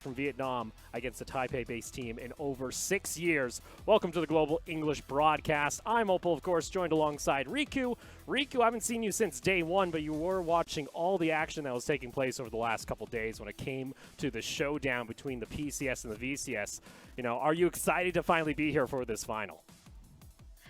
from Vietnam against a Taipei-based team in over 6 years. Welcome to the Global English Broadcast. I'm Opal, of course, joined alongside Riku. Riku, I haven't seen you since day one, but you were watching all the action that was taking place over the last couple days when it came to the showdown between the PCS and the VCS. You know, are you excited to finally be here for this final?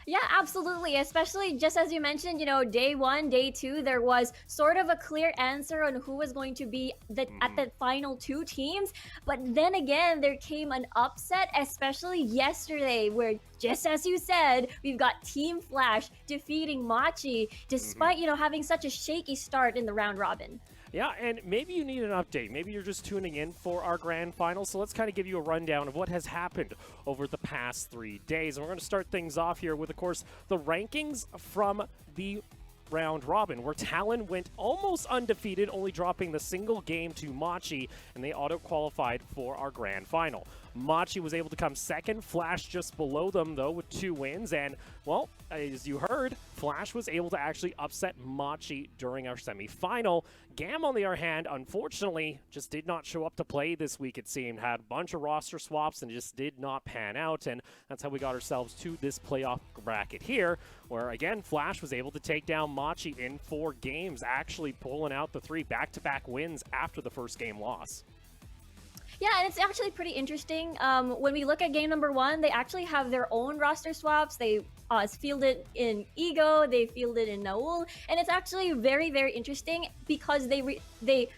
Yeah, absolutely. Especially just as you mentioned, day one, day two, there was sort of a clear answer on who was going to be at the final two teams. But then again, there came an upset, especially yesterday, where just as you said, we've got Team Flash defeating Machi, despite, having such a shaky start in the round robin. Yeah, and maybe you need an update. Maybe you're just tuning in for our grand final. So let's kind of give you a rundown of what has happened over the past 3 days. And we're going to start things off here with, of course, the rankings from the round robin, where Talon went almost undefeated, only dropping the single game to Machi, and they auto-qualified for our grand final. Machi was able to come second, Flash just below them, though, with 2 wins, and, well, as you heard, Flash was able to actually upset Machi during our semi-final. Gam, on the other hand, unfortunately, just did not show up to play this week, it seemed. Had a bunch of roster swaps and just did not pan out, and that's how we got ourselves to this playoff bracket here, where, again, Flash was able to take down Machi in 4 games, actually pulling out the 3 back-to-back wins after the first game loss. Yeah, and it's actually pretty interesting. When we look at game number 1, they actually have their own roster swaps. They fielded in Ego, they fielded in Naul, and it's actually very, very interesting because they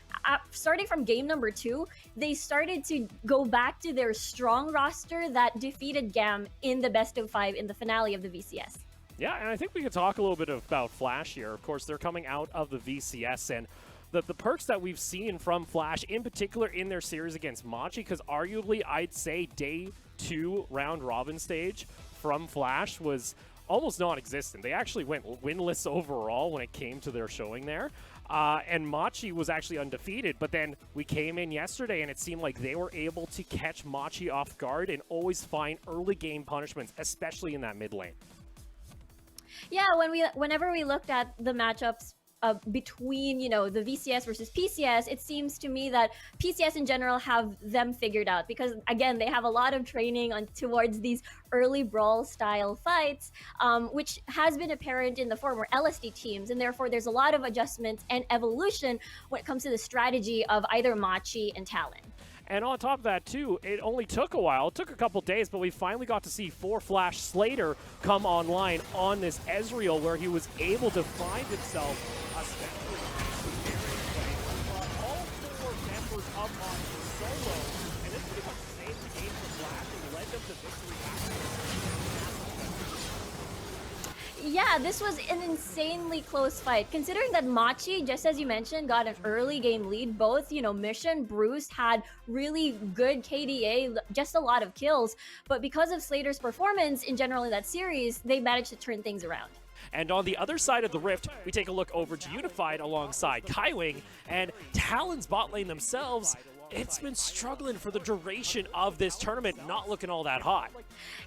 starting from game number 2, they started to go back to their strong roster that defeated GAM in the best of 5 in the finale of the VCS. Yeah, and I think we could talk a little bit about Flash here. Of course, they're coming out of the VCS, and the perks that we've seen from Flash, in particular in their series against Machi, because arguably I'd say day 2 round robin stage from Flash was almost non-existent. They actually went winless overall when it came to their showing there. And Machi was actually undefeated, but then we came in yesterday and it seemed like they were able to catch Machi off guard and always find early game punishments, especially in that mid lane. Yeah, whenever we looked at the matchups between, the VCS versus PCS, it seems to me that PCS in general have them figured out because, again, they have a lot of training towards these early brawl-style fights, which has been apparent in the former LSD teams, and therefore there's a lot of adjustments and evolution when it comes to the strategy of either Machi and Talon. And on top of that, too, it only took a while. It took a couple days, but we finally got to see 4Flash Slater come online on this Ezreal, where he was able to find himself a special all 4 members of Machi solo, and this pretty much saved the game for Flash and led them to victory after. Yeah, this was an insanely close fight, considering that Machi, just as you mentioned, got an early game lead. Both, Mission, Bruce had really good KDA, just a lot of kills. But because of Slater's performance in general in that series, they managed to turn things around. And on the other side of the rift, we take a look over to Unified alongside Kaiwing, and Talon's bot lane themselves. It's been struggling for the duration of this tournament, not looking all that hot.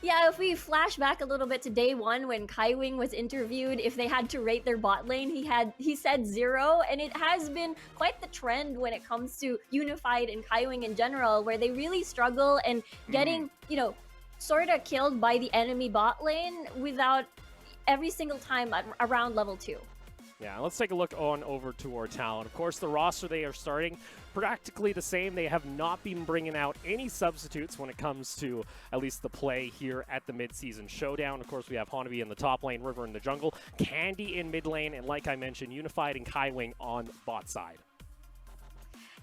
Yeah, if we flash back a little bit to day 1 when Kaiwing was interviewed, if they had to rate their bot lane, he said 0, and it has been quite the trend when it comes to Unified and Kaiwing in general, where they really struggle and getting, sort of killed by the enemy bot lane without every single time around level 2. Yeah, let's take a look on over to our Talon. Of course, the roster they are starting practically the same. They have not been bringing out any substitutes when it comes to at least the play here at the Mid-Season Showdown. Of course, we have Hanabi in the top lane, River in the jungle, Candy in mid lane, and like I mentioned, Unified and Kaiwing on bot side.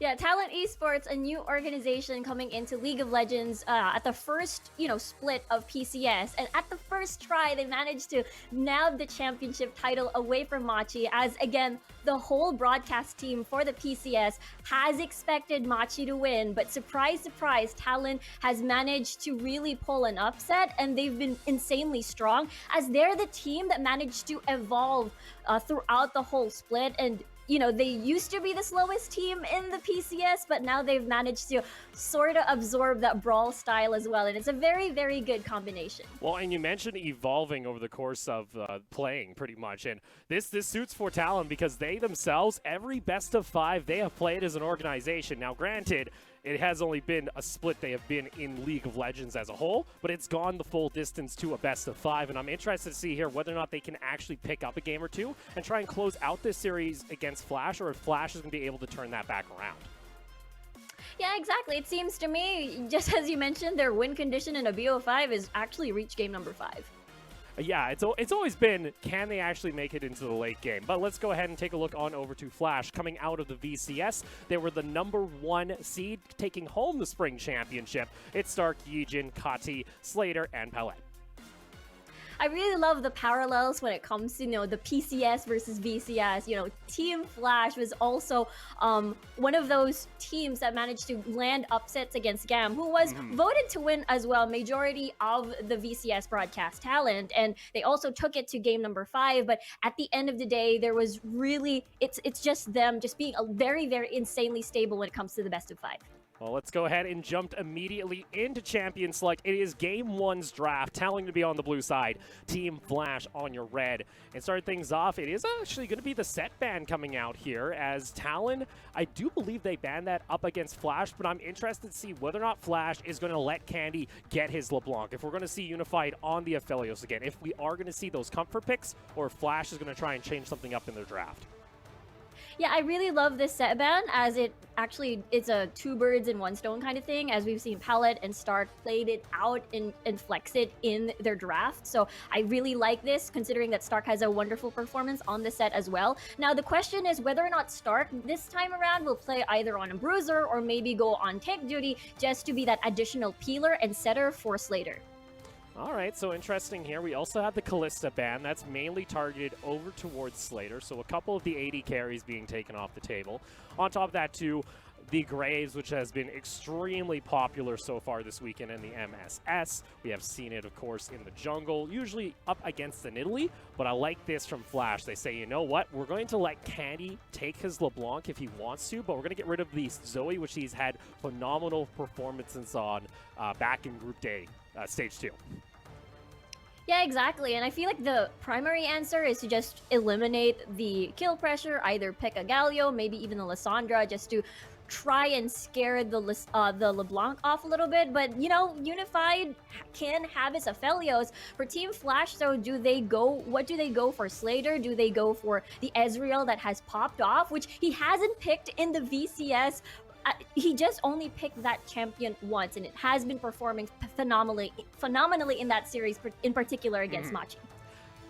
Yeah, Talent Esports, a new organization coming into League of Legends at the first, split of PCS. And at the first try, they managed to nab the championship title away from Machi, as, again, the whole broadcast team for the PCS has expected Machi to win. But surprise, surprise, Talent has managed to really pull an upset, and they've been insanely strong, as they're the team that managed to evolve throughout the whole split. And they used to be the slowest team in the PCS, but now they've managed to sort of absorb that brawl style as well, and it's a very, very good combination. Well, and you mentioned evolving over the course of playing, pretty much, and this suits for Talon because they themselves, every best of 5 they have played as an organization. Now, granted, it has only been a split they have been in League of Legends as a whole, but it's gone the full distance to a best of 5, and I'm interested to see here whether or not they can actually pick up a game or two and try and close out this series against Flash, or if Flash is going to be able to turn that back around. Yeah, exactly. It seems to me, just as you mentioned, their win condition in a BO5 is actually reach game number 5. Yeah, it's always been, can they actually make it into the late game? But let's go ahead and take a look on over to Flash. Coming out of the VCS, they were the #1 seed, taking home the Spring Championship. It's Stark, Yijin, Kati, Slater, and Palette. I really love the parallels when it comes to, the PCS versus VCS. Team Flash was also one of those teams that managed to land upsets against GAM, who was voted to win as well, majority of the VCS broadcast talent. And they also took it to game number 5. But at the end of the day, there was really, it's just them just being a very, very insanely stable when it comes to the best of 5. Well, let's go ahead and jump immediately into Champion Select. It is Game 1's draft. Talon to be on the blue side, Team Flash on your red. And start things off, it is actually going to be the set ban coming out here, as Talon, I do believe they banned that up against Flash, but I'm interested to see whether or not Flash is going to let Candy get his LeBlanc. If we're going to see Unified on the Aphelios again, if we are going to see those comfort picks, or if Flash is going to try and change something up in their draft. Yeah, I really love this set ban, as it actually is a 2 birds in 1 stone kind of thing, as we've seen Palette and Stark played it out and flex it in their draft. So I really like this, considering that Stark has a wonderful performance on the set as well. Now, the question is whether or not Stark this time around will play either on a bruiser or maybe go on tank duty, just to be that additional peeler and setter for Slater. All right, so interesting here. We also have the Callista ban. That's mainly targeted over towards Slater, so a couple of the AD carries being taken off the table. On top of that, too, the Graves, which has been extremely popular so far this weekend in the MSS. We have seen it, of course, in the jungle, usually up against an Italy, but I like this from Flash. They say, you know what, we're going to let Candy take his LeBlanc if he wants to, but we're going to get rid of the Zoe, which he's had phenomenal performances on back in Group Day, Stage 2. Yeah, exactly. And I feel like the primary answer is to just eliminate the kill pressure, either pick a Galio, maybe even a Lissandra, just to try and scare the LeBlanc off a little bit. But, Unified can have its Aphelios. For Team Flash, so what do they go for? Slater? Do they go for the Ezreal that has popped off, which he hasn't picked in the VCS? He just only picked that champion once, and it has been performing phenomenally in that series, in particular against Machi.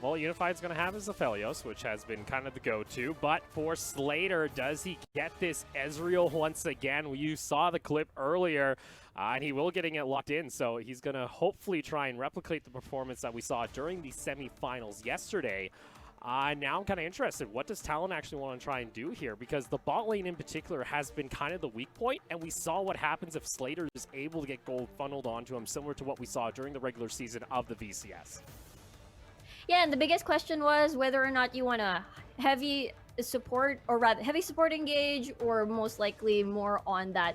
Well, Unified's going to have his Aphelios, which has been kind of the go-to, but for Slater, does he get this Ezreal once again? You saw the clip earlier, and he will getting it locked in, so he's going to hopefully try and replicate the performance that we saw during the semifinals yesterday. Now I'm kind of interested. What does Talon actually want to try and do here? Because the bot lane in particular has been kind of the weak point, and we saw what happens if Slater is able to get gold funneled onto him, similar to what we saw during the regular season of the VCS. Yeah, and the biggest question was whether or not you want a heavy support, or rather heavy support engage, or most likely more on that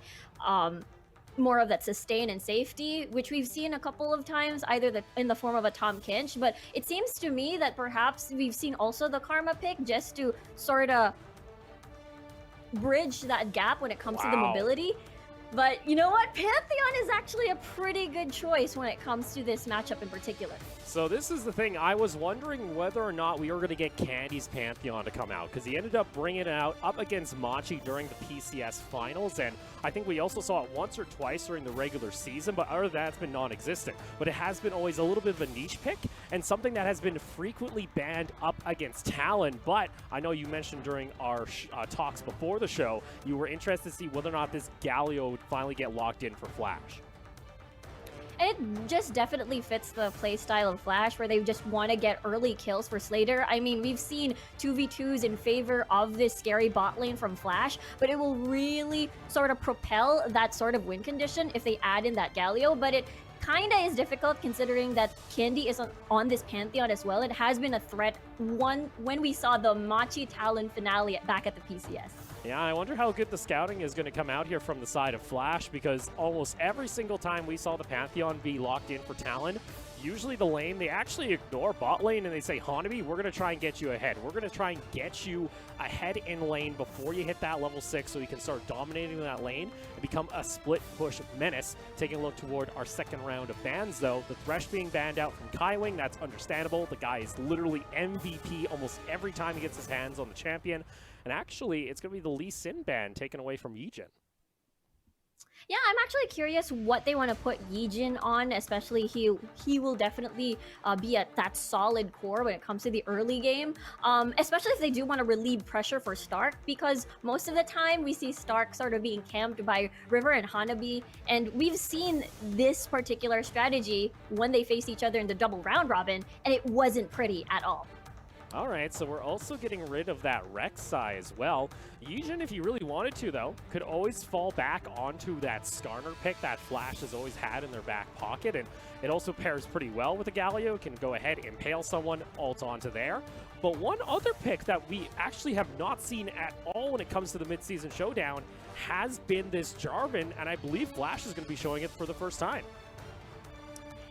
more of that sustain and safety, which we've seen a couple of times, either in the form of a Tom Kinch, but it seems to me that perhaps we've seen also the Karma pick just to sort of bridge that gap when it comes to the mobility. But you know what? Pantheon is actually a pretty good choice when it comes to this matchup in particular. So this is the thing. I was wondering whether or not we were going to get Candy's Pantheon to come out, because he ended up bringing it out up against Machi during the PCS finals, and I think we also saw it once or twice during the regular season, but other than that, it's been non-existent. But it has been always a little bit of a niche pick, and something that has been frequently banned up against Talon. But I know you mentioned during our talks before the show, you were interested to see whether or not this Galio would finally get locked in for Flash. And it just definitely fits the playstyle of Flash, where they just want to get early kills for Slater. I mean, we've seen 2v2s in favor of this scary bot lane from Flash, but it will really sort of propel that sort of win condition if they add in that Galio. But it kind of is difficult, considering that Candy is on this Pantheon as well. It has been a threat when we saw the Machi Talon finale back at the PCS. Yeah, I wonder how good the scouting is going to come out here from the side of Flash, because almost every single time we saw the Pantheon be locked in for Talon, usually the lane, they actually ignore bot lane and they say, Hanabi, we're going to try and get you ahead. We're going to try and get you ahead in lane before you hit that level 6 so you can start dominating that lane and become a split push menace. Taking a look toward our second round of bans, though. The Thresh being banned out from Kaiwing, that's understandable. The guy is literally MVP almost every time he gets his hands on the champion. And actually, it's going to be the Lee Sin ban taken away from Yijin. Yeah, I'm actually curious what they want to put Yijin on, especially he will definitely be at that solid core when it comes to the early game, especially if they do want to relieve pressure for Stark, because most of the time we see Stark sort of being camped by River and Hanabi, and we've seen this particular strategy when they faced each other in the double round robin, and it wasn't pretty at all. All right, so we're also getting rid of that Rek'Sai as well. Yijin, if you really wanted to, though, could always fall back onto that Skarner pick that Flash has always had in their back pocket, and it also pairs pretty well with the Galio. Can go ahead, impale someone, ult onto there. But one other pick that we actually have not seen at all when it comes to the mid-season showdown has been this Jarvan, and I believe Flash is going to be showing it for the first time.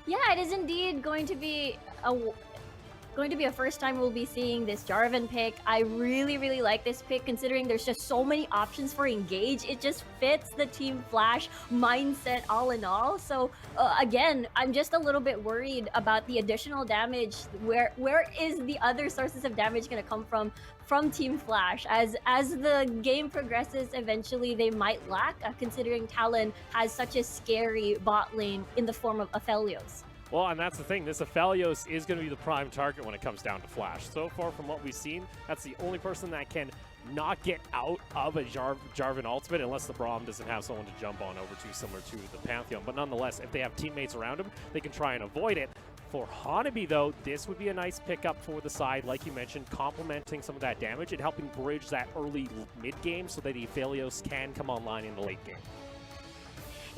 Yeah, it is indeed going to be a first time we'll be seeing this Jarvan pick. I really like this pick, considering there's just so many options for engage. It just fits the Team Flash mindset all in all. So again, I'm just a little bit worried about the additional damage. Where is the other sources of damage going to come from Team Flash? As the game progresses, eventually they might lack, considering Talon has such a scary bot lane in the form of Aphelios. Well, and that's the thing. This Aphelios is going to be the prime target when it comes down to Flash. So far from what we've seen, that's the only person that can not get out of a Jarvan ultimate unless the Braum doesn't have someone to jump on over to, similar to the Pantheon. But nonetheless, if they have teammates around him, they can try and avoid it. For Hanabi, though, this would be a nice pickup for the side, like you mentioned, complementing some of that damage and helping bridge that early mid-game so that the Aphelios can come online in the late game.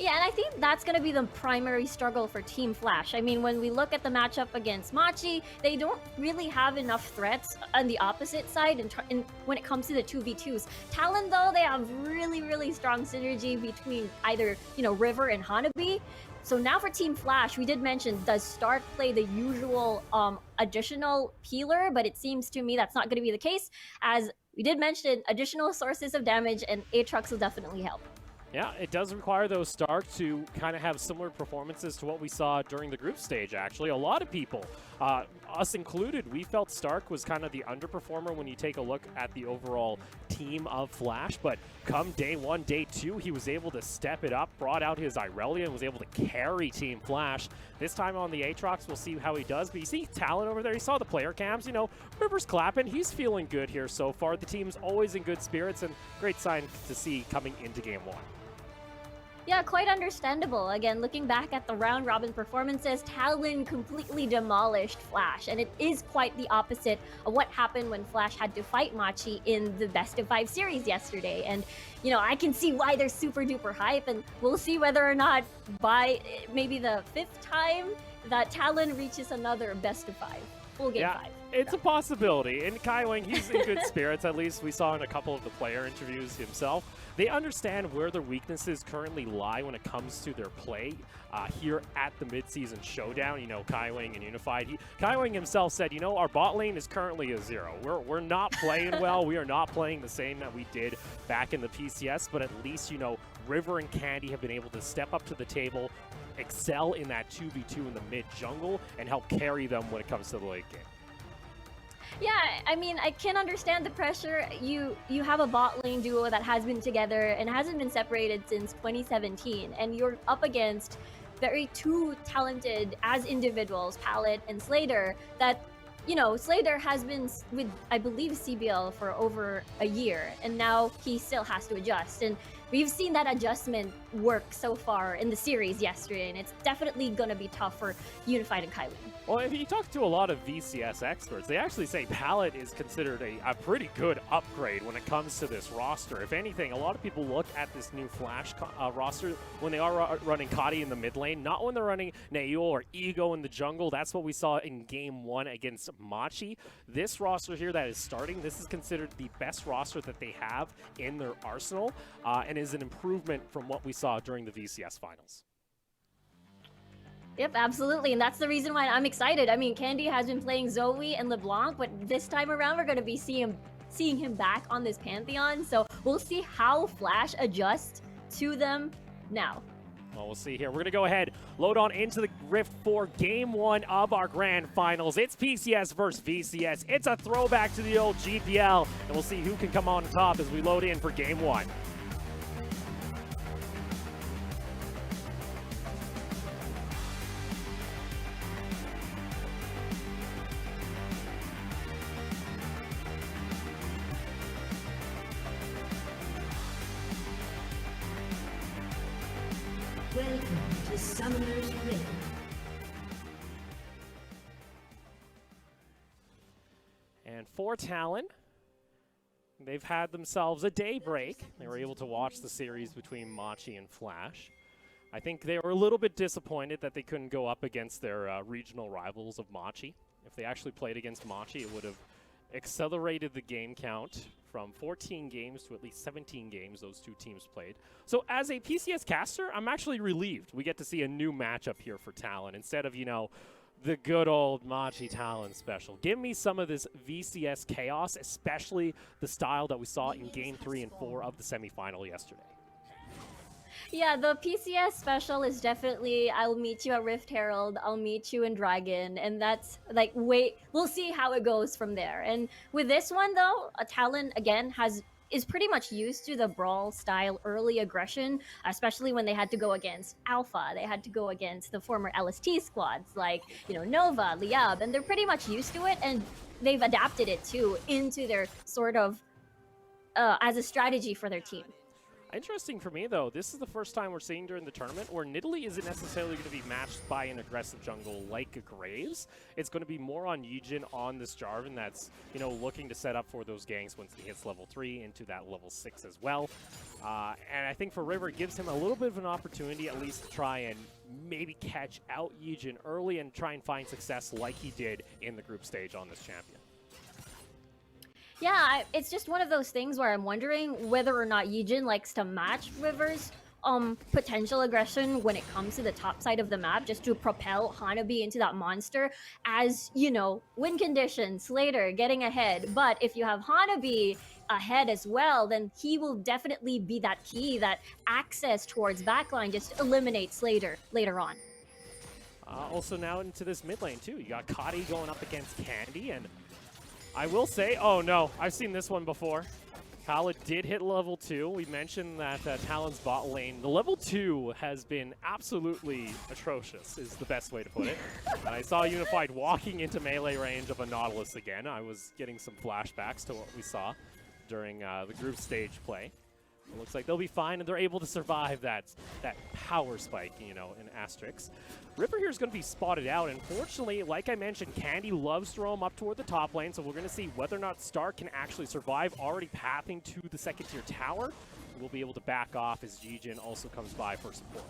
Yeah, and I think that's going to be the primary struggle for Team Flash. I mean, when we look at the matchup against Machi, they don't really have enough threats on the opposite side when it comes to the 2v2s. Talon, though, they have really strong synergy between either, River and Hanabi. So now for Team Flash, we did mention, does Stark play the usual additional healer? But it seems to me that's not going to be the case, as we did mention additional sources of damage, and Aatrox will definitely help. Yeah, it does require those Stark to kind of have similar performances to what we saw during the group stage, actually. A lot of people, us included, we felt Stark was kind of the underperformer when you take a look at the overall team of Flash, but come day 1, day 2, he was able to step it up, brought out his Irelia, and was able to carry Team Flash. This time on the Aatrox, we'll see how he does, but you see Talon over there, you saw the player cams, River's clapping, he's feeling good here so far. The team's always in good spirits, and great sign to see coming into Game 1. Yeah, quite understandable. Again, looking back at the round-robin performances, Talon completely demolished Flash, and it is quite the opposite of what happened when Flash had to fight Machi in the best-of-5 series yesterday. And, I can see why they're super-duper hype, and we'll see whether or not by maybe the 5th time that Talon reaches another best-of-5. Full game 5. It's a possibility. And Kaiwing, he's in good spirits, at least we saw in a couple of the player interviews himself. They understand where their weaknesses currently lie when it comes to their play here at the mid-season showdown. Kaiwing and Unified. Kaiwing himself said, our bot lane is currently a 0. We're not playing well. We are not playing the same that we did back in the PCS, but at least, River and Candy have been able to step up to the table, excel in that 2v2 in the mid-jungle, and help carry them when it comes to the late game. Yeah, I mean, I can understand the pressure. You have a bot lane duo that has been together and hasn't been separated since 2017, and you're up against very two talented as individuals, Palette and Slater, that, Slater has been with, I believe, CBL for over a year, and now he still has to adjust. And we've seen that adjustment work so far in the series yesterday, and it's definitely going to be tough for Unified and Kaiwing. Well, if you talk to a lot of VCS experts, they actually say Palette is considered a pretty good upgrade when it comes to this roster. If anything, a lot of people look at this new Flash roster when they are running Kadi in the mid lane, not when they're running Naeul or Ego in the jungle. That's what we saw in Game 1 against Machi. This roster here that is starting, this is considered the best roster that they have in their arsenal, and is an improvement from what we saw during the VCS finals. Yep, absolutely, and that's the reason why I'm excited. I mean, Candy has been playing Zoe and LeBlanc, but this time around we're going to be seeing him back on this Pantheon, so we'll see how Flash adjusts to them now. Well, we'll see here. We're going to go ahead, load on into the Rift for Game 1 of our Grand Finals. It's PCS versus VCS. It's a throwback to the old GPL, and we'll see who can come on top as we load in for Game 1. Welcome to Summoner's Rift. And for Talon, they've had themselves a day break. They were able to watch the series between Machi and Flash. I think they were a little bit disappointed that they couldn't go up against their regional rivals of Machi. If they actually played against Machi, it would have accelerated the game count from 14 games to at least 17 games those two teams played. So as a PCS caster, I'm actually relieved we get to see a new matchup here for Talon instead of, you know, the good old Machi Talon special. Give me some of this VCS chaos, especially the style that we saw in Game 3 and 4 of the semifinal yesterday. Yeah, the PCS special is definitely, I'll meet you at Rift Herald, I'll meet you in Dragon, and that's like, we'll see how it goes from there. And with this one though, Talon again is pretty much used to the brawl style early aggression, especially when they had to go against Alpha. They had to go against the former LST squads like, you know, Nova, Liab, and they're pretty much used to it, and they've adapted it too into their sort of as a strategy for their team. Interesting for me, though, this is the first time we're seeing during the tournament where Nidalee isn't necessarily going to be matched by an aggressive jungle like a Graves. It's going to be more on Yijin on this Jarvan that's, you know, looking to set up for those ganks once he hits level 3 into that level 6 as well. And I think for River, it gives him a little bit of an opportunity at least to try and maybe catch out Yijin early and try and find success like he did in the group stage on this champion. Yeah, it's just one of those things where I'm wondering whether or not Yijin likes to match River's potential aggression when it comes to the top side of the map, just to propel Hanabi into that monster as, you know, win conditions, Slater getting ahead. But if you have Hanabi ahead as well, then he will definitely be that key, that access towards backline just eliminates Slater later on. Also now into this mid lane too. You got Kadi going up against Candy, and I will say, oh no, I've seen this one before. Khaled did hit level 2. We mentioned that Talon's bot lane, the level 2 has been absolutely atrocious, is the best way to put it. And I saw Unified walking into melee range of a Nautilus again. I was getting some flashbacks to what we saw during the group stage play. It looks like they'll be fine, and they're able to survive that power spike, you know, in Asterix. Ripper here is going to be spotted out. Unfortunately, like I mentioned, Candy loves to roam up toward the top lane, so we're going to see whether or not Stark can actually survive, already pathing to the second-tier tower. We'll be able to back off as Jijin also comes by for support.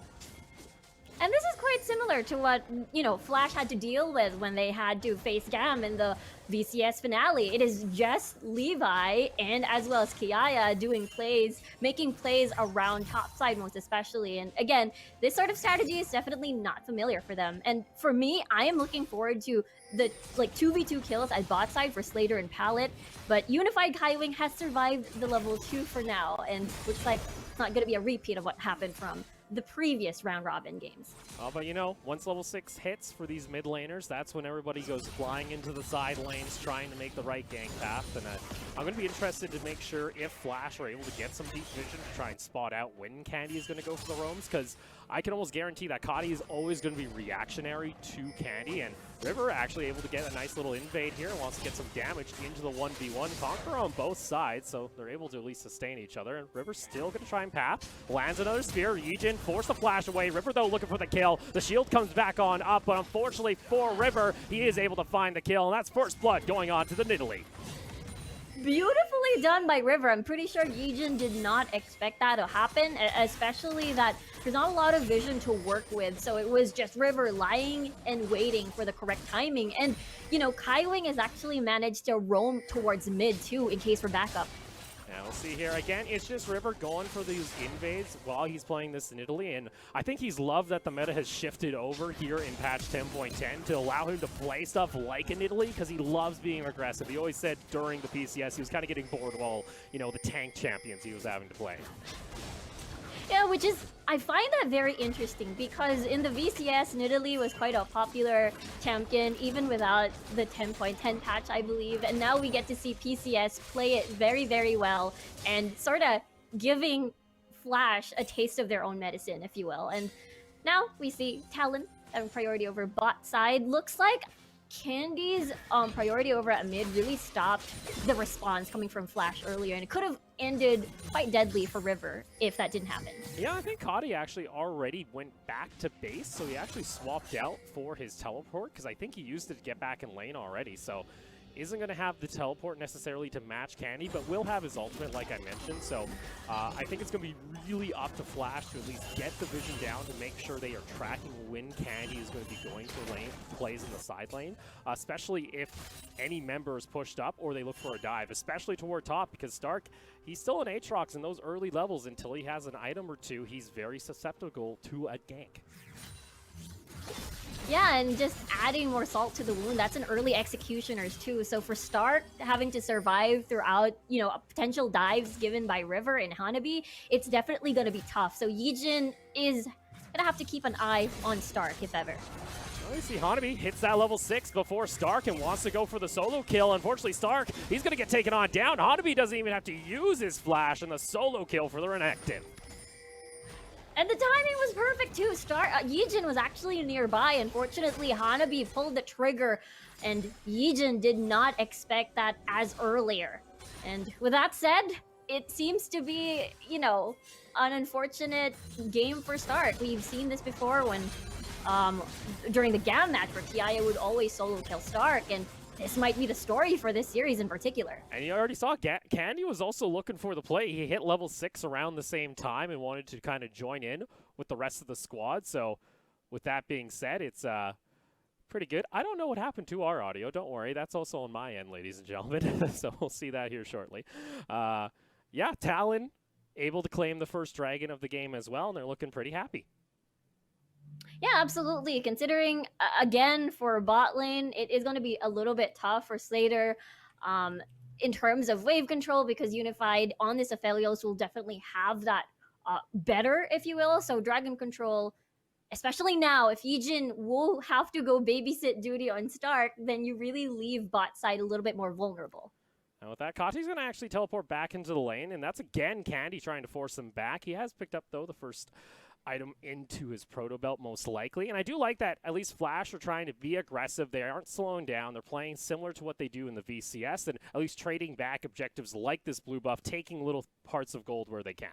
And this is quite similar to what, you know, Flash had to deal with when they had to face Gam in the VCS finale. It is just Levi and as well as Kiaya doing plays, making plays around topside most especially. And again, this sort of strategy is definitely not familiar for them. And for me, I am looking forward to the 2v2 kills at bot side for Slater and Pallet. But Unified Kaiwing has survived the level 2 for now, and looks like it's not going to be a repeat of what happened from the previous round robin games. But you know, once level 6 hits for these mid laners, that's when everybody goes flying into the side lanes trying to make the right gank path. And I'm going to be interested to make sure if Flash are able to get some deep vision to try and spot out when Candy is going to go for the roams, because I can almost guarantee that Kadi is always going to be reactionary to Candy, and River actually able to get a nice little invade here, wants to get some damage into the 1v1. Conqueror on both sides, so they're able to at least sustain each other, and River's still going to try and path. Lands another spear. Yijin forced the flash away. River, though, looking for the kill. The shield comes back on up, but unfortunately for River, he is able to find the kill, and that's first blood going on to the Nidalee. Beautifully done by River. I'm pretty sure Yijin did not expect that to happen, especially that there's not a lot of vision to work with, so it was just River lying and waiting for the correct timing. And, you know, Kaiwing has actually managed to roam towards mid too in case for backup. Yeah, Now we'll see here again. It's just River going for these invades while he's playing this in Italy, and I think he's loved that the meta has shifted over here in patch 10.10 to allow him to play stuff like in Italy because he loves being aggressive. He always said during the PCS he was kind of getting bored of all, you know, the tank champions he was having to play. Yeah, which is, I find that very interesting because in the VCS, Nidalee was quite a popular champion even without the 10.10 patch, I believe. And now we get to see PCS play it very, very well and sort of giving Flash a taste of their own medicine, if you will. And now we see Talon having priority over bot side. Looks like Candy's priority over at mid really stopped the response coming from Flash earlier, and it could have ended quite deadly for River if that didn't happen. Yeah, I think Cody actually already went back to base, so he actually swapped out for his teleport, because I think he used it to get back in lane already, so isn't going to have the teleport necessarily to match Candy, but will have his ultimate like I mentioned, so I think it's going to be really up to Flash to at least get the vision down to make sure they are tracking when Candy is going to be going for lane, plays in the side lane, especially if any member is pushed up or they look for a dive, especially toward top, because Stark, he's still an Aatrox in those early levels. Until he has an item or two, he's very susceptible to a gank. Yeah, and just adding more salt to the wound, that's an early Executioners too. So for Stark having to survive throughout, you know, potential dives given by River and Hanabi, it's definitely going to be tough. So Yijin is going to have to keep an eye on Stark, if ever. Well, you see Hanabi hits that level 6 before Stark and wants to go for the solo kill. Unfortunately, Stark, he's going to get taken on down. Hanabi doesn't even have to use his flash and the solo kill for the Renekton. And the timing was perfect too. Yijin was actually nearby. Unfortunately, Hanabi pulled the trigger, and Yijin did not expect that as earlier. And with that said, it seems to be, you know, an unfortunate game for Stark. We've seen this before when, during the GAM match where TI would always solo kill Stark, and this might be the story for this series in particular. And you already saw Candy was also looking for the play. He hit level 6 around the same time and wanted to kind of join in with the rest of the squad. So with that being said, it's pretty good. I don't know what happened to our audio. Don't worry. That's also on my end, ladies and gentlemen. So we'll see that here shortly. Yeah, Talon able to claim the first dragon of the game as well, and they're looking pretty happy. Yeah, absolutely. Considering, again, for bot lane, it is going to be a little bit tough for Slater in terms of wave control, because Unified on this Aphelios will definitely have that better, if you will. So dragon control, especially now, if Yijin will have to go babysit duty on Stark, then you really leave bot side a little bit more vulnerable. And with that, Kati's going to actually teleport back into the lane, and that's again Candy trying to force him back. He has picked up, though, the first item into his proto belt most likely, and I do like that at least Flash are trying to be aggressive. They aren't slowing down. They're playing similar to what they do in the VCS, and at least trading back objectives like this blue buff, taking little parts of gold where they can.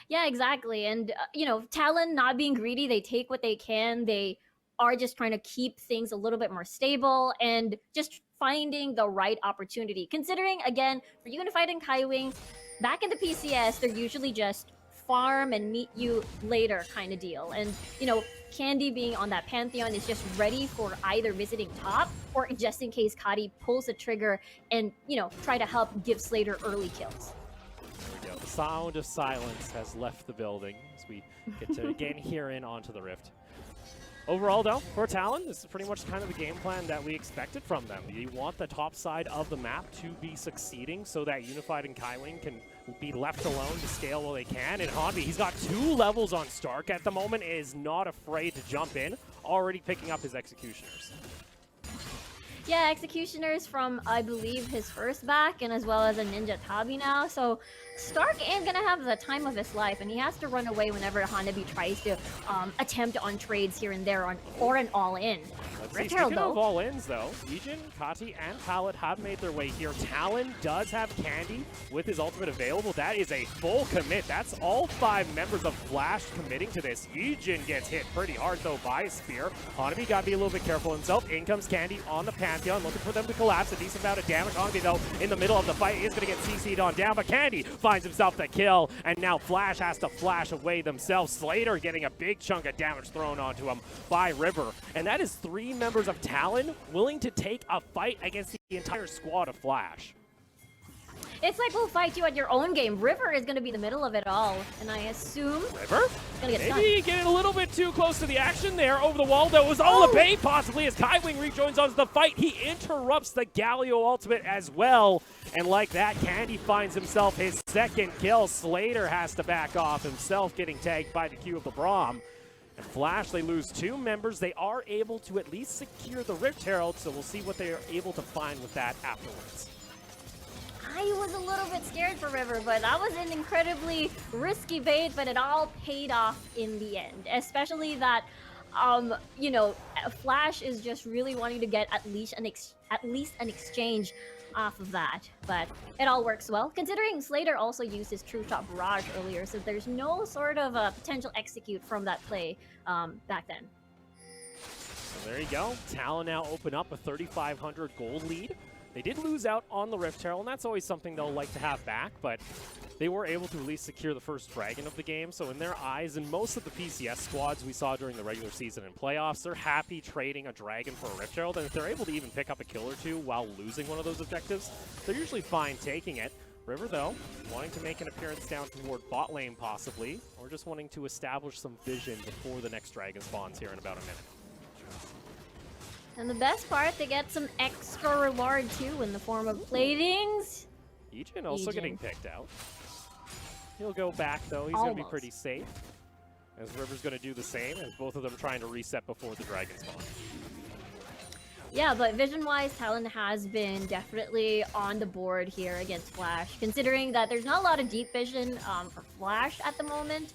Yeah, exactly. And you know, Talon not being greedy, they take what they can. They are just trying to keep things a little bit more stable and just finding the right opportunity. Considering, again, for Unified and Kaiwing, back in the PCS, they're usually just farm and meet you later kind of deal. And, you know, Candy being on that Pantheon is just ready for either visiting top or just in case Kati pulls the trigger and, you know, try to help give Slater early kills. There we go. The sound of silence has left the building as we get to again hear in onto the Rift. Overall, though, for Talon, this is pretty much kind of the game plan that we expected from them. You want the top side of the map to be succeeding so that Unified and Kaiwing can be left alone to scale while they can. And Hanbi, he's got 2 levels on Stark at the moment, is not afraid to jump in, already picking up his Executioners. Yeah, Executioners from, I believe, his first back, and as well as a Ninja Tabi now. So Stark ain't gonna have the time of his life, and he has to run away whenever Hanabi tries to attempt on trades here and there or an all-in. Speaking of all-ins, though, Yijin, Kati, and Pallet have made their way here. Talon does have Candy with his ultimate available. That is a full commit. That's all 5 members of Flash committing to this. Yijin gets hit pretty hard, though, by a spear. Hanabi got to be a little bit careful himself. In comes Candy on the Pantheon, looking for them to collapse. A decent amount of damage. Hanabi, though, in the middle of the fight, is going to get CC'd on down, but Candy finds himself the kill, and now Flash has to flash away themselves. Slater getting a big chunk of damage thrown onto him by River, and that is 3 members of Talon willing to take a fight against the entire squad of Flash. It's like we'll fight you at your own game. River is going to be the middle of it all, and I assume River? gonna get Maybe getting a little bit too close to the action there. Over the wall, though, was all Bay possibly as Kaiwing rejoins onto the fight. He interrupts the Galio ultimate as well. And like that, Candy finds himself his second kill. Slater has to back off himself, getting tagged by the Q of the Braum. And Flash, they lose 2 members. They are able to at least secure the Rift Herald, so we'll see what they are able to find with that afterwards. I was a little bit scared for River, but that was an incredibly risky bait, but it all paid off in the end. Especially that, you know, Flash is just really wanting to get at least an exchange off of that, but it all works well, considering Slater also used his True Shot Barrage earlier, so there's no sort of potential execute from that play back then. So there you go. Talon now open up a 3,500 gold lead. They did lose out on the Rift Herald, and that's always something they'll like to have back, but they were able to at least secure the first dragon of the game. So in their eyes, and most of the PCS squads we saw during the regular season and playoffs, they're happy trading a dragon for a Rift Herald, and if they're able to even pick up a kill or two while losing one of those objectives, they're usually fine taking it. River, though, wanting to make an appearance down toward bot lane possibly, or just wanting to establish some vision before the next dragon spawns here in about a minute. And the best part, they get some extra reward too in the form of platings. Ejin also getting picked out. He'll go back though, he's going to be pretty safe. As River's going to do the same, as both of them trying to reset before the dragon spawn. Yeah, but vision-wise, Talon has been definitely on the board here against Flash, considering that there's not a lot of deep vision for Flash at the moment.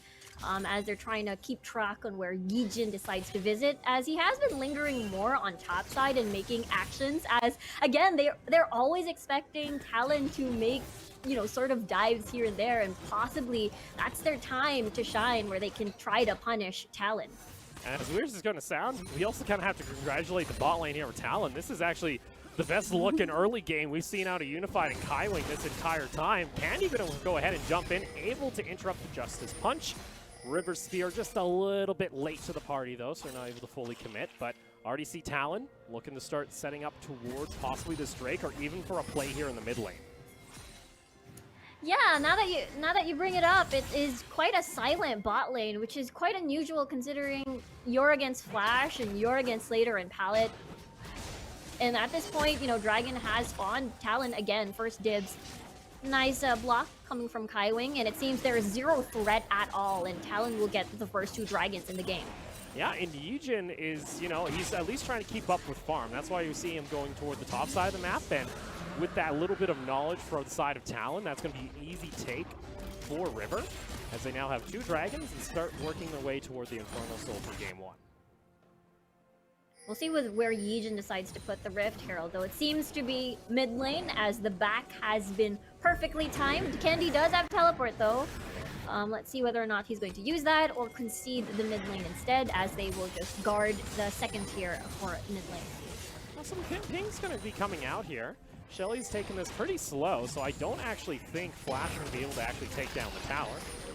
As they're trying to keep track on where Yijin decides to visit, as he has been lingering more on top side and making actions, as again they're always expecting Talon to make, you know, sort of dives here and there, and possibly that's their time to shine where they can try to punish Talon. And as weird as it's going to sound, we also kind of have to congratulate the bot lane here with Talon. This is actually the best looking early game we've seen out of Unified and Kaiwing this entire time. Candy going to go ahead and jump in, able to interrupt the Justice Punch. River Spear just a little bit late to the party though, so they're not able to fully commit, but already see Talon looking to start setting up towards possibly this Drake or even for a play here in the mid lane. Yeah, now that you bring it up, it is quite a silent bot lane, which is quite unusual considering you're against Flash and you're against Slater and Pallet. And at this point, you know, Dragon has spawned. Talon again, first dibs. Nice block coming from Kaiwing, and it seems there is zero threat at all, and Talon will get the first 2 dragons in the game. Yeah, and Yijin is, you know, he's at least trying to keep up with farm. That's why you see him going toward the top side of the map, and with that little bit of knowledge from the side of Talon, that's going to be an easy take for River, as they now have 2 dragons and start working their way toward the Infernal Soul for game 1. We'll see where Yijin decides to put the Rift Herald, though it seems to be mid lane, as the back has been perfectly timed. Candy does have teleport, though. Let's see whether or not he's going to use that or concede the mid lane instead, as they will just guard the second tier for mid lane. Well, some ping's going to be coming out here. Shelly's taking this pretty slow, so I don't actually think Flash will be able to actually take down the tower.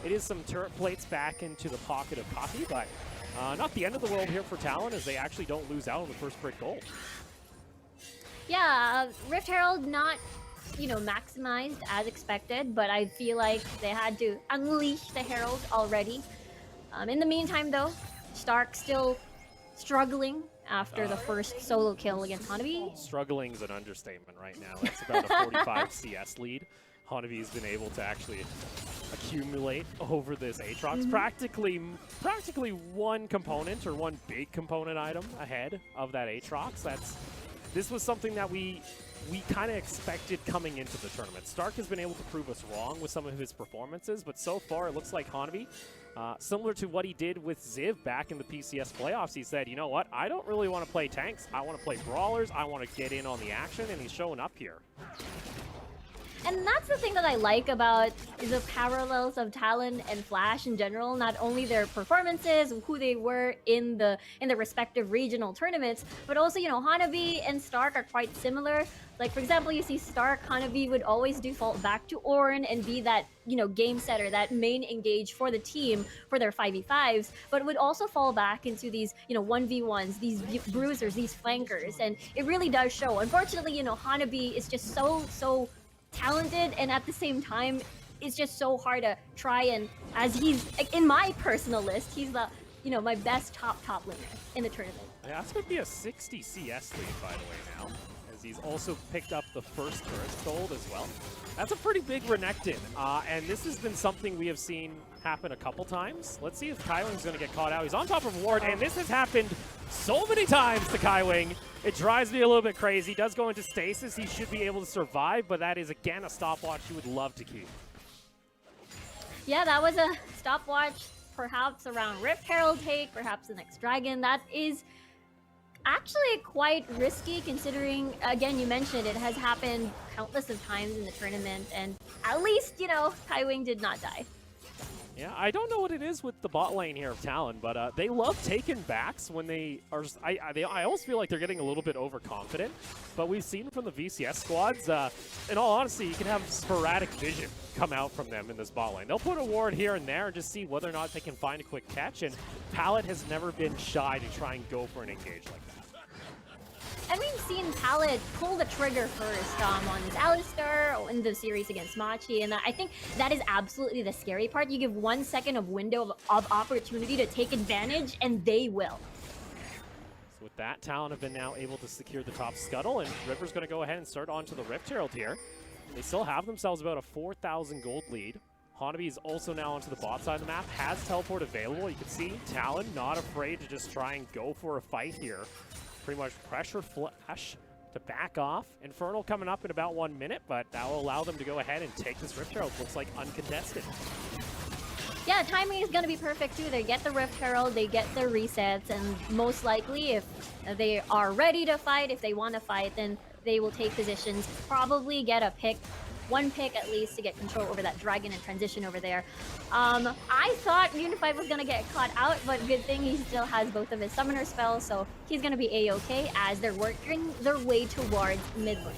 It is some turret plates back into the pocket of Coffee, but not the end of the world here for Talon, as they actually don't lose out on the first brick gold. Yeah, Rift Herald not, you know, maximized as expected, but I feel like they had to unleash the Herald already. In the meantime, though, Stark still struggling after the first solo kill against Hanabi. Struggling is an understatement right now. That's about a 45 CS lead. Hanabi's been able to actually accumulate over this Aatrox. Practically one component or one big component item ahead of that Aatrox. This was something that we kind of expected coming into the tournament. Stark has been able to prove us wrong with some of his performances, but so far it looks like Hanabi, similar to what he did with Ziv back in the PCS playoffs, he said, you know what, I don't really want to play tanks, I want to play brawlers, I want to get in on the action, and he's showing up here. And that's the thing that I like about the parallels of Talon and Flash in general. Not only their performances, who they were in the respective regional tournaments, but also, you know, Hanabi and Stark are quite similar. Like, for example, you see Stark, Hanabi would always default back to Ornn and be that, you know, game setter, that main engage for the team for their 5v5s, but would also fall back into these, you know, 1v1s, these bruisers, these flankers, and it really does show. Unfortunately, you know, Hanabi is just so talented, and at the same time, it's just so hard to try and, as he's, in my personal list, he's the, my best top laner in the tournament. Yeah, that's going to be a 60 CS lead, by the way, now, as he's also picked up the first turret gold as well. That's a pretty big Renekton, and this has been something we have seen happen a couple times. Let's see if Kaiwing's going to get caught out. He's on top of Ward, and this has happened so many times to Kaiwing. It drives me a little bit crazy. He does go into stasis. He should be able to survive, but that is, again, a stopwatch you would love to keep. Yeah, that was a stopwatch, perhaps around Rift Herald take, perhaps the next Dragon. That is actually quite risky considering, again, you mentioned it has happened countless of times in the tournament, and at least, Kaiwing did not die. Yeah, I don't know what it is with the bot lane here of Talon, but they love taking backs when they are. I almost feel like they're getting a little bit overconfident. But we've seen from the VCS squads, in all honesty, you can have sporadic vision come out from them in this bot lane. They'll put a ward here and there and just see whether or not they can find a quick catch. And Palette has never been shy to try and go for an engage like that. And we've seen Palette pull the trigger first on his Alistar in the series against Machi, and I think that is absolutely the scary part. You give 1 second of window of opportunity to take advantage, and they will. So with that, Talon have been now able to secure the top scuttle, and River's going to go ahead and start onto the Rift Herald here. They still have themselves about a 4,000 gold lead. Hanabi is also now onto the bot side of the map, has teleport available. You can see Talon not afraid to just try and go for a fight here. Pretty much pressure Flash to back off. Infernal coming up in about 1 minute, but that will allow them to go ahead and take this Rift Herald. Looks like uncontested. Yeah, timing is going to be perfect too. They get the Rift Herald, they get their resets, and most likely if they are ready to fight, if they want to fight, then they will take positions, probably get a pick, 1 pick at least to get control over that dragon and transition over there. I thought Unified was going to get caught out, but good thing he still has both of his summoner spells, so he's going to be A-okay as they're working their way towards mid lane.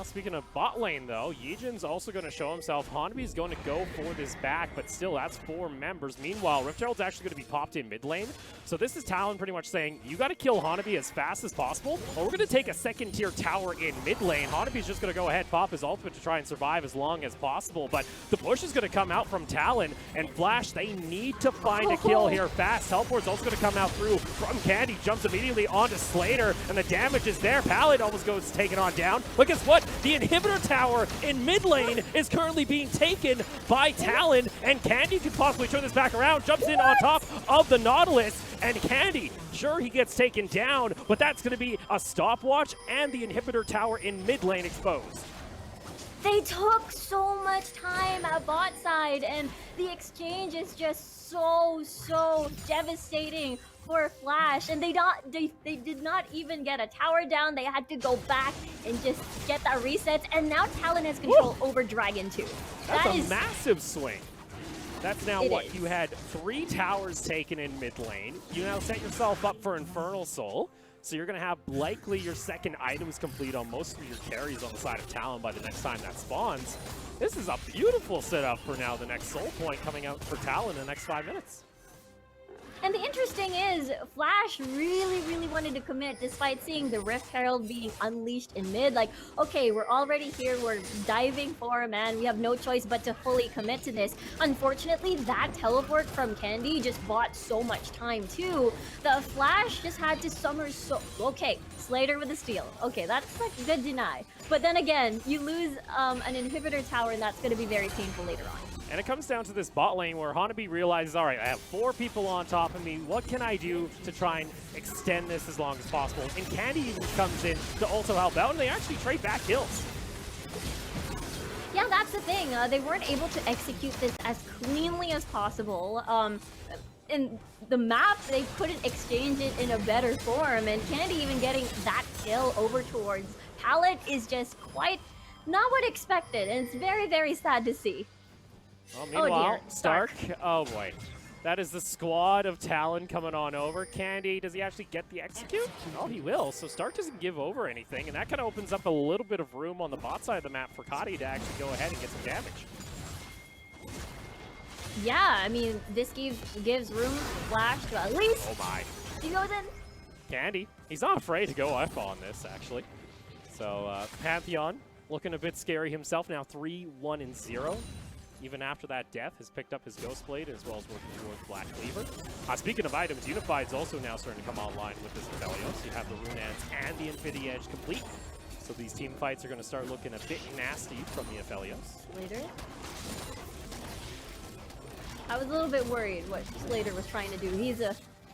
Speaking of bot lane, though, Yijin's also going to show himself. Hanabi's going to go for this back, but still, that's 4 members. Meanwhile, Rift Herald's actually going to be popped in mid lane. So this is Talon pretty much saying, you got to kill Hanabi as fast as possible, or we're going to take a second-tier tower in mid lane. Hanabi's just going to go ahead, pop his ultimate to try and survive as long as possible, but the push is going to come out from Talon, and Flash, they need to find a kill here fast. Teleport's also going to come out through from Candy, jumps immediately onto Slater, and the damage is there. Pallet almost goes taken on down, but guess what? The inhibitor tower in mid lane is currently being taken by Talon, and Candy could possibly turn this back around, jumps in on top of the Nautilus, and Candy, sure, he gets taken down, but that's going to be a stopwatch and the inhibitor tower in mid lane exposed. They took so much time at bot side, and the exchange is just so devastating for Flash, and they did not even get a tower down. They had to go back and just get that reset, and now Talon has control over Dragon too. That's a massive swing. That's now what? Is. You had 3 towers taken in mid lane. You now set yourself up for Infernal Soul. So you're going to have likely your second items complete on most of your carries on the side of Talon by the next time that spawns. This is a beautiful setup for now the next soul point coming out for Talon in the next 5 minutes. And the interesting is, Flash really wanted to commit despite seeing the Rift Herald being unleashed in mid. Like, okay, we're already here, we're diving for a man, we have no choice but to fully commit to this. Unfortunately, that teleport from Candy just bought so much time too. The Flash just had to summer okay, Slater with a steal. Okay, that's like a good deny. But then again, you lose an inhibitor tower, and that's going to be very painful later on. And it comes down to this bot lane where Hanabi realizes, all right, I have 4 people on top of me. What can I do to try and extend this as long as possible? And Candy even comes in to also help out, and they actually trade back kills. Yeah, that's the thing. They weren't able to execute this as cleanly as possible. In the map, they couldn't exchange it in a better form, and Candy even getting that kill over towards Pallet is just quite not what expected, and it's very sad to see. Well, meanwhile, oh Stark, oh boy. That is the squad of Talon coming on over. Candy, does he actually get the execute? Oh, he will. So Stark doesn't give over anything, and that kind of opens up a little bit of room on the bot side of the map for Kadi to actually go ahead and get some damage. Yeah, I mean, this gives room for Flash to at least... Oh my. He goes in. Candy, he's not afraid to go up on this, actually. So, Pantheon looking a bit scary himself. Now 3-1-0. Even after that death, has picked up his Ghost Blade as well as working towards Black Cleaver. Speaking of items, Unified's also now starting to come online with this Aphelios. You have the Runeance and the Infinity Edge complete. So these team fights are going to start looking a bit nasty from the Aphelios. Slater. I was a little bit worried what Slater was trying to do.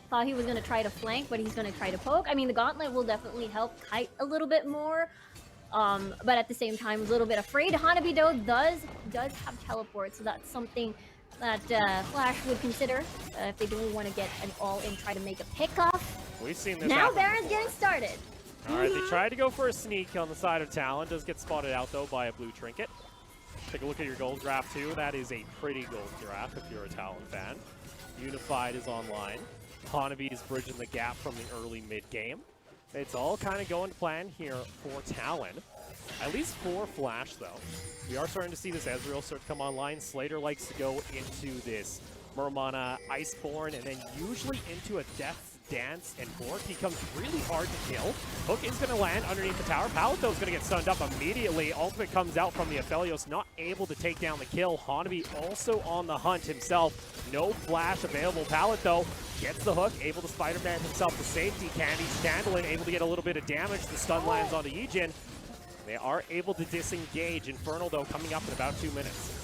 Thought he was going to try to flank, but he's going to try to poke. I mean, the Gauntlet will definitely help Kite a little bit more. But at the same time, was a little bit afraid. Hanabi, though, does have teleport, so that's something that Flash would consider if they don't want to get an all-in, try to make a pick-off. We've seen this Now happen Baron's before. getting started. All right, they tried to go for a sneak on the side of Talon. Does get spotted out, though, by a blue trinket. Take a look at your gold graph, too. That is a pretty gold graph if you're a Talon fan. Unified is online. Hanabi is bridging the gap from the early mid-game. It's all kind of going to plan here for Talon. At least for Flash, though. We are starting to see this Ezreal start to come online. Slater likes to go into this Murmana Iceborne and then usually into a Death Dance and Bork. He comes really hard to kill. Hook is going to land underneath the tower. Pallet, though, is going to get stunned up immediately. Ultimate comes out from the Aphelios, not able to take down the kill. Hanabi also on the hunt himself. No flash available. Pallet, though, gets the hook, able to Spider-Man himself to safety. Candy's Candlin able to get a little bit of damage. The stun lands onto Yijin. They are able to disengage. Infernal, though, coming up in about 2 minutes.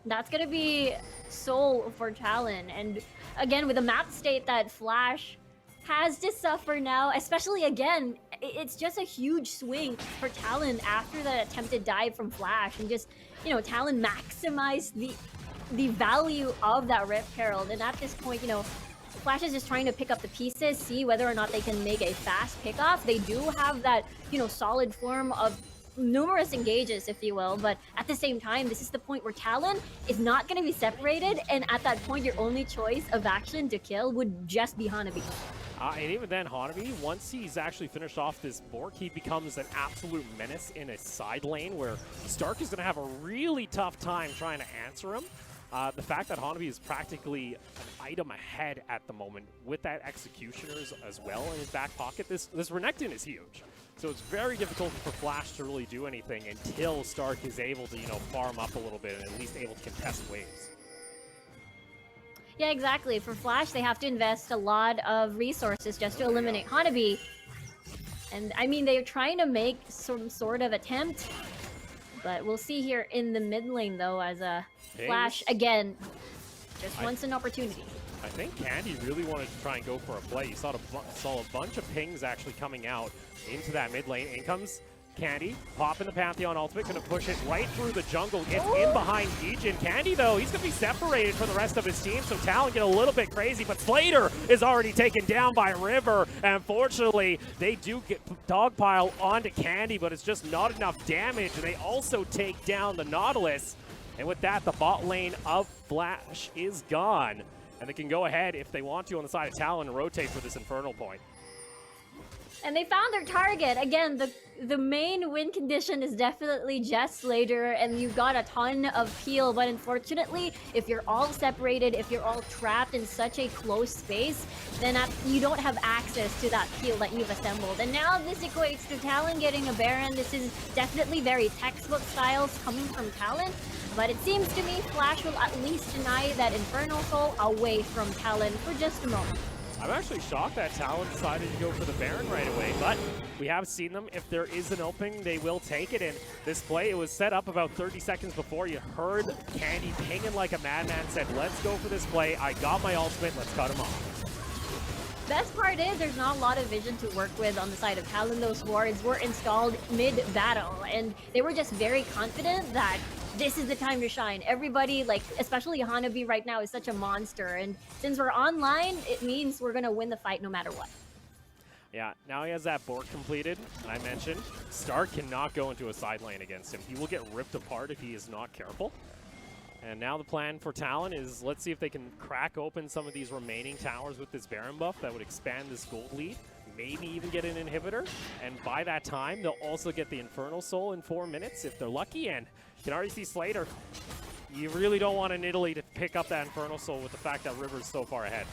That's going to be Soul for Talon. And again, with the map state that Flash has to suffer now, especially again, it's just a huge swing for Talon after that attempted dive from Flash. And just, you know, Talon maximized the value of that Rift Herald. And at this point, you know, Flash is just trying to pick up the pieces, see whether or not they can make a fast pickoff. They do have that, you know, solid form of numerous engages, if you will, but at the same time, this is the point where Talon is not going to be separated, and at that point, your only choice of action to kill would just be Hanabi. And even then, Hanabi, once he's actually finished off this Bork, he becomes an absolute menace in a side lane where Stark is going to have a really tough time trying to answer him. The fact that Hanabi is practically an item ahead at the moment with that Executioners as well in his back pocket, this Renekton is huge. So it's very difficult for Flash to really do anything until Stark is able to, you know, farm up a little bit and at least able to contest waves. Yeah, exactly. For Flash, they have to invest a lot of resources just to eliminate Hanabi. And I mean, they're trying to make some sort of attempt, but we'll see here in the mid lane, though, as a Flash, again, just wants an opportunity. I think Candy really wanted to try and go for a play. You saw a bunch of pings actually coming out into that mid lane. In comes Candy, popping the Pantheon ultimate, going to push it right through the jungle, gets in behind Yijin. Candy, though, he's going to be separated from the rest of his team, so Talon get a little bit crazy, but Slater is already taken down by River, and unfortunately, they do get dogpile onto Candy, but it's just not enough damage, and they also take down the Nautilus, and with that, the bot lane of Flash is gone. And they can go ahead, if they want to, on the side of Talon and rotate for this Infernal point. And they found their target. Again, the main win condition is definitely just Slater, and you've got a ton of peel, but unfortunately, if you're all separated, if you're all trapped in such a close space, then you don't have access to that peel that you've assembled. And now this equates to Talon getting a Baron. This is definitely very textbook styles coming from Talon, but it seems to me Flash will at least deny that Infernal Soul away from Talon for just a moment. I'm actually shocked that Talon decided to go for the Baron right away, but we have seen them. If there is an opening, they will take it. And this play, it was set up about 30 seconds before. You heard Candy pinging like a madman, said, let's go for this play. I got my ultimate. Let's cut him off. Best part is there's not a lot of vision to work with on the side of Talon. Those wards were installed mid-battle, and they were just very confident that this is the time to shine. Everybody, like, especially Hanabi right now, is such a monster. And since we're online, it means we're going to win the fight no matter what. Yeah, now he has that Bork completed. And I mentioned, Stark cannot go into a side lane against him. He will get ripped apart if he is not careful. And now the plan for Talon is, let's see if they can crack open some of these remaining towers with this Baron buff that would expand this gold lead. Maybe even get an inhibitor. And by that time, they'll also get the Infernal Soul in 4 minutes if they're lucky. And you can already see Slater. You really don't want an Italy to pick up that Infernal Soul with the fact that River's so far ahead.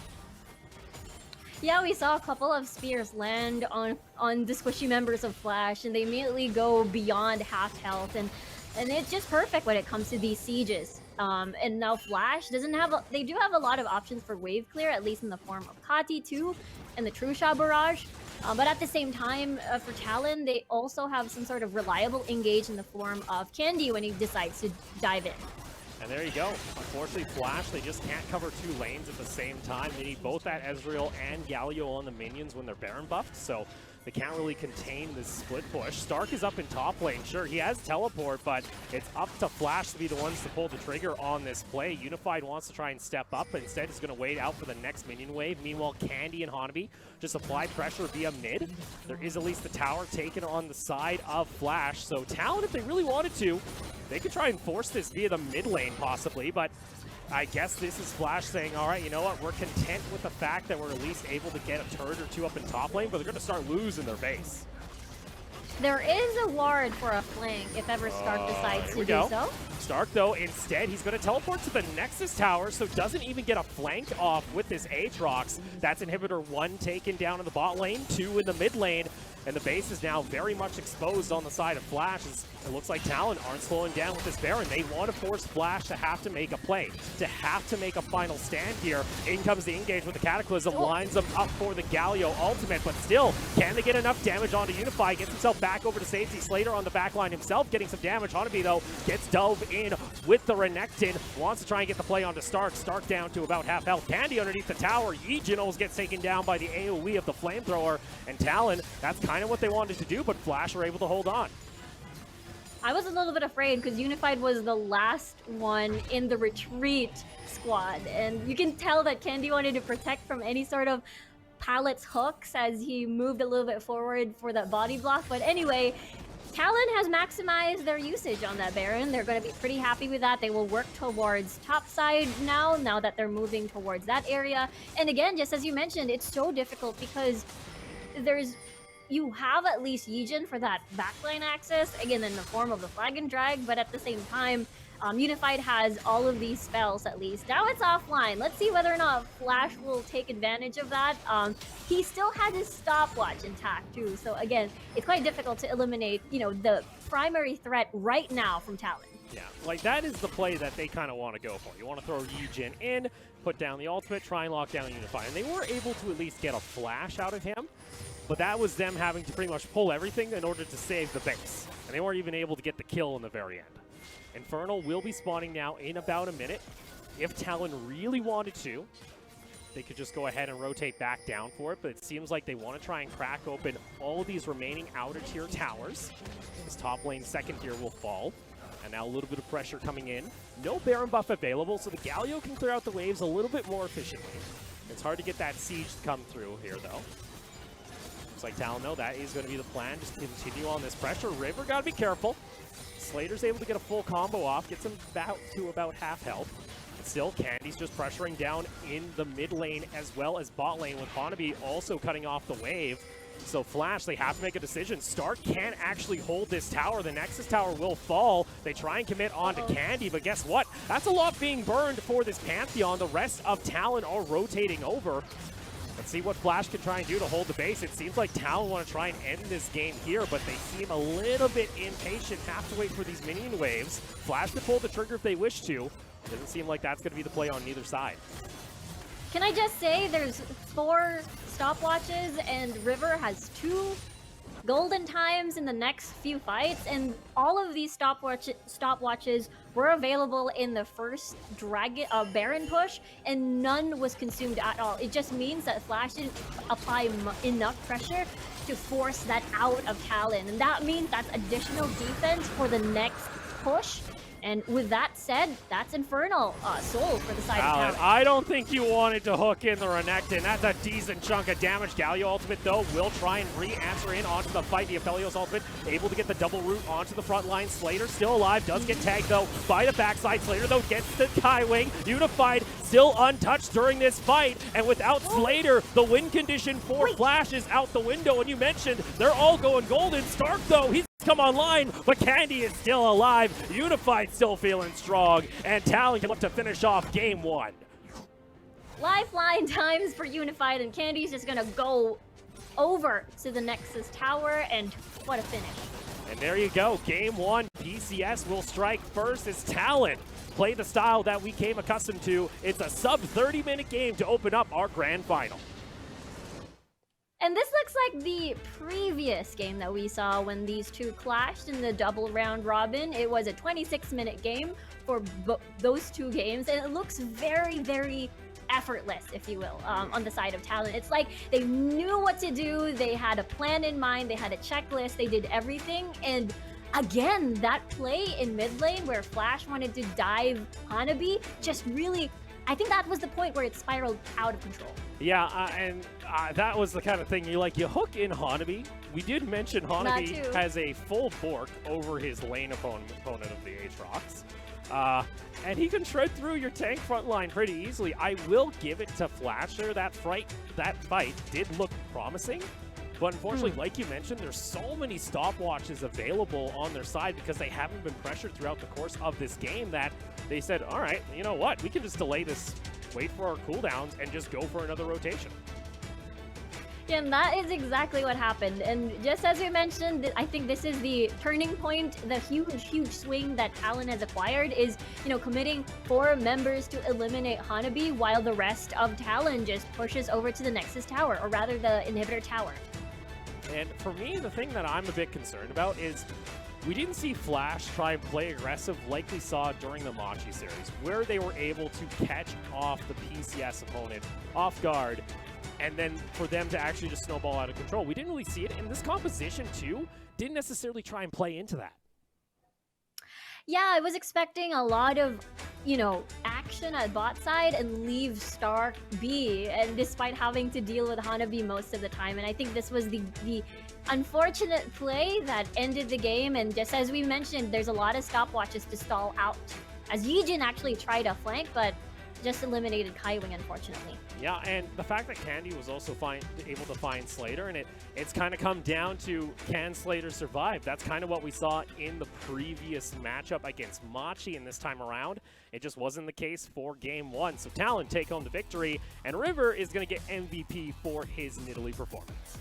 Yeah, we saw a couple of spears land on the squishy members of Flash, and they immediately go beyond half health, and it's just perfect when it comes to these sieges. And now Flash doesn't have they do have a lot of options for wave clear, at least in the form of Kati too, and the True Shot Barrage. But at the same time, for Talon, they also have some sort of reliable engage in the form of Candy when he decides to dive in. And there you go. Unfortunately, Flash, they just can't cover two lanes at the same time. They need both that Ezreal and Galio on the minions when they're Baron buffed, so they can't really contain this split push. Stark is up in top lane. Sure, he has teleport, but it's up to Flash to be the ones to pull the trigger on this play. Unified wants to try and step up, but instead is going to wait out for the next minion wave. Meanwhile, Candy and Hanabi just apply pressure via mid. There is at least the tower taken on the side of Flash, so Talon, if they really wanted to, they could try and force this via the mid lane possibly, but I guess this is Flash saying, all right, you know what, we're content with the fact that we're at least able to get a turret or two up in top lane, but they're going to start losing their base. There is a ward for a flank if ever Stark decides to do so. Stark, though, instead, he's going to teleport to the Nexus Tower, so doesn't even get a flank off with this Aatrox. That's inhibitor 1 taken down in the bot lane, 2 in the mid lane, and the base is now very much exposed on the side of Flash. It looks like Talon aren't slowing down with this Baron. They want to force Flash to have to make a play, to have to make a final stand here. In comes the engage with the Cataclysm, lines them up for the Galio ultimate, but still, can they get enough damage onto Unify? Gets himself back over to safety. Slater on the back line himself, getting some damage. Hanabi, though, gets dove in with the Renekton, wants to try and get the play onto Stark. Stark down to about half health. Candy underneath the tower. Yijin gets taken down by the AoE of the Flamethrower, and Talon, that's kind of what they wanted to do, but Flash are able to hold on. I was a little bit afraid because Unified was the last one in the retreat squad, and you can tell that Candy wanted to protect from any sort of Pallet's hooks as he moved a little bit forward for that body block. But anyway, Talon has maximized their usage on that Baron. They're going to be pretty happy with that. They will work towards top side now that they're moving towards that area. And again, just as you mentioned, it's so difficult because you have at least Yijin for that backline access, again in the form of the Flag and Drag, but at the same time, Unified has all of these spells at least. Now it's offline. Let's see whether or not Flash will take advantage of that. He still has his stopwatch intact too, so again, it's quite difficult to eliminate, the primary threat right now from Talon. Yeah, like that is the play that they kind of want to go for. You want to throw Yijin in, put down the ultimate, try and lock down Unify, and they were able to at least get a flash out of him. But that was them having to pretty much pull everything in order to save the base. And they weren't even able to get the kill in the very end. Infernal will be spawning now in about a minute. If Talon really wanted to, they could just go ahead and rotate back down for it. But it seems like they want to try and crack open all of these remaining outer tier towers. This top lane second tier will fall. And now a little bit of pressure coming in. No Baron buff available, so the Galio can clear out the waves a little bit more efficiently. It's hard to get that siege to come through here, though. Looks like Talon, though, that is going to be the plan. Just continue on this pressure. River got to be careful. Slater's able to get a full combo off, gets him back to about half health. But still, Candy's just pressuring down in the mid lane as well as bot lane, with Hanabi also cutting off the wave. So Flash, they have to make a decision. Stark can't actually hold this tower. The Nexus Tower will fall. They try and commit onto Candy, but guess what? That's a lot being burned for this Pantheon. The rest of Talon are rotating over. Let's see what Flash can try and do to hold the base. It seems like Talon want to try and end this game here, but they seem a little bit impatient, have to wait for these minion waves. Flash could pull the trigger if they wish to. Doesn't seem like that's going to be the play on either side. Can I just say there's 4 stopwatches and River has 2 golden times in the next few fights, and all of these stopwatches were available in the first Baron push, and none was consumed at all. It just means that Flash didn't apply enough pressure to force that out of Talon, and that means that's additional defense for the next push. And with that said, that's Infernal Soul for the side of Talon. I don't think you wanted to hook in the Renekton. That's a decent chunk of damage. Galio ultimate, though, will try and re-answer in onto the fight. The Aphelios ultimate, able to get the double root onto the front line. Slater still alive, does get tagged, though, by the backside. Slater, though, gets the Kai Wing. Unified still untouched during this fight. And without Slater, the win condition for Flash is out the window. And you mentioned they're all going golden. Stark, though, he's come online, but Candy is still alive. Unified still feeling strong, and Talon can look to finish off game 1. lifeline times for Unified, and Candy's just gonna go over to the Nexus Tower, and what a finish. And there you go, game one, PCS will strike first as Talon. Play the style that we came accustomed to. It's a sub 30-minute game to open up our grand final. And this looks like the previous game that we saw when these two clashed in the double round robin. It was a 26-minute game for those two games, and it looks very, very effortless, if you will, on the side of Talon. It's like they knew what to do, they had a plan in mind, they had a checklist, they did everything, and again, that play in mid lane where Flash wanted to dive Hanabi just really, I think that was the point where it spiraled out of control. Yeah, and that was the kind of thing you hook in Hanabi. We did mention Hanabi has a full bork over his lane opponent of the Aatrox. And he can shred through your tank front line pretty easily. I will give it to Flash there. That fight did look promising. But unfortunately, like you mentioned, there's so many stopwatches available on their side because they haven't been pressured throughout the course of this game that they said, all right, you know what? We can just delay this, wait for our cooldowns, and just go for another rotation. Yeah, and that is exactly what happened. And just as we mentioned, I think this is the turning point, the huge swing that Talon has acquired is, committing 4 members to eliminate Hanabi while the rest of Talon just pushes over to the Nexus Tower, or rather the Inhibitor Tower. And for me, the thing that I'm a bit concerned about is we didn't see Flash try and play aggressive like we saw during the Machi series, where they were able to catch off the PCS opponent off guard, and then for them to actually just snowball out of control. We didn't really see it, and this composition, too, didn't necessarily try and play into that. Yeah, I was expecting a lot of, action at bot side and leave Stark be, and despite having to deal with Hanabi most of the time. And I think this was the unfortunate play that ended the game, and just as we mentioned, there's a lot of stopwatches to stall out. As Yijin actually tried a flank, but just eliminated Kaiwing, unfortunately. Yeah, and the fact that Candy was also able to find Slater, and it's kind of come down to, can Slater survive? That's kind of what we saw in the previous matchup against Machi, and this time around, it just wasn't the case for game one. So Talon take home the victory, and River is going to get MVP for his Nidalee performance.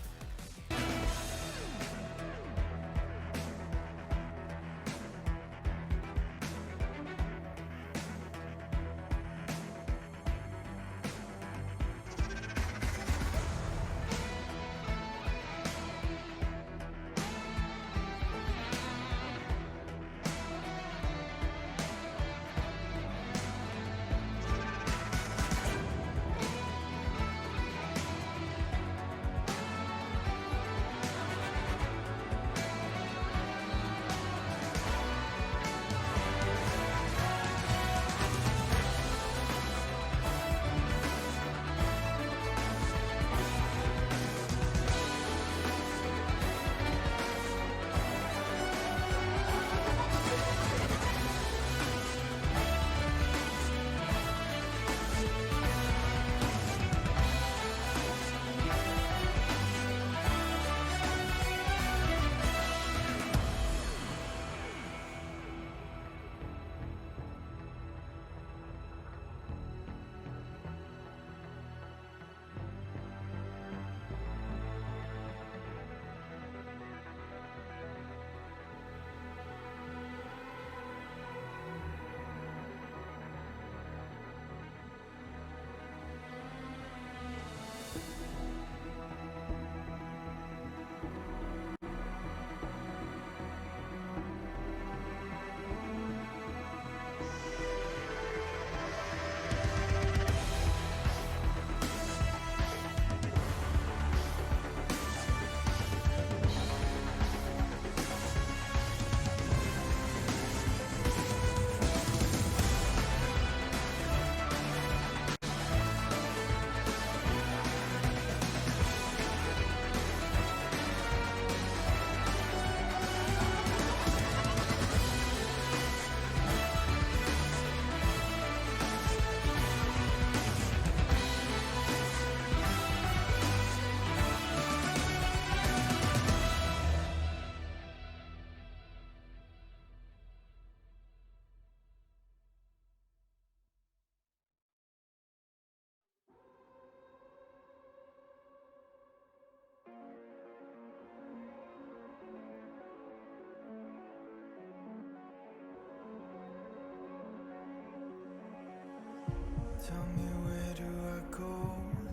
Tell me where do I go?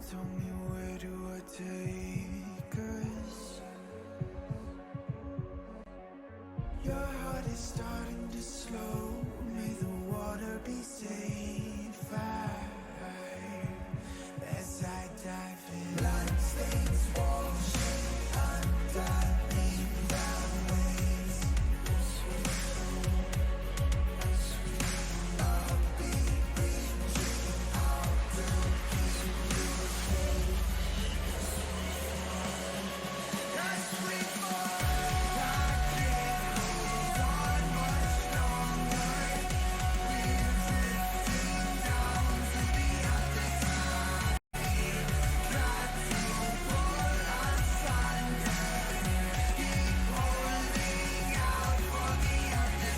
Tell me where do I take us? Your heart is starting to slow. May the water be safe. As I dive in, bloodstains washing underneath the waves. I'll be reaching out to keep you safe. As we fall, I can't hold on much longer. We're drifting down to the other side. Got to pull us under. Keep holding out for the other side.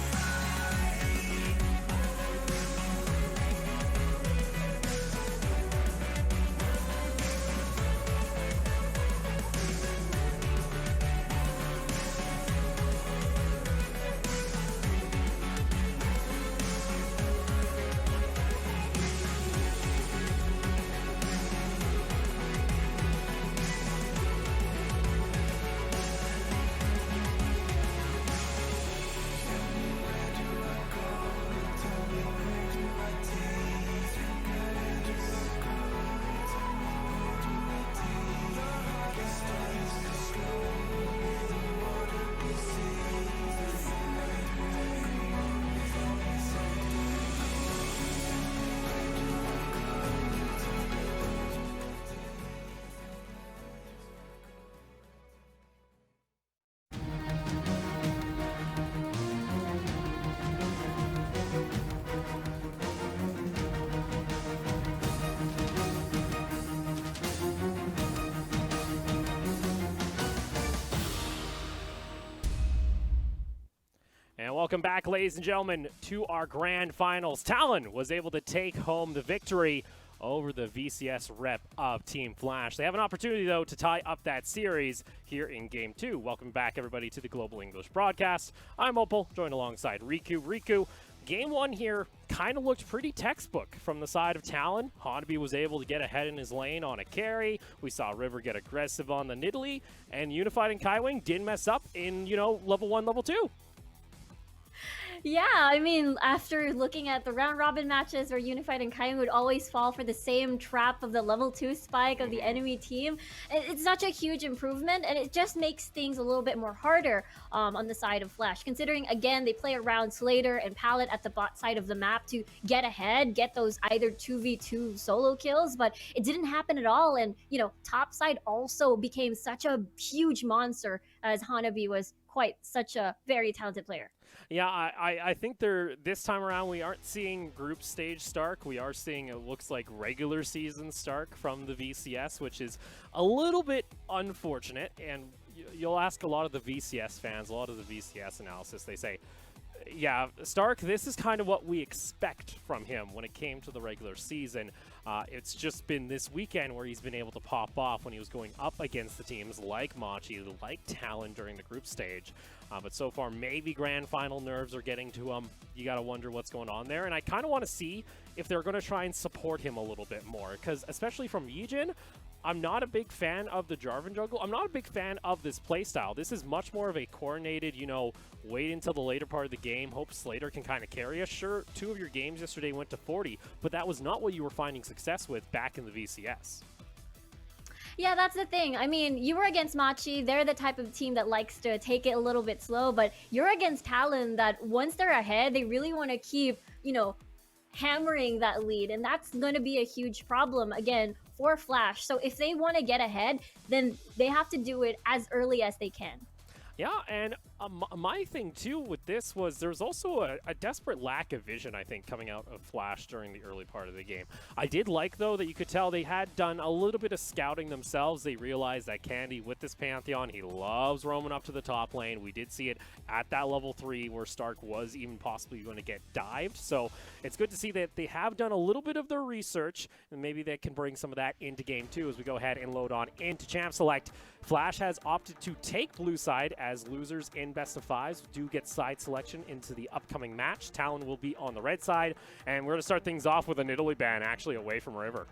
And welcome back, ladies and gentlemen, to our grand finals. Talon was able to take home the victory over the VCS rep of Team Flash. They have an opportunity, though, to tie up that series here in Game 2. Welcome back, everybody, to the Global English broadcast. I'm Opal, joined alongside Riku. Riku, Game 1 here kind of looked pretty textbook from the side of Talon. Hanabi was able to get ahead in his lane on a carry. We saw River get aggressive on the Nidalee, and Unified and Kaiwing didn't mess up in, level 1, level 2. Yeah, I mean, after looking at the round-robin matches where Unified and Kaiwing would always fall for the same trap of the level 2 spike of the enemy team, it's such a huge improvement, and it just makes things a little bit more harder on the side of Flash, considering, again, they play around Slater and Pallet at the bot side of the map to get ahead, get those either 2v2 solo kills, but it didn't happen at all, and, top side also became such a huge monster as Hanabi was quite such a very talented player. Yeah, I think this time around we aren't seeing group stage Stark. We are seeing, it looks like, regular season Stark from the VCS, which is a little bit unfortunate. And you'll ask a lot of the VCS fans, a lot of the VCS analysis, they say, yeah, Stark, this is kind of what we expect from him when it came to the regular season. It's just been this weekend where he's been able to pop off when he was going up against the teams like Machi, like Talon during the group stage. But so far, maybe grand final nerves are getting to him. You got to wonder what's going on there. And I kind of want to see if they're going to try and support him a little bit more. Because especially from Yijin, I'm not a big fan of the Jarvan jungle. I'm not a big fan of this playstyle. This is much more of a coordinated, wait until the later part of the game, hope Slater can kind of carry us. Sure, 2 of your games yesterday went to 40, but that was not what you were finding success with back in the VCS. Yeah, that's the thing. I mean, you were against Machi. They're the type of team that likes to take it a little bit slow, but you're against Talon that once they're ahead, they really want to keep, hammering that lead, and that's going to be a huge problem, again, for Flash. So if they want to get ahead, then they have to do it as early as they can. Yeah, and my thing, too, with this was there's also a desperate lack of vision, I think, coming out of Flash during the early part of the game. I did like, though, that you could tell they had done a little bit of scouting themselves. They realized that Candy, with this Pantheon, he loves roaming up to the top lane. We did see it at that level 3 where Stark was even possibly going to get dived. So it's good to see that they have done a little bit of their research, and maybe they can bring some of that into Game 2 as we go ahead and load on into Champ Select. Flash has opted to take blue side as losers in in best of fives do get side selection into the upcoming match. Talon will be on the red side, and we're going to start things off with an Italy ban actually away from River.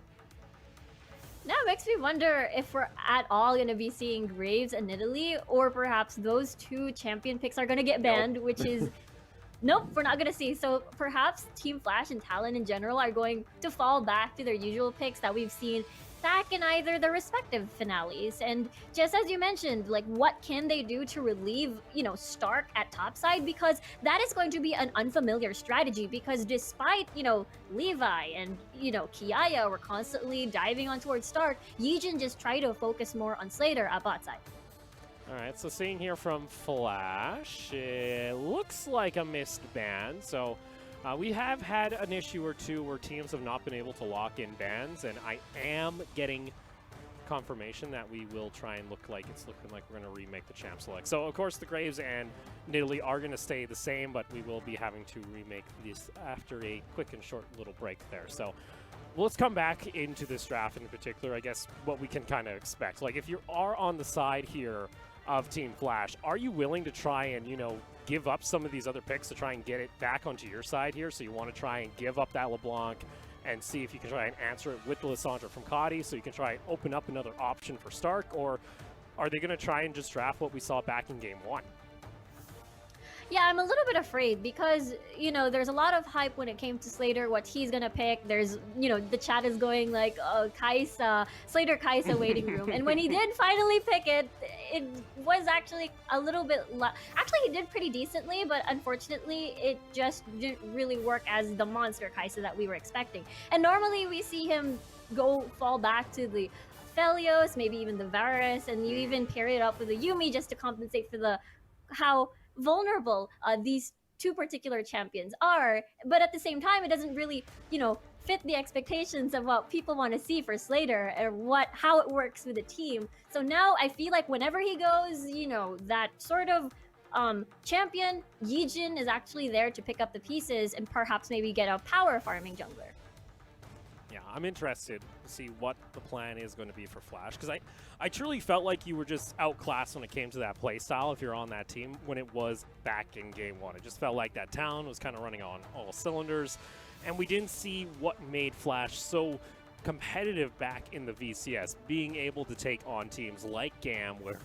Now it makes me wonder if we're at all going to be seeing Graves and Italy, or perhaps those two champion picks are going to get banned, which is... Nope, we're not going to see. So perhaps Team Flash and Talon in general are going to fall back to their usual picks that we've seen back in either the respective finales. And just as you mentioned, like, what can they do to relieve, Stark at topside? Because that is going to be an unfamiliar strategy, because despite, Levi and, Kiaya were constantly diving on towards Stark, Yijin just tried to focus more on Slater at bot side. All right, so seeing here from Flash, it looks like a missed ban. So we have had an issue or two where teams have not been able to lock in bans, and I am getting confirmation that we will try and looking like we're going to remake the champ select. So, of course, the Graves and Nidalee are going to stay the same, but we will be having to remake this after a quick and short little break there. So let's come back into this draft in particular, I guess, what we can kind of expect. Like, if you are on the side here of Team Flash, are you willing to try and, give up some of these other picks to try and get it back onto your side here? So you want to try and give up that LeBlanc and see if you can try and answer it with the Lissandra from Kadi, so you can try and open up another option for Stark? Or are they going to try and just draft what we saw back in Game 1? Yeah, I'm a little bit afraid because, there's a lot of hype when it came to Slater, what he's going to pick. There's, the chat is going like, Kaisa, Slater Kaisa waiting room. And when he did finally pick it, it was actually a little bit... Actually, he did pretty decently, but unfortunately, it just didn't really work as the monster Kaisa that we were expecting. And normally, we see him fall back to the Felios, maybe even the Varus, and you even pair it up with the Yumi just to compensate for how vulnerable these two particular champions are. But at the same time, it doesn't really, fit the expectations of what people want to see for Slater and how it works with the team. So now I feel like whenever he goes, that sort of champion, Yijin is actually there to pick up the pieces and perhaps maybe get a power farming jungler. Yeah, I'm interested to see what the plan is going to be for Flash, because I truly felt like you were just outclassed when it came to that play style if you're on that team when it was back in Game 1. It just felt like that town was kind of running on all cylinders, and we didn't see what made Flash so competitive back in the VCS, being able to take on teams like GAM, where,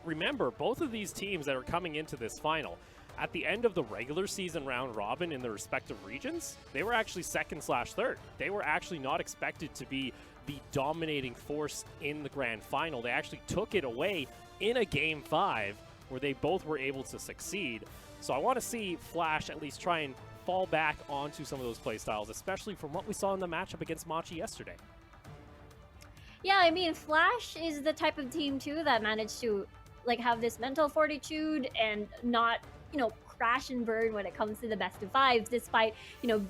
remember, both of these teams that are coming into this final, at the end of the regular season round robin in their respective regions, they were actually second/third. They were actually not expected to be the dominating force in the grand final. They actually took it away in a Game 5 where they both were able to succeed. So I want to see Flash at least try and fall back onto some of those playstyles, especially from what we saw in the matchup against Machi yesterday. Yeah, I mean, Flash is the type of team, too, that managed to have this mental fortitude and not crash and burn when it comes to the best of fives, despite,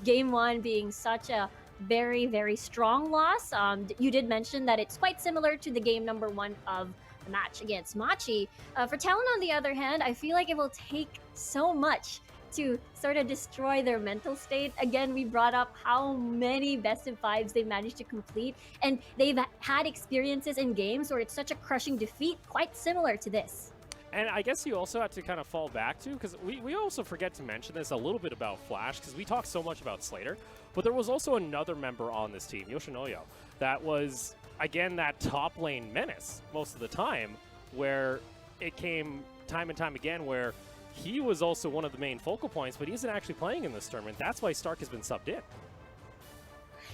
Game 1 being such a very, very strong loss. You did mention that it's quite similar to the game number 1 of the match against Machi. For Talon, on the other hand, I feel like it will take so much to sort of destroy their mental state. Again, we brought up how many best of fives they've managed to complete, and they've had experiences in games where it's such a crushing defeat, quite similar to this. And I guess you also have to kind of fall back to, because we also forget to mention this a little bit about Flash, because we talk so much about Slater, but there was also another member on this team, Yoshinoyo, that was, again, that top lane menace most of the time, where it came time and time again where he was also one of the main focal points, but he isn't actually playing in this tournament. That's why Stark has been subbed in.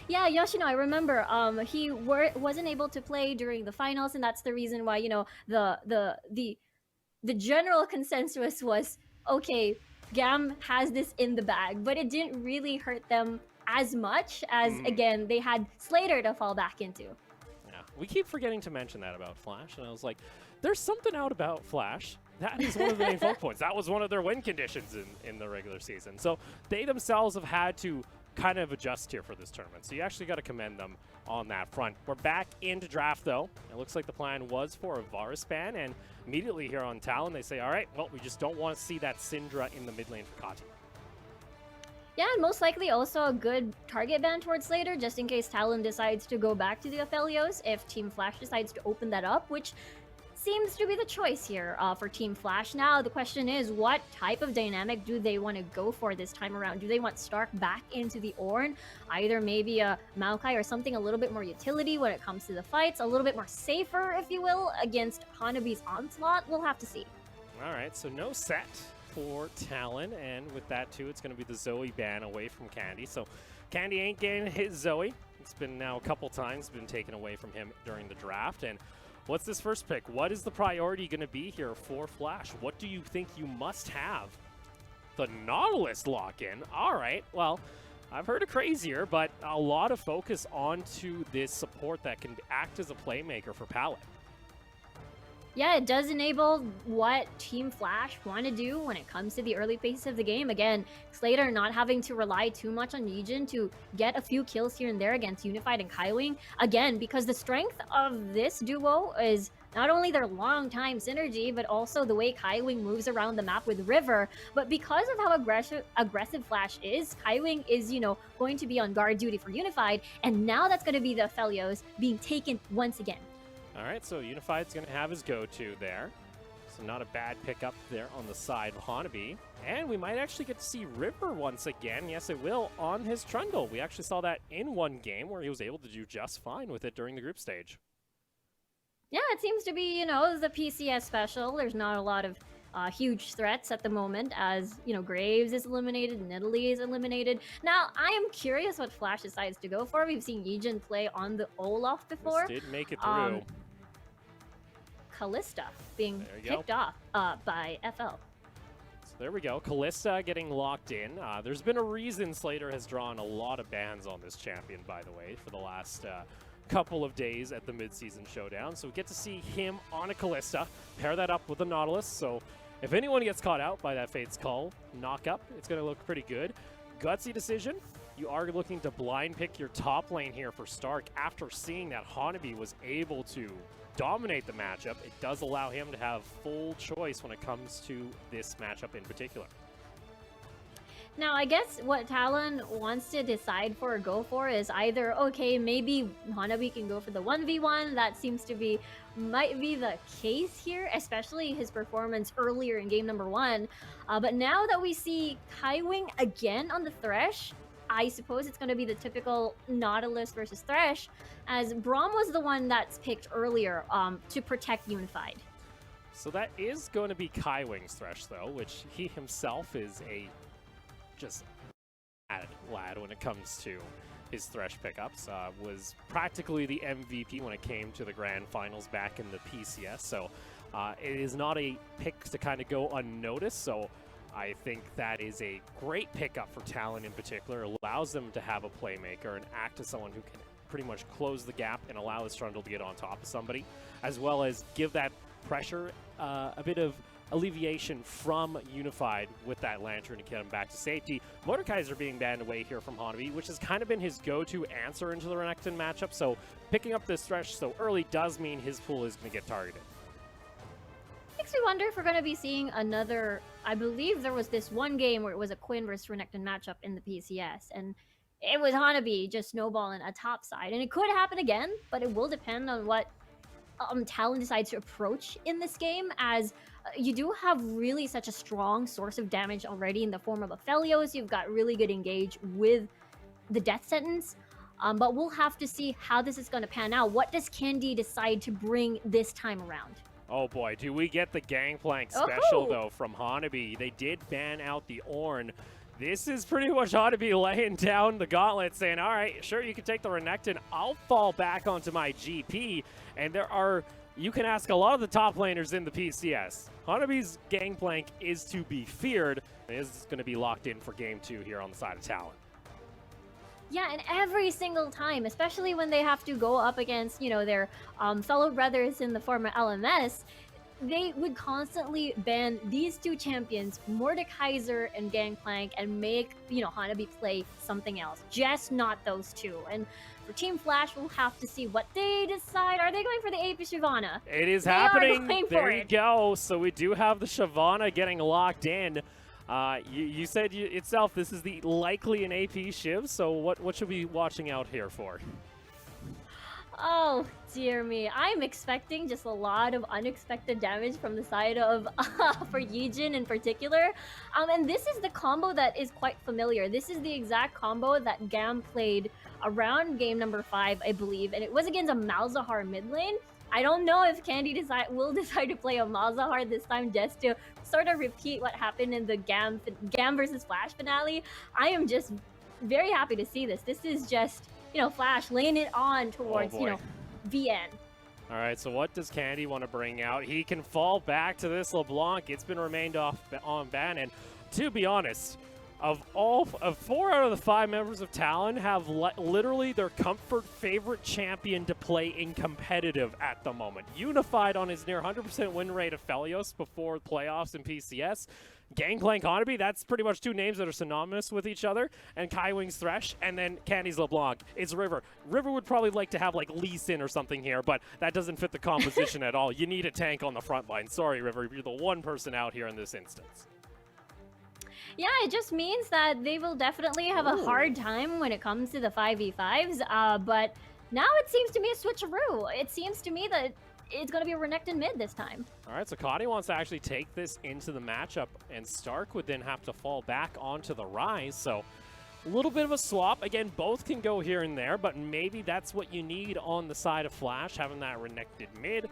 Yeah, Yoshino, I remember he wasn't able to play during the finals, and that's the reason why, the general consensus was, okay, GAM has this in the bag, but it didn't really hurt them as much as, again, they had Slater to fall back into. Yeah, we keep forgetting to mention that about Flash, and I was like, there's something out about Flash. That is one of the main focal points. That was one of their win conditions in the regular season. So they themselves have had to kind of adjust here for this tournament. So you actually got to commend them on that front. We're back into draft, though. It looks like the plan was for a Varus ban, and immediately here on Talon, they say, all right, well, we just don't want to see that Syndra in the mid lane for Kati. Yeah, and most likely also a good target ban towards Slater, just in case Talon decides to go back to the Aphelios if Team Flash decides to open that up, which seems to be the choice here for Team Flash. Now, the question is, what type of dynamic do they want to go for this time around? Do they want Stark back into the Ornn? Either maybe a Maokai or something a little bit more utility when it comes to the fights, a little bit more safer, if you will, against Hanabi's Onslaught? We'll have to see. All right, so no set for Talon, and with that too, it's going to be the Zoe ban away from Candy. So Candy ain't getting his Zoe. It's been now a couple times been taken away from him during the draft. And what's this first pick? What is the priority going to be here for Flash? What do you think you must have? The Nautilus lock-in. All right, well, I've heard of crazier, but a lot of focus onto this support that can act as a playmaker for Palette. Yeah, it does enable what Team Flash want to do when it comes to the early phases of the game. Again, Slater not having to rely too much on Yijin to get a few kills here and there against Unified and Kaiwing. Again, because the strength of this duo is not only their long-time synergy, but also the way Kaiwing moves around the map with River. But because of how aggressive Flash is, Kaiwing is, going to be on guard duty for Unified, and now that's going to be the Aphelios being taken once again. All right, so Unified's going to have his go-to there. So not a bad pickup there on the side of Hanabi. And we might actually get to see River once again. Yes, it will, on his Trundle. We actually saw that in one game where he was able to do just fine with it during the group stage. Yeah, it seems to be, the PCS special. There's not a lot of huge threats at the moment as, Graves is eliminated, Nidalee is eliminated. Now, I am curious what Flash decides to go for. We've seen Yijin play on the Olaf before. This did make it through. Callista being picked off by FL. So there we go. Callista getting locked in. There's been a reason Slater has drawn a lot of bans on this champion, by the way, for the last couple of days at the Mid-Season Showdown. So we get to see him on a Callista, pair that up with a Nautilus. So if anyone gets caught out by that Fate's Call knock-up, it's going to look pretty good. Gutsy decision. You are looking to blind pick your top lane here for Stark after seeing that Hanabi was able to dominate the matchup. It does allow him to have full choice when it comes to this matchup in particular. Now, I guess what Talon wants to decide for or go for is either, okay, maybe Hanabi can go for the 1v1. That seems to be, might be the case here, especially his performance earlier in game number 1. But now that we see Kaiwing again on the Thresh, I suppose it's going to be the typical Nautilus versus Thresh, as Braum was the one that's picked earlier to protect Unified. So that is going to be Kaiwing's Thresh, though, which he himself is a just lad when it comes to his Thresh pickups. Was practically the MVP when it came to the Grand Finals back in the PCS, so it is not a pick to kind of go unnoticed, so I think that is a great pickup for Talon in particular. Allows them to have a playmaker and act as someone who can pretty much close the gap and allow his Trundle to get on top of somebody, as well as give that pressure a bit of alleviation from Unified with that Lantern to get him back to safety. Mordekaiser being banned away here from Hanabi, which has kind of been his go-to answer into the Renekton matchup, so picking up this Thresh so early does mean his pool is going to get targeted. Makes me wonder if we're going to be seeing another, I believe there was this one game where it was a Quinn versus Renekton matchup in the PCS, and it was Hanabi just snowballing a top side, and it could happen again, but it will depend on what Talon decides to approach in this game, as you do have really such a strong source of damage already in the form of Aphelios. You've got really good engage with the death sentence, but we'll have to see how this is going to pan out. What does Candy decide to bring this time around? Oh boy, do we get the Gangplank special though from Hanabi. They did ban out the Ornn. This is pretty much Hanabi laying down the gauntlet saying, all right, sure, you can take the Renekton. I'll fall back onto my GP. And you can ask a lot of the top laners in the PCS. Hanabi's Gangplank is to be feared and is going to be locked in for game 2 here on the side of Talon. Yeah, and every single time, especially when they have to go up against, their fellow brothers in the former LMS, they would constantly ban these two champions, Mordekaiser and Gangplank, and make, Hanabi play something else. Just not those two. And for Team Flash, we'll have to see what they decide. Are they going for the AP Shyvana? It is happening. There you go. So we do have the Shyvana getting locked in. You said itself this is the likely an AP Shiv, so what should we be watching out here for? Oh, dear me. I'm expecting just a lot of unexpected damage from the side of for Yijin in particular. And this is the combo that is quite familiar. This is the exact combo that Gam played around game number 5, I believe, and it was against a Malzahar mid lane. I don't know if Candy will decide to play a Malzahar this time just to sort of repeat what happened in the Gam versus Flash finale. I am just very happy to see this. This is just, you know, Flash laying it on towards, you know, VN. All right, so what does Candy want to bring out? He can fall back to this LeBlanc. It's been remained off on ban, and to be honest, of 4 out of the 5 members of Talon have literally their comfort favorite champion to play in competitive at the moment. Unified on his near 100% win rate of Felios before playoffs in PCS. Gangplank Hanabi, that's pretty much 2 names that are synonymous with each other. And Kaiwing's Thresh, and then Candy's LeBlanc. It's River. River would probably like to have like Lee Sin or something here, but that doesn't fit the composition at all. You need a tank on the front line. Sorry, River, you're the one person out here in this instance. Yeah, it just means that they will definitely have a hard time when it comes to the 5v5s. But now it seems to me a switcheroo. It seems to me that it's going to be a Renekton mid this time. All right, so Kani wants to actually take this into the matchup, and Stark would then have to fall back onto the Rise. So a little bit of a swap. Again, both can go here and there, but maybe that's what you need on the side of Flash, having that Renekton mid.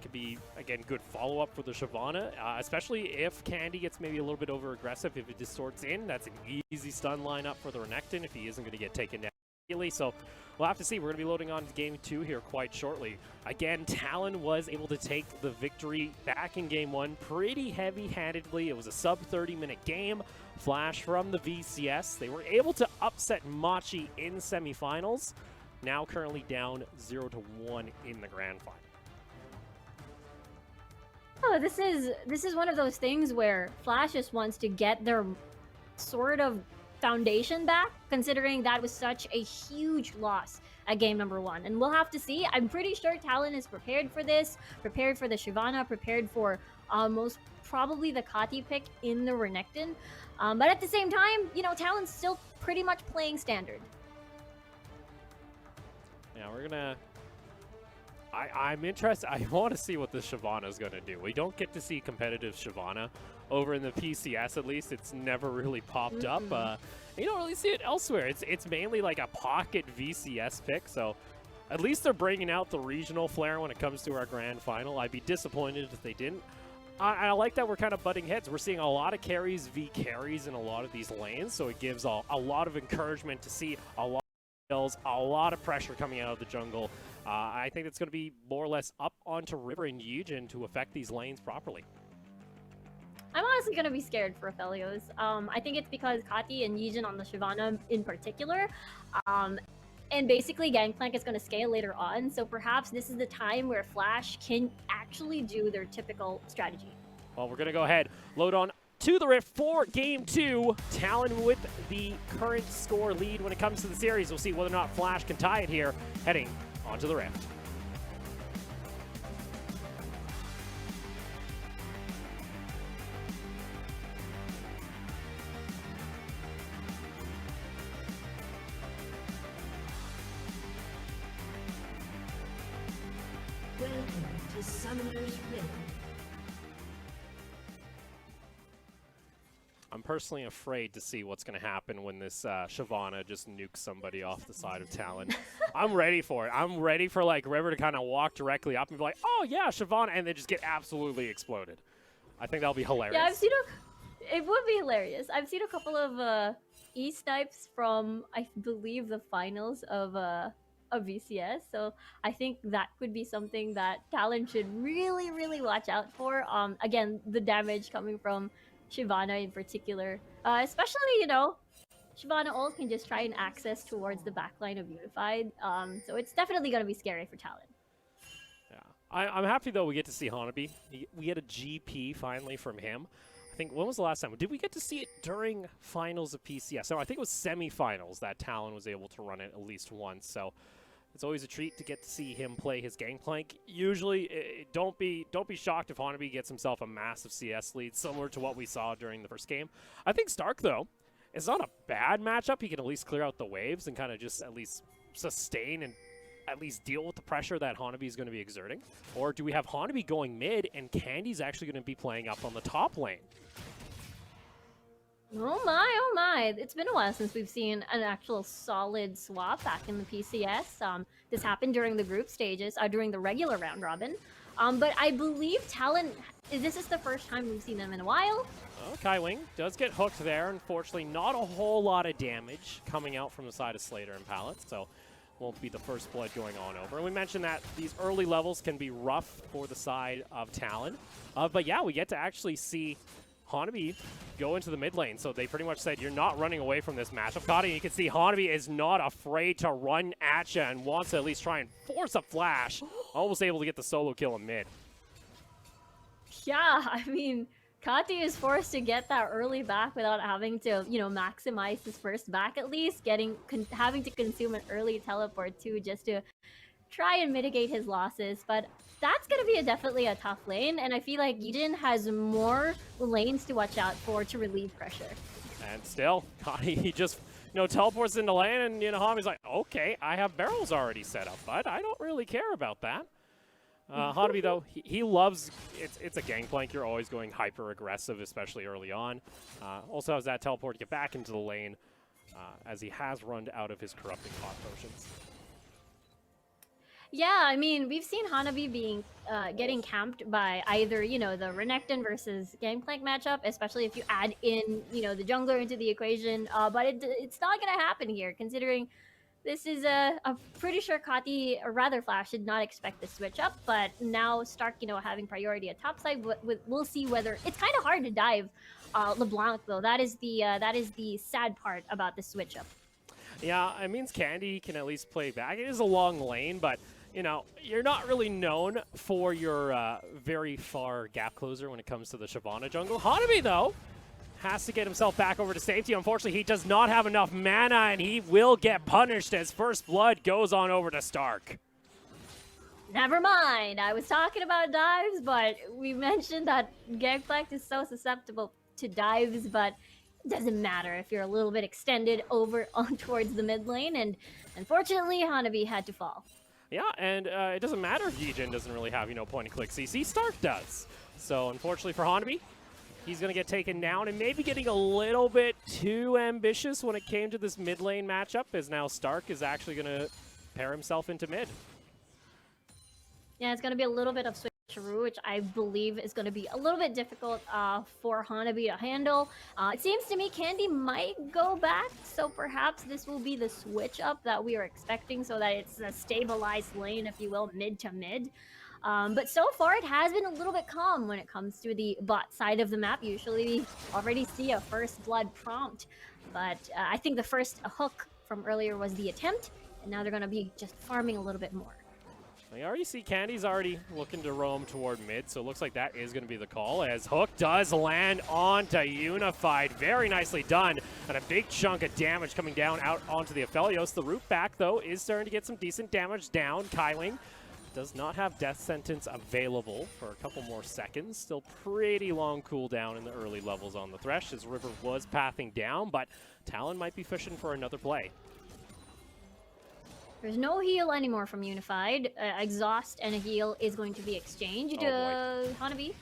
Could be, again, good follow-up for the Shyvana, especially if Candy gets maybe a little bit over-aggressive. If it distorts in, that's an easy stun lineup for the Renekton if he isn't going to get taken down immediately. So we'll have to see. We're going to be loading on to Game 2 here quite shortly. Again, Talon was able to take the victory back in Game 1 pretty heavy-handedly. It was a sub-30-minute game. Flash from the VCS. They were able to upset Machi in semifinals. Now currently down 0-1 in the grand final. Oh, this is one of those things where Flash just wants to get their sort of foundation back, considering that was such a huge loss at game number 1. And we'll have to see. I'm pretty sure Talon is prepared for this, prepared for the Shyvana, prepared for most probably the Kati pick in the Renekton. But at the same time, you know, Talon's still pretty much playing standard. Yeah, we're gonna... I'm interested. I want to see what this Shyvana is going to do. We don't get to see competitive Shyvana over in the PCS, at least. It's never really popped up. You don't really see it elsewhere. It's mainly like a pocket VCS pick, so at least they're bringing out the regional flair when it comes to our grand final. I'd be disappointed if they didn't. I like that we're kind of butting heads. We're seeing a lot of carries v carries in a lot of these lanes, so it gives a lot of encouragement to see a lot of kills, a lot of pressure coming out of the jungle. I think it's going to be more or less up onto River and Yijin to affect these lanes properly. I'm honestly going to be scared for Aphelios. I think it's because Kati and Yijin on the Shyvana in particular. And basically Gangplank is going to scale later on, so perhaps this is the time where Flash can actually do their typical strategy. Well, we're going to go ahead, load on to the Rift for Game 2. Talon with the current score lead when it comes to the series. We'll see whether or not Flash can tie it here, heading onto the Rift. Welcome to Summoner's Rift. I'm personally afraid to see what's going to happen when this Shyvana just nukes somebody off the side of Talon. I'm ready for it. I'm ready for like River to kind of walk directly up and be like, oh yeah, Shyvana, and then just get absolutely exploded. I think that'll be hilarious. Yeah, it would be hilarious. I've seen a couple of E-snipes from, I believe, the finals of VCS, so I think that could be something that Talon should really, really watch out for. Again, the damage coming from Shyvana in particular, especially, you know, Shyvana ult can just try and access towards the backline of Unified, so it's definitely going to be scary for Talon. Yeah, I'm happy though we get to see Hanabi. We get a GP finally from him. I think, when was the last time? Did we get to see it during finals of PCS? No, I think it was semifinals that Talon was able to run it at least once, so it's always a treat to get to see him play his Gangplank. Usually, don't be shocked if Hanabi gets himself a massive CS lead, similar to what we saw during the first game. I think Stark, though, is not a bad matchup. He can at least clear out the waves and kind of just at least sustain and at least deal with the pressure that Hanabi is going to be exerting? Or do we have Hanabi going mid and Candy's actually going to be playing up on the top lane? Oh my, oh my. It's been a while since we've seen an actual solid swap back in the PCS. This happened during the group stages, during the regular round robin. But I believe Talon, this is the first time we've seen them in a while. Oh, Kaiwing does get hooked there. Unfortunately, not a whole lot of damage coming out from the side of Slater and Pallet, so won't be the first blood going on over. And we mentioned that these early levels can be rough for the side of Talon. But yeah, we get to actually see Hanabi go into the mid lane, so they pretty much said, you're not running away from this matchup, Cotty. You can see Hanabi is not afraid to run at you and wants to at least try and force a flash. Almost able to get the solo kill in mid. Yeah, I mean, Kati is forced to get that early back without having to, you know, maximize his first back at least, having to consume an early teleport too, just to try and mitigate his losses. But that's going to be definitely a tough lane, and I feel like Yijin has more lanes to watch out for to relieve pressure. And still, Kati, he just, you know, teleports into lane, and, you know, Hanabi's like, okay, I have barrels already set up, but I don't really care about that. Hanabi, though, he loves, it's a gangplank. You're always going hyper-aggressive, especially early on. Also has that teleport to get back into the lane, as he has run out of his corrupting hot potions. Yeah, I mean, we've seen Hanabi being getting camped by either, you know, the Renekton versus Gangplank matchup, especially if you add in, you know, the jungler into the equation. But it's not going to happen here, considering this is I'm pretty sure Kati, or rather Flash, did not expect the switch up. But now Stark, you know, having priority at top side, we'll see whether it's kind of hard to dive LeBlanc though. That is the sad part about the switch up. Yeah, it means Candy can at least play back. It is a long lane, but you know, you're not really known for your very far gap closer when it comes to the Shyvana jungle. Hanabi, though, has to get himself back over to safety. Unfortunately, he does not have enough mana, and he will get punished as First Blood goes on over to Stark. Never mind. I was talking about dives, but we mentioned that Gangplank is so susceptible to dives, but it doesn't matter if you're a little bit extended over on towards the mid lane, and unfortunately, Hanabi had to fall. Yeah, and it doesn't matter if Yijin doesn't really have, you know, point-and-click CC. Stark does. So, unfortunately for Hanabi, he's going to get taken down and maybe getting a little bit too ambitious when it came to this mid lane matchup, as now Stark is actually going to pair himself into mid. Yeah, it's going to be a little bit of switcheroo, which I believe is going to be a little bit difficult for Hanabi to handle. It seems to me Candy might go back, so perhaps this will be the switch up that we are expecting, so that it's a stabilized lane, if you will, mid to mid. But so far, it has been a little bit calm when it comes to the bot side of the map. Usually, we already see a first blood prompt, but I think the first hook from earlier was the attempt, and now they're going to be just farming a little bit more. We already see Candy's already looking to roam toward mid, so it looks like that is going to be the call, as Hook does land onto Unified. Very nicely done, and a big chunk of damage coming down out onto the Aphelios. The root back, though, is starting to get some decent damage down. Kailing does not have Death Sentence available for a couple more seconds. Still pretty long cooldown in the early levels on the Thresh, as River was pathing down, but Talon might be fishing for another play. There's no heal anymore from Unified. Exhaust and a heal is going to be exchanged. Hanabi.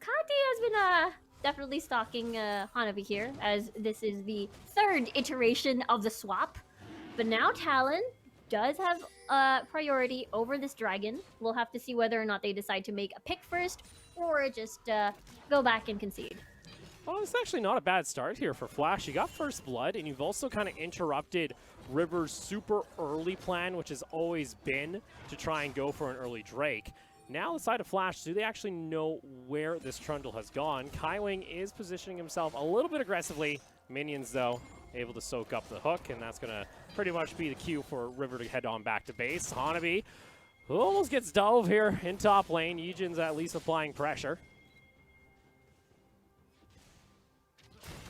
Kati has been definitely stalking Hanabi here, as this is the third iteration of the swap. But now Talon does have priority over this dragon. We'll have to see whether or not they decide to make a pick first, or just go back and concede. Well, it's actually not a bad start here for Flash. You got First Blood, and you've also kind of interrupted River's super early plan, which has always been to try and go for an early Drake. Now, the side of Flash, do they actually know where this Trundle has gone? Kaiwing is positioning himself a little bit aggressively. Minions, though, able to soak up the hook, and that's going to pretty much be the cue for River to head on back to base. Hanabi almost gets dove here in top lane. Yijin's at least applying pressure.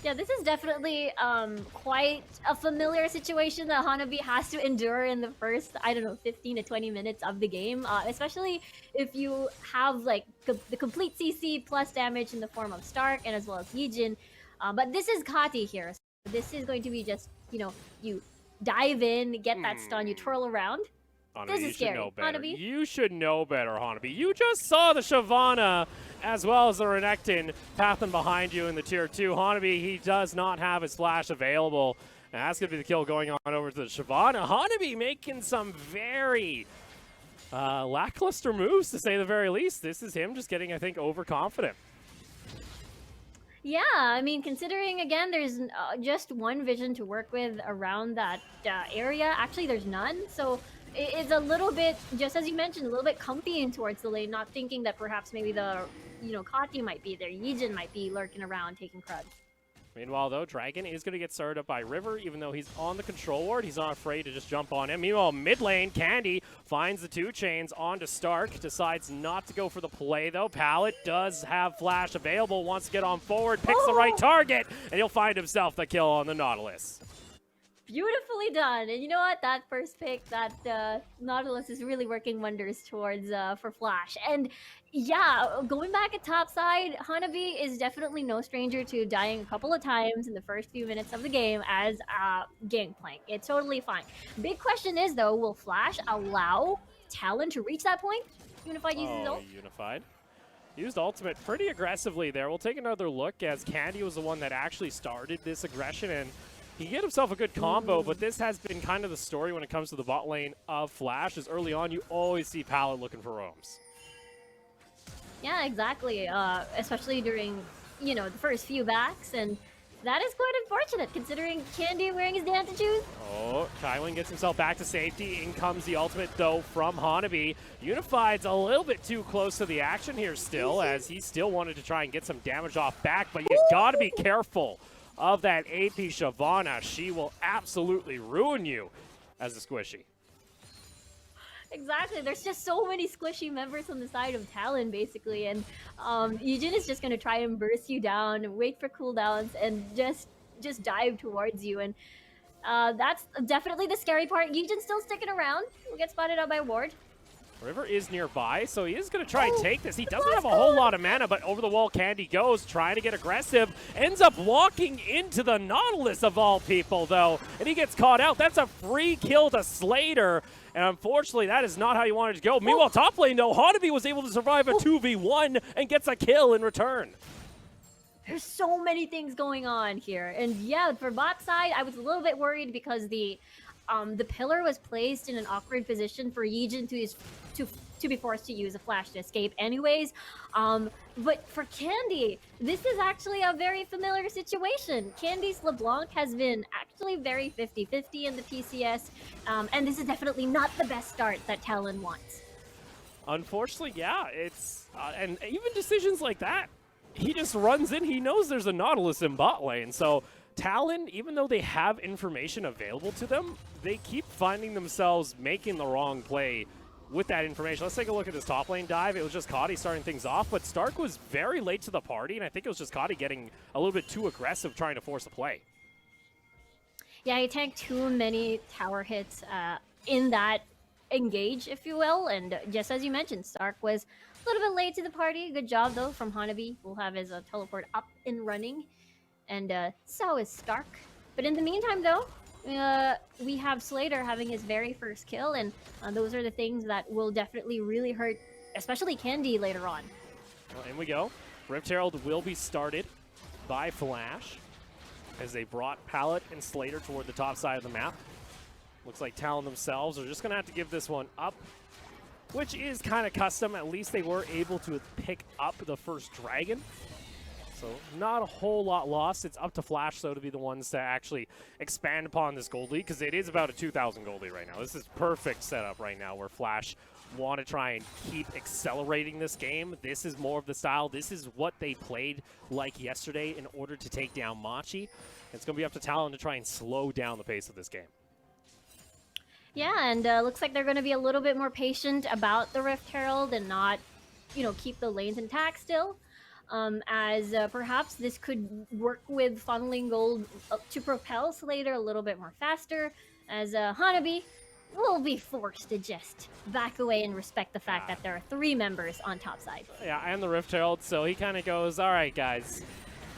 Yeah, this is definitely quite a familiar situation that Hanabi has to endure in the first, I don't know, 15 to 20 minutes of the game, especially if you have like the complete CC plus damage in the form of Stark and as well as Yijin. But this is Kati here. So this is going to be just, you know, you dive in, get that stun, you twirl around. Hanabi, This you is should scary. know better. Hanabi? You should know better, Hanabi. You just saw the Shyvana as well as the Renekton pathing behind you in the tier 2. Hanabi, he does not have his flash available. And that's going to be the kill going on over to the Shyvana. Hanabi making some very lackluster moves, to say the very least. This is him just getting, I think, overconfident. Yeah, I mean, considering, again, there's just one vision to work with around that area. Actually, there's none. So it's a little bit, just as you mentioned, a little bit comfy in towards the lane, not thinking that perhaps maybe the, Kati might be there. Yijin might be lurking around taking crud. Meanwhile, though, Dragon is going to get started up by River. Even though he's on the control ward, he's not afraid to just jump on him. Meanwhile, mid lane, Candy finds the 2 chains onto Stark. Decides not to go for the play, though. Pallet does have flash available, wants to get on forward, picks the right target, and he'll find himself the kill on the Nautilus. Beautifully done. And you know what? That first pick, that Nautilus is really working wonders towards for Flash. And yeah, going back at top side, Hanabi is definitely no stranger to dying a couple of times in the first few minutes of the game as Gangplank. It's totally fine. Big question is, though, will Flash allow Talon to reach that point? Unified uses his ult? Unified used ultimate pretty aggressively there. We'll take another look as Candy was the one that actually started this aggression, and he get himself a good combo, but this has been kind of the story when it comes to the bot lane of Flash, is early on you always see Pallet looking for roams. Yeah, exactly. Especially during, the first few backs, and that is quite unfortunate considering Candy wearing his dancing shoes. Oh, Kylan gets himself back to safety. In comes the ultimate, though, from Hanabi. Unified's a little bit too close to the action here still, as he still wanted to try and get some damage off back, but you gotta be careful of that AP Shyvana. She will absolutely ruin you as a squishy. Exactly. There's just so many squishy members on the side of Talon, basically, and Yujin is just going to try and burst you down, wait for cooldowns, and just dive towards you, and that's definitely the scary part. Yujin's still sticking around. He'll get spotted out by Ward. River is nearby, so he is going to try and take this. He doesn't have a whole lot of mana, but over the wall Candy goes, trying to get aggressive. Ends up walking into the Nautilus of all people, though, and he gets caught out. That's a free kill to Slater, and unfortunately, that is not how you wanted to go. Meanwhile, top lane, though, Hanabi was able to survive a 2v1 and gets a kill in return. There's so many things going on here, and yeah, for bot side, I was a little bit worried because the pillar was placed in an awkward position for Yijin to be forced to use a flash to escape anyways. But for Candy, this is actually a very familiar situation. Candy's LeBlanc has been actually very 50-50 in the PCS, and this is definitely not the best start that Talon wants. Unfortunately, yeah, it's and even decisions like that, he just runs in. He knows there's a Nautilus in bot lane, so Talon, even though they have information available to them, they keep finding themselves making the wrong play with that information. Let's take a look at this top lane dive. It was just Cotty starting things off, but Stark was very late to the party, and I think it was just Cotty getting a little bit too aggressive trying to force a play. Yeah, he tanked too many tower hits in that engage, if you will, and just as you mentioned, Stark was a little bit late to the party. Good job, though, from Hanabi. We'll have his teleport up and running. And so is Stark. But in the meantime, though, we have Slater having his very first kill, and those are the things that will definitely really hurt, especially Candy later on. Well, in we go. Rift Herald will be started by Flash as they brought Pallet and Slater toward the top side of the map. Looks like Talon themselves are just going to have to give this one up, which is kind of custom. At least they were able to pick up the first dragon. So not a whole lot lost. It's up to Flash, though, to be the ones to actually expand upon this gold lead, because it is about a 2,000 gold lead right now. This is perfect setup right now where Flash want to try and keep accelerating this game. This is more of the style. This is what they played like yesterday in order to take down Machi. It's going to be up to Talon to try and slow down the pace of this game. Yeah, and looks like they're going to be a little bit more patient about the Rift Herald and not, keep the lanes intact still. As perhaps this could work with funneling gold to propel Slater a little bit more faster, as Hanabi will be forced to just back away and respect the fact that there are 3 members on top side. Yeah, and the Rift Herald, so he kind of goes, all right, guys,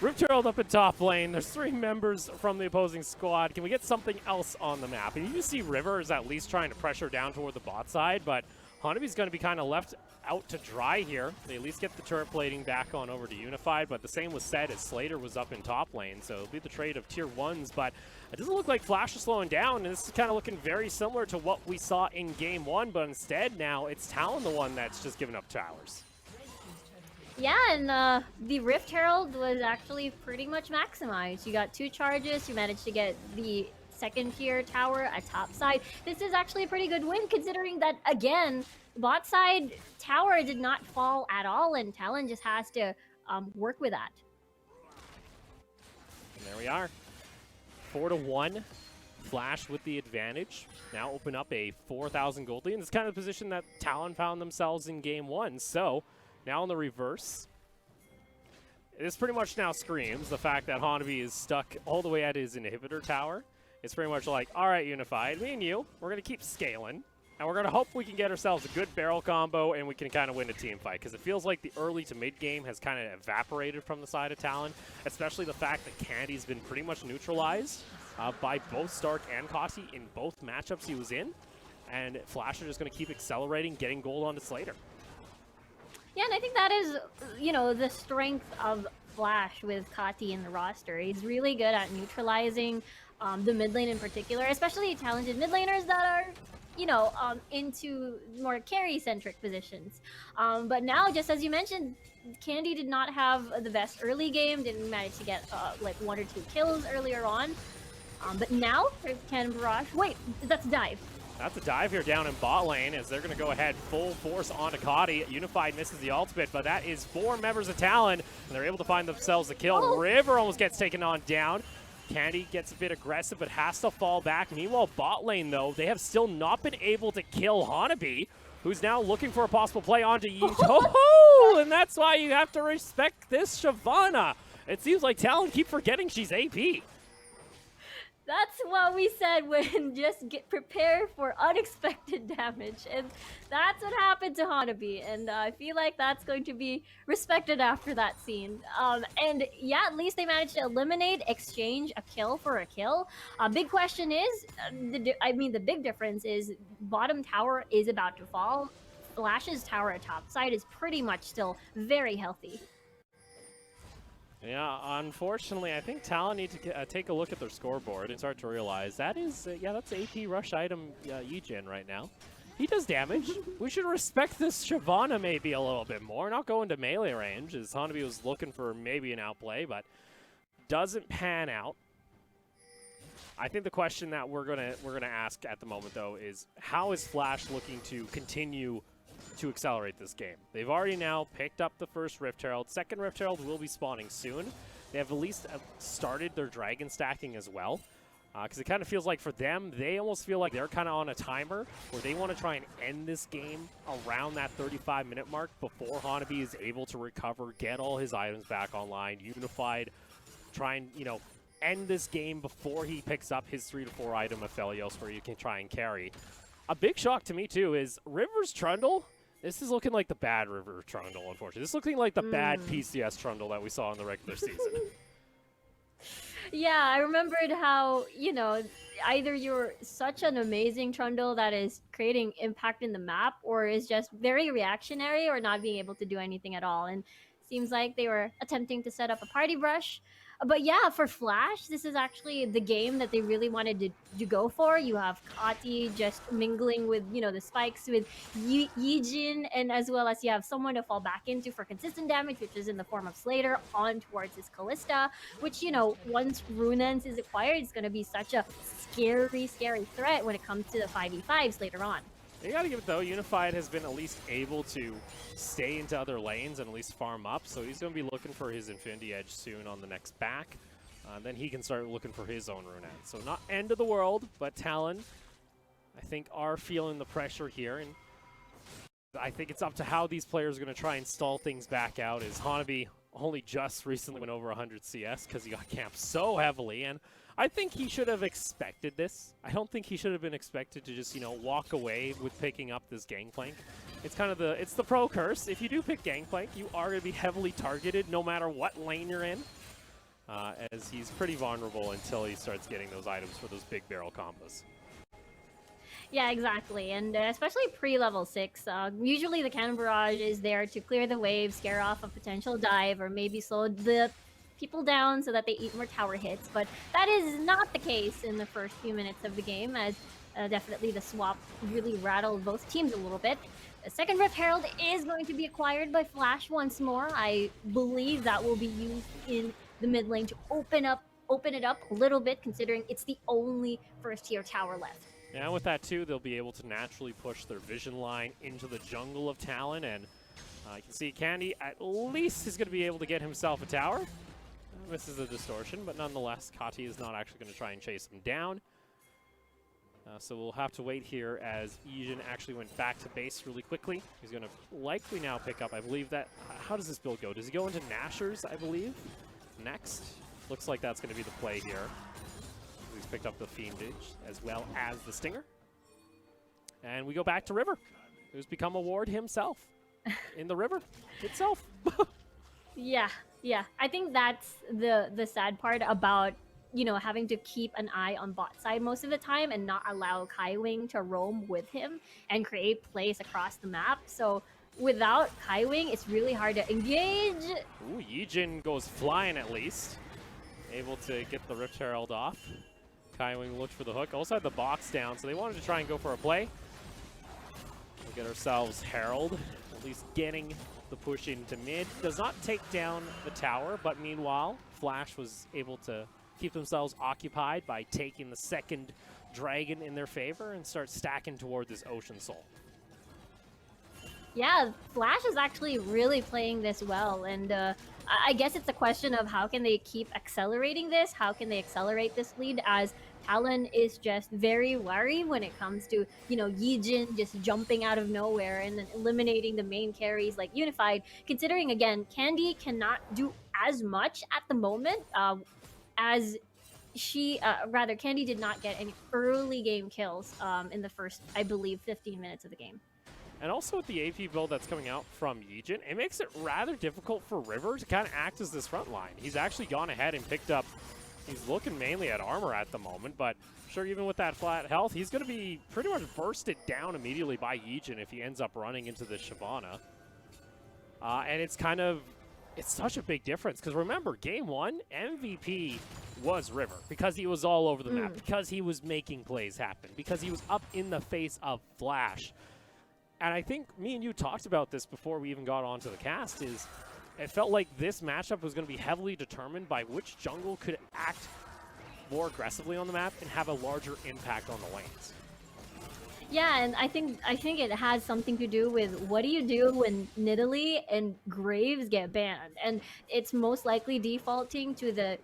Rift Herald up in top lane. There's 3 members from the opposing squad. Can we get something else on the map? And you see River is at least trying to pressure down toward the bot side, but Hanabi's going to be kind of left out to dry here. They at least get the turret plating back on over to Unified, but the same was said as Slater was up in top lane, so it'll be the trade of tier 1s, but it doesn't look like Flash is slowing down, and this is kind of looking very similar to what we saw in Game 1, but instead now it's Talon the one that's just giving up towers. Yeah, and the Rift Herald was actually pretty much maximized. You got 2 charges, you managed to get the second tier tower at top side. This is actually a pretty good win considering that, again, bot side tower did not fall at all, and Talon just has to work with that. And there we are. 4-1. Flash with the advantage. Now open up a 4,000 gold lead. And it's kind of the position that Talon found themselves in Game 1. So now in the reverse, this pretty much now screams the fact that Hanabi is stuck all the way at his inhibitor tower. It's pretty much like, all right, Unified, me and you, we're going to keep scaling. And we're going to hope we can get ourselves a good barrel combo and we can kind of win a team fight. Because it feels like the early to mid game has kind of evaporated from the side of Talon. Especially the fact that Candy's been pretty much neutralized by both Stark and Kossi in both matchups he was in. And Flash are just going to keep accelerating, getting gold onto Slater. Yeah, and I think that is, you know, the strength of Flash with Kati in the roster. He's really good at neutralizing the mid lane in particular, especially talented mid laners that are, you know, into more carry-centric positions. But now, just as you mentioned, Candy did not have the best early game, didn't manage to get like 1 or 2 kills earlier on. But now, can Barrage... Wait, that's a dive. That's a dive here down in bot lane as they're going to go ahead full force onto Kati. Unified misses the ultimate, but that is 4 members of Talon, and they're able to find themselves a kill. Oh. River almost gets taken on down. Candy gets a bit aggressive, but has to fall back. Meanwhile, bot lane, though, they have still not been able to kill Hanabi, who's now looking for a possible play onto Yuto. And that's why you have to respect this Shyvana. It seems like Talon keep forgetting she's AP. That's what we said when just get prepared for unexpected damage, and that's what happened to Hanabi, and I feel like that's going to be respected after that scene. And yeah, at least they managed to eliminate, exchange a kill for a kill. Big question is, the big difference is bottom tower is about to fall. Flash's tower at top side is pretty much still very healthy. Yeah, unfortunately, I think Talon need to take a look at their scoreboard and start to realize that is, yeah, that's AP rush item Yijin right now. He does damage. We should respect this Shyvana maybe a little bit more, not go into melee range, as Hanabi was looking for maybe an outplay, but doesn't pan out. I think the question that we're gonna ask at the moment, though, is how is Flash looking to continue to accelerate this game? They've already now picked up the first Rift Herald. Second Rift Herald will be spawning soon. They have at least started their dragon stacking as well. Because it kind of feels like for them, they almost feel like they're kind of on a timer where they want to try and end this game around that 35-minute mark before Hanabi is able to recover, get all his items back online, Unified, try and, you know, end this game before he picks up his 3 to 4 item Aphelios where you can try and carry. A big shock to me, too, is River's Trundle. This is looking like the bad River Trundle, unfortunately. This is looking like the bad PCS Trundle that we saw in the regular season. Yeah, I remembered how, you know, either you're such an amazing Trundle that is creating impact in the map, or is just very reactionary or not being able to do anything at all. And seems like they were attempting to set up a party brush. But yeah, for Flash, this is actually the game that they really wanted to go for. You have Kati just mingling with, you know, the spikes with Yijin, and as well as you have someone to fall back into for consistent damage, which is in the form of Slater, on towards his Callista, which, you know, once Runens is acquired, it's going to be such a scary, scary threat when it comes to the 5v5s later on. You gotta give it, though, Unified has been at least able to stay into other lanes and at least farm up, so he's going to be looking for his Infinity Edge soon on the next back. Then he can start looking for his own rune end. So not end of the world, but Talon, I think, are feeling the pressure here, and I think it's up to how these players are going to try and stall things back out, as Hanabi only just recently went over 100 CS because he got camped so heavily, and I think he should have expected this. I don't think he should have been expected to just, you know, walk away with picking up this Gangplank. It's kind of it's the pro curse. If you do pick Gangplank, you are going to be heavily targeted no matter what lane you're in. as he's pretty vulnerable until he starts getting those items for those big barrel combos. Yeah, exactly. And especially pre-level 6, usually the Cannon Barrage is there to clear the wave, scare off a potential dive, or maybe slow the people down so that they eat more tower hits. But that is not the case in the first few minutes of the game, as definitely the swap really rattled both teams a little bit. The second Rift Herald is going to be acquired by Flash once more. I believe that will be used in the mid lane to open it up a little bit, considering it's the only first tier tower left. And with that too, they'll be able to naturally push their vision line into the jungle of Talon, and you can see Candy at least is going to be able to get himself a tower. Misses a distortion, but nonetheless, Kati is not actually going to try and chase him down. So we'll have to wait here as Yijin actually went back to base really quickly. He's going to likely now pick up, I believe that, how does this build go? Does he go into Nashers, I believe, next? Looks like that's going to be the play here. He's picked up the Fiendage as well as the Stinger. And we go back to River, who's become a ward himself in the river itself. Yeah. I think that's the sad part about, you know, having to keep an eye on bot side most of the time and not allow Kaiwing to roam with him and create plays across the map. So without Kaiwing, it's really hard to engage. Ooh, Yijin goes flying at least. Able to get the Rift Herald off. Kaiwing looked for the hook. Also had the box down, so they wanted to try and go for a play. We'll get ourselves Herald, at least getting the push into mid. Does not take down the tower, but meanwhile, Flash was able to keep themselves occupied by taking the second dragon in their favor and start stacking toward this Ocean Soul. Yeah, Flash is actually really playing this well, and I guess it's a question of how can they keep accelerating this? How can they accelerate this lead, as Talon is just very wary when it comes to, you know, Yijin just jumping out of nowhere and then eliminating the main carries like Unified, considering, again, Candy cannot do as much at the moment as Candy did not get any early game kills in the first, I believe, 15 minutes of the game. And also with the AP build that's coming out from Yijin, it makes it rather difficult for River to kind of act as this front line. He's actually gone ahead and picked up, he's looking mainly at armor at the moment, but sure, even with that flat health, he's going to be pretty much bursted down immediately by Yijin if he ends up running into the Shyvana. And it's kind of, it's such a big difference, because remember, game one, MVP was River, because he was all over the map, because he was making plays happen, because he was up in the face of Flash. And I think me and you talked about this before we even got onto the cast, is it felt like this matchup was going to be heavily determined by which jungle could act more aggressively on the map and have a larger impact on the lanes. Yeah, and I think it has something to do with what do you do when Nidalee and Graves get banned, and it's most likely defaulting to the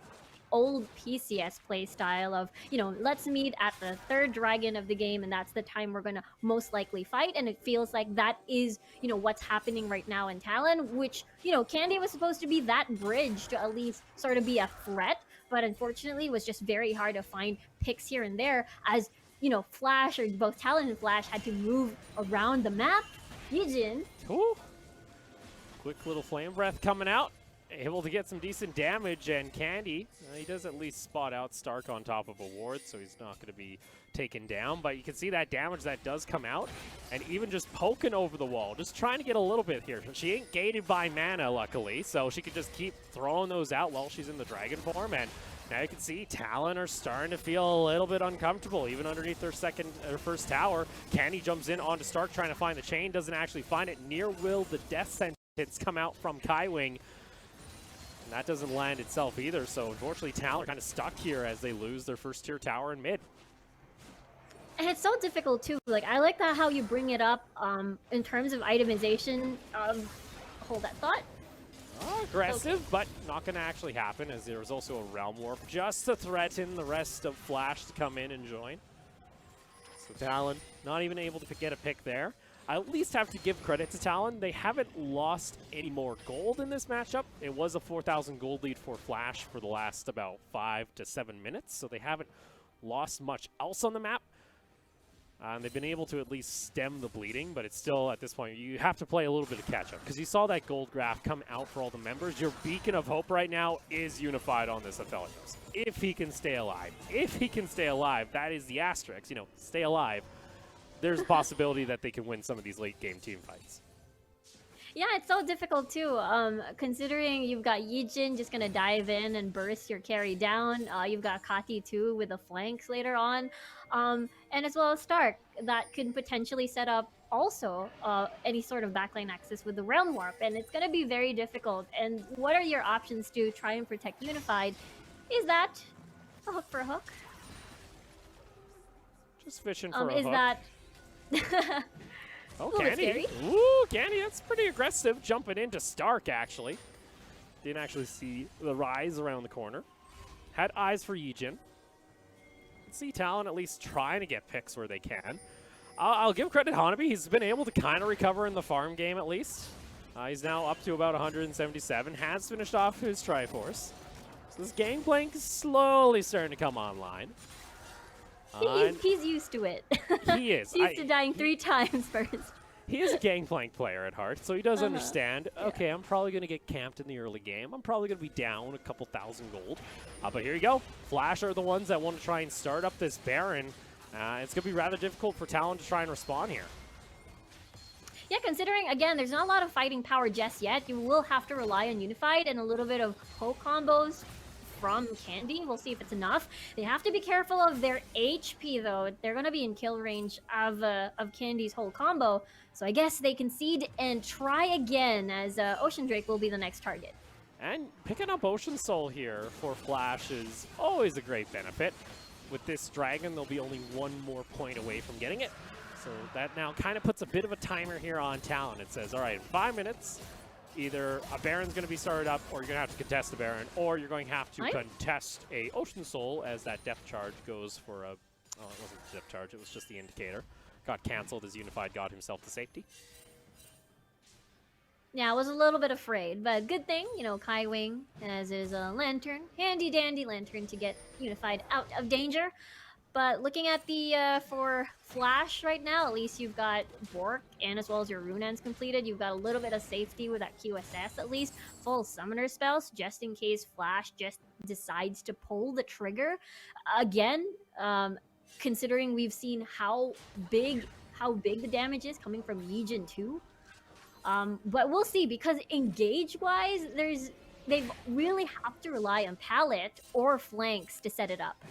old PCS playstyle of, you know, let's meet at the third dragon of the game, and that's the time we're going to most likely fight. And it feels like that is, you know, what's happening right now in Talon, which, you know, Candy was supposed to be that bridge to at least sort of be a threat, but unfortunately was just very hard to find picks here and there, as, you know, Flash, or both Talon and Flash, had to move around the map. Yijin. Ooh. Quick little flame breath coming out. Able to get some decent damage, and Candy, he does at least spot out Stark on top of a ward, so he's not going to be taken down. But you can see that damage that does come out, and even just poking over the wall, just trying to get a little bit here. She ain't gated by mana, luckily, so she can just keep throwing those out while she's in the dragon form. And now you can see Talon are starting to feel a little bit uncomfortable, even underneath their first tower. Candy jumps in onto Stark, trying to find the chain, doesn't actually find it. Near will the death sentence come out from Kaiwing. And that doesn't land itself either, so unfortunately Talon are kind of stuck here as they lose their first tier tower in mid. And it's so difficult too. Like, I like that how you bring it up in terms of itemization. Hold that thought. Aggressive, but not going to actually happen, as there was also a Realm Warp just to threaten the rest of Flash to come in and join. So Talon not even able to get a pick there. I at least have to give credit to Talon. They haven't lost any more gold in this matchup. It was a 4,000 gold lead for Flash for the last about 5 to 7 minutes, so they haven't lost much else on the map. And they've been able to at least stem the bleeding, but it's still, at this point, you have to play a little bit of catch-up. Because you saw that gold graph come out for all the members. Your beacon of hope right now is Unified on this Aphelios. If he can stay alive. If he can stay alive, that is the asterisk. You know, stay alive. There's a possibility that they can win some of these late-game team fights. Yeah, it's so difficult too. Considering you've got Yijin just gonna dive in and burst your carry down. You've got Kati too with the flanks later on, and as well as Stark that could potentially set up also any sort of backline access with the Realm Warp, and it's gonna be very difficult. And what are your options to try and protect Unified? Is that a hook for a hook? Just fishing for a Is hook. that Oh, a little bit Candy. scary. Ooh, Candy, that's pretty aggressive. Jumping into Stark, actually. Didn't actually see the rise around the corner. Had eyes for Yijin. Let's see Talon at least trying to get picks where they can. I'll give credit to Hanabi. He's been able to kind of recover in the farm game at least. He's now up to about 177. Has finished off his Triforce. So this gangplank is slowly starting to come online. He's used to it. He is. He's used to dying 3 times first. He is a gangplank player at heart, so he does understand, okay, I'm probably going to get camped in the early game. I'm probably going to be down a couple thousand gold. But here you go. Flash are the ones that want to try and start up this Baron. It's going to be rather difficult for Talon to try and respond here. Yeah, considering, again, there's not a lot of fighting power just yet. You will have to rely on Unified and a little bit of poke combos from Candy. We'll see if it's enough. They have to be careful of their HP, though. They're going to be in kill range of Candy's whole combo. So I guess they concede and try again, as Ocean Drake will be the next target. And picking up Ocean Soul here for Flash is always a great benefit. With this Dragon, they'll be only 1 more point away from getting it. So that now kind of puts a bit of a timer here on Talon. It says, all right, in 5 minutes, either a Baron's going to be started up, or you're going to have to contest a Baron, or you're going to have to contest a Ocean Soul as that depth charge goes for a... Oh, it wasn't the depth charge, it was just the indicator. Got canceled as Unified got himself to safety. Yeah, I was a little bit afraid, but good thing, you know, Kai Wing has his lantern, handy dandy lantern to get Unified out of danger. But looking at the, for Flash right now, at least you've got Bork, and as well as your Runans completed, you've got a little bit of safety with that QSS at least. Full Summoner spells, just in case Flash just decides to pull the trigger. Again, considering we've seen how big the damage is coming from Yijin too. But we'll see, because engage-wise, they really have to rely on palette or flanks to set it up.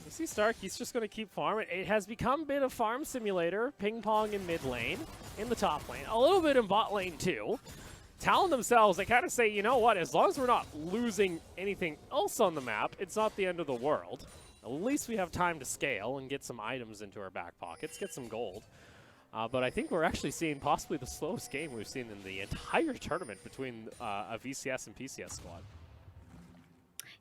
You see Stark, he's just going to keep farming. It has become a bit of farm simulator, ping-pong in mid lane, in the top lane, a little bit in bot lane too. Talon themselves, they kind of say, you know what, as long as we're not losing anything else on the map, it's not the end of the world. At least we have time to scale and get some items into our back pockets, get some gold. But I think we're actually seeing possibly the slowest game we've seen in the entire tournament between a VCS and PCS squad.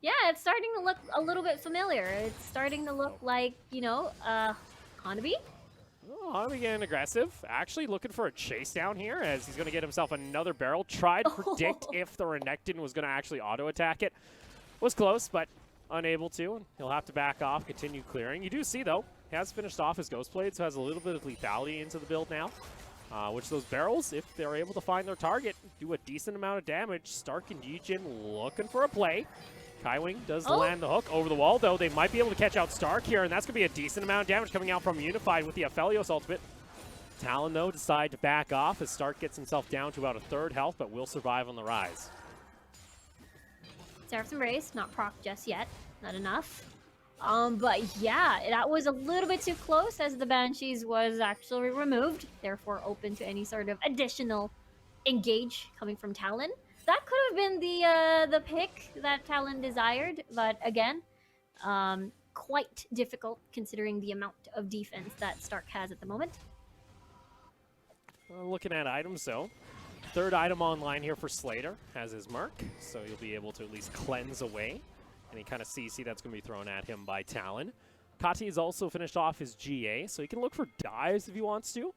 Yeah, it's starting to look a little bit familiar. It's starting to look like, you know, Hanabi? Oh, Hanabi getting aggressive. Actually looking for a chase down here as he's going to get himself another barrel. Tried to predict if the Renekton was going to actually auto-attack it. Was close, but unable to. He'll have to back off, continue clearing. You do see, though, he has finished off his Ghost Blade, so has a little bit of lethality into the build now. Which those barrels, if they're able to find their target, do a decent amount of damage. Stark and Yijin looking for a play. Kaiwing does land the hook over the wall, though. They might be able to catch out Stark here, and that's going to be a decent amount of damage coming out from Unified with the Aphelios ultimate. Talon, though, decide to back off as Stark gets himself down to about a 3rd health, but will survive on the rise. Seraph's Embrace, not proc just yet. Not enough. But yeah, that was a little bit too close as the Banshees was actually removed, therefore open to any sort of additional engage coming from Talon. That could have been the pick that Talon desired, but again, quite difficult considering the amount of defense that Stark has at the moment. Looking at items, though. 3rd item online here for Slater has his mark, so you'll be able to at least cleanse away any kind of CC that's going to be thrown at him by Talon. Kati has also finished off his GA, so he can look for dives if he wants to.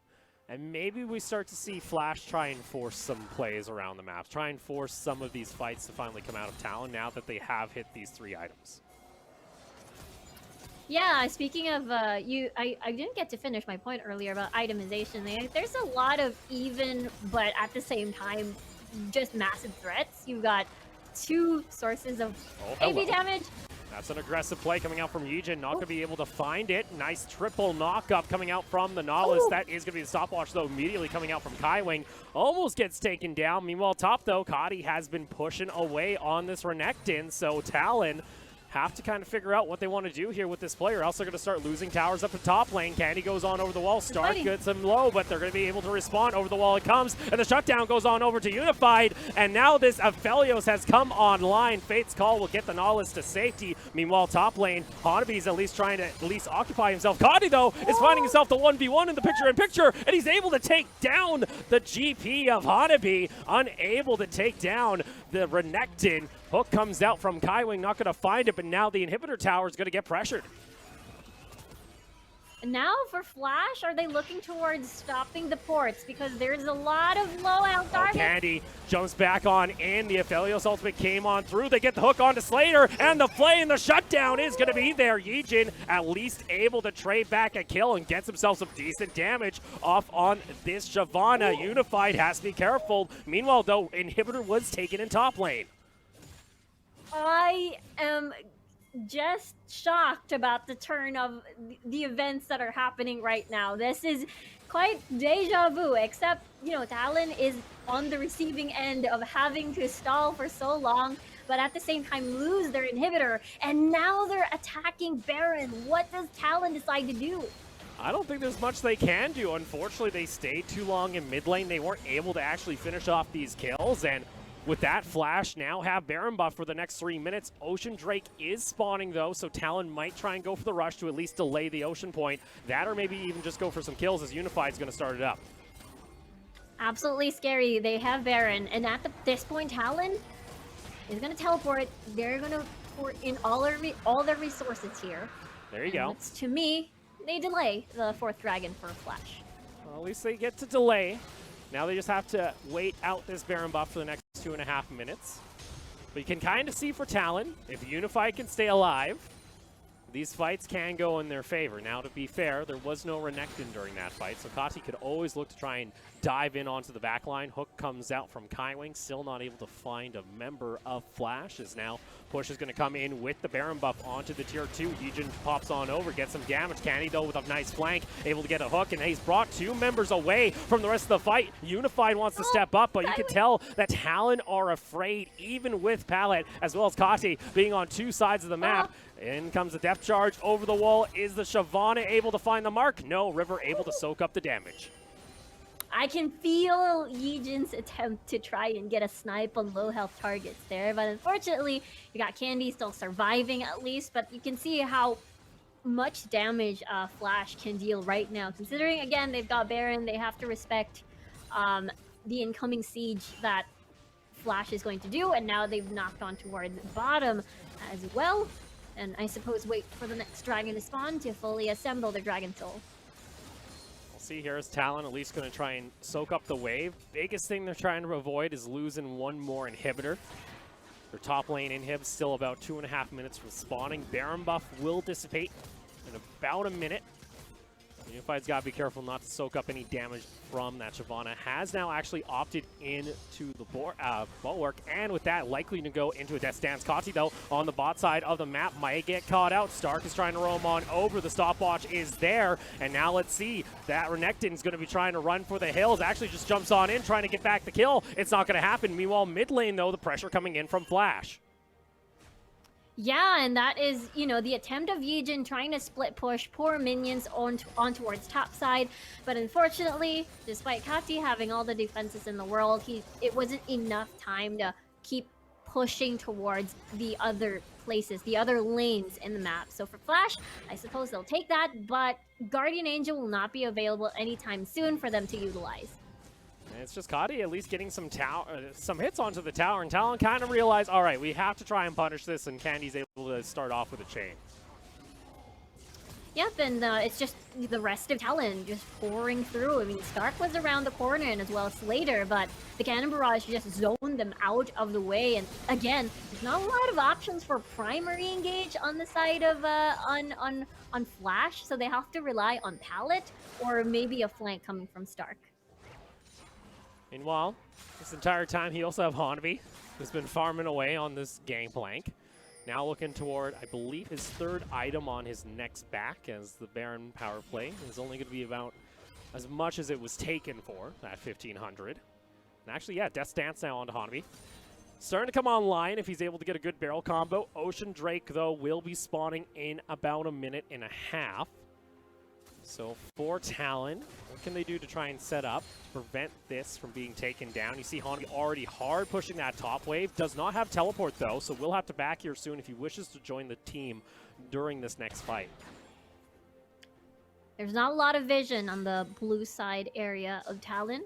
And maybe we start to see Flash try and force some plays around the map, try and force some of these fights to finally come out of Talon now that they have hit these 3 items. Yeah, speaking of I didn't get to finish my point earlier about itemization. There's a lot of even, but at the same time, just massive threats. You've got 2 sources of hello. AV damage. That's an aggressive play coming out from Yijin. Not going to be able to find it. Nice triple knock-up coming out from the Nautilus. Ooh. That is going to be the stopwatch, though, immediately coming out from Kaiwing. Almost gets taken down. Meanwhile, top, though, Kadi has been pushing away on this Renekton, so Talon have to kind of figure out what they want to do here with this player. Else they're going to start losing towers up the top lane. Candy goes on over the wall. Stark gets him low, but they're going to be able to respond. Over the wall it comes, and the shutdown goes on over to Unified. And now this Aphelios has come online. Fate's Call will get the Nautilus to safety. Meanwhile, top lane, Hanabi's at least trying to occupy himself. Kadi, though, is finding himself the 1v1 in the picture-in-picture, and he's able to take down the GP of Hanabi. Unable to take down the Renekton. Hook comes out from Kaiwing, not going to find it, but now the inhibitor tower is going to get pressured. Now for Flash, are they looking towards stopping the ports? Because there's a lot of low health targets. Candy jumps back on in. The Aphelios ultimate came on through. They get the hook onto Slater, and the flame, the shutdown is going to be there. Yijin at least able to trade back a kill and gets himself some decent damage off on this Shyvana. Unified has to be careful. Meanwhile, though, inhibitor was taken in top lane. I am just shocked about the turn of the events that are happening right now. This is quite deja vu, except, you know, Talon is on the receiving end of having to stall for so long, but at the same time lose their inhibitor, and now they're attacking Baron. What does Talon decide to do? I don't think there's much they can do. Unfortunately, they stayed too long in mid lane. They weren't able to actually finish off these kills, and with that, Flash now have Baron buff for the next 3 minutes. Ocean Drake is spawning, though, so Talon might try and go for the rush to at least delay the Ocean point. That, or maybe even just go for some kills, as Unified's going to start it up. Absolutely scary. They have Baron, and at this point, Talon is going to teleport. They're going to put in all their resources here. There you go. To me, they delay the 4th dragon for Flash. Well, at least they get to delay. Now they just have to wait out this Baron buff for the next 2.5 minutes. But you can kind of see for Talon, if Unified can stay alive, these fights can go in their favor. Now, to be fair, there was no Renekton during that fight, so Kati could always look to try and dive in onto the backline. Hook comes out from Kaiwing, still not able to find a member of Flash, as now Push is going to come in with the Baron buff onto the tier 2. Yijin pops on over, gets some damage. Candy, though, with a nice flank, able to get a hook, and he's brought 2 members away from the rest of the fight. Unified wants to step up, but you can tell that Talon are afraid, even with Palette, as well as Kati being on 2 sides of the map. In comes the depth charge over the wall. Is the Shyvana able to find the mark? No, River able to soak up the damage. I can feel Yijin's attempt to try and get a snipe on low health targets there, but unfortunately, you got Candy still surviving at least, but you can see how much damage Flash can deal right now. Considering, again, they've got Baron, they have to respect the incoming siege that Flash is going to do, and now they've knocked on towards bottom as well. And I suppose wait for the next dragon to spawn to fully assemble their Dragon Soul. We'll see here is Talon at least going to try and soak up the wave. Biggest thing they're trying to avoid is losing 1 more inhibitor. Their top lane inhib still about 2.5 minutes from spawning. Baron buff will dissipate in about a minute. Unified's got to be careful not to soak up any damage from that. Shyvana has now actually opted into the bulwark, and with that, likely to go into a death stance. Kati, though, on the bot side of the map, might get caught out. Stark is trying to roam on over. The stopwatch is there, and now let's see. That Renekton's going to be trying to run for the hills. Actually just jumps on in, trying to get back the kill. It's not going to happen. Meanwhile, mid lane, though, the pressure coming in from Flash. Yeah, and that is, you know, the attempt of Yijin trying to split push poor minions on towards top side. But unfortunately, despite Kati having all the defenses in the world, it wasn't enough time to keep pushing towards the other places, the other lanes in the map. So for Flash, I suppose they'll take that, but Guardian Angel will not be available anytime soon for them to utilize. And it's just Kati at least getting some hits onto the tower, and Talon kind of realized, all right, we have to try and punish this, and Candy's able to start off with a chain. Yep, and it's just the rest of Talon just pouring through. I mean, Stark was around the corner and as well as Slater, but the Cannon Barrage just zoned them out of the way. And again, there's not a lot of options for primary engage on the side of on Flash, so they have to rely on Pallet or maybe a flank coming from Stark. Meanwhile, this entire time he also have Hanvi, who's been farming away on this gangplank. Now looking toward, I believe, his third item on his next back, as the Baron power play is only going to be about as much as it was taken for, at 1,500. And actually, yeah, Death's Dance now onto Hanvi. Starting to come online if he's able to get a good barrel combo. Ocean Drake, though, will be spawning in about a minute and a half. So for Talon, what can they do to try and set up to prevent this from being taken down? You see Hanvi already hard pushing that top wave. Does not have teleport, though, so will have to back here soon if he wishes to join the team during this next fight. There's not a lot of vision on the blue side area of Talon,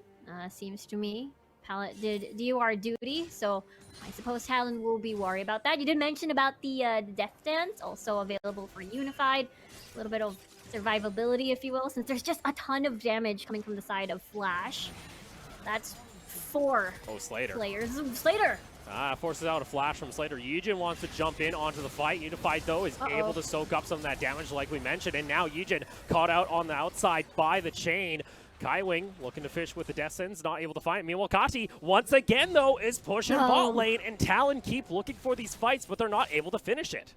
seems to me. Pallet did DOR duty, so I suppose Talon will be worried about that. You did mention about the Death Dance, also available for Unified. A little bit of survivability, if you will, since there's just a ton of damage coming from the side of Flash. That's 4 Slater. players. Slater! Forces out a flash from Slater. Yijin wants to jump in onto the fight. Unified, though, is able to soak up some of that damage like we mentioned. And now Yijin caught out on the outside by the chain. Kaiwing looking to fish with the Descends, not able to find it. Meanwhile, Kati, once again, though, is pushing bot lane. And Talon keep looking for these fights, but they're not able to finish it.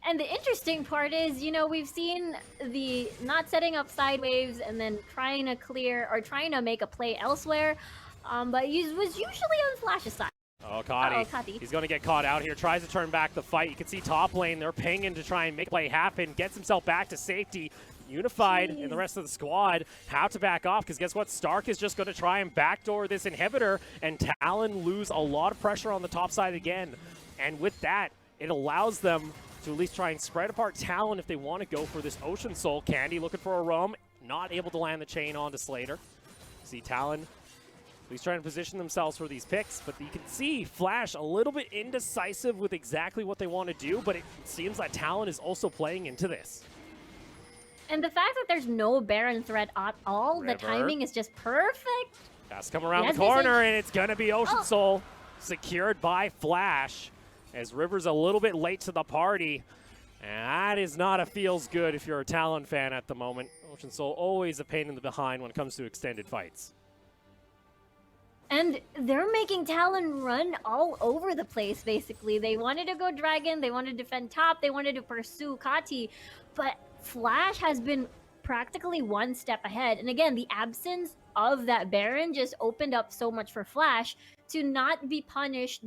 And the interesting part is, you know, we've seen the not setting up side waves and then trying to clear or trying to make a play elsewhere, but he was usually on Flash's side. Oh, Kati. He's going to get caught out here. Tries to turn back the fight. You can see top lane. They're pinging to try and make play happen. Gets himself back to safety. Unified and the rest of the squad have to back off because guess what? Stark is just going to try and backdoor this inhibitor, and Talon lose a lot of pressure on the top side again. And with that, it allows them to at least try and spread apart Talon if they want to go for this Ocean Soul. Candy looking for a roam, not able to land the chain onto Slater. See Talon, he's trying to position themselves for these picks, but you can see Flash a little bit indecisive with exactly what they want to do, but it seems that Talon is also playing into this. And the fact that there's no Baron threat at all, River. The timing is just perfect. Has to come around the corner, and it's going to be Ocean Soul secured by Flash. As River's a little bit late to the party. And that is not a feels good if you're a Talon fan at the moment. Ocean Soul always a pain in the behind when it comes to extended fights. And they're making Talon run all over the place, basically. They wanted to go Dragon, they wanted to defend top, they wanted to pursue Kati, but Flash has been practically one step ahead. And again, the absence of that Baron just opened up so much for Flash to not be punished,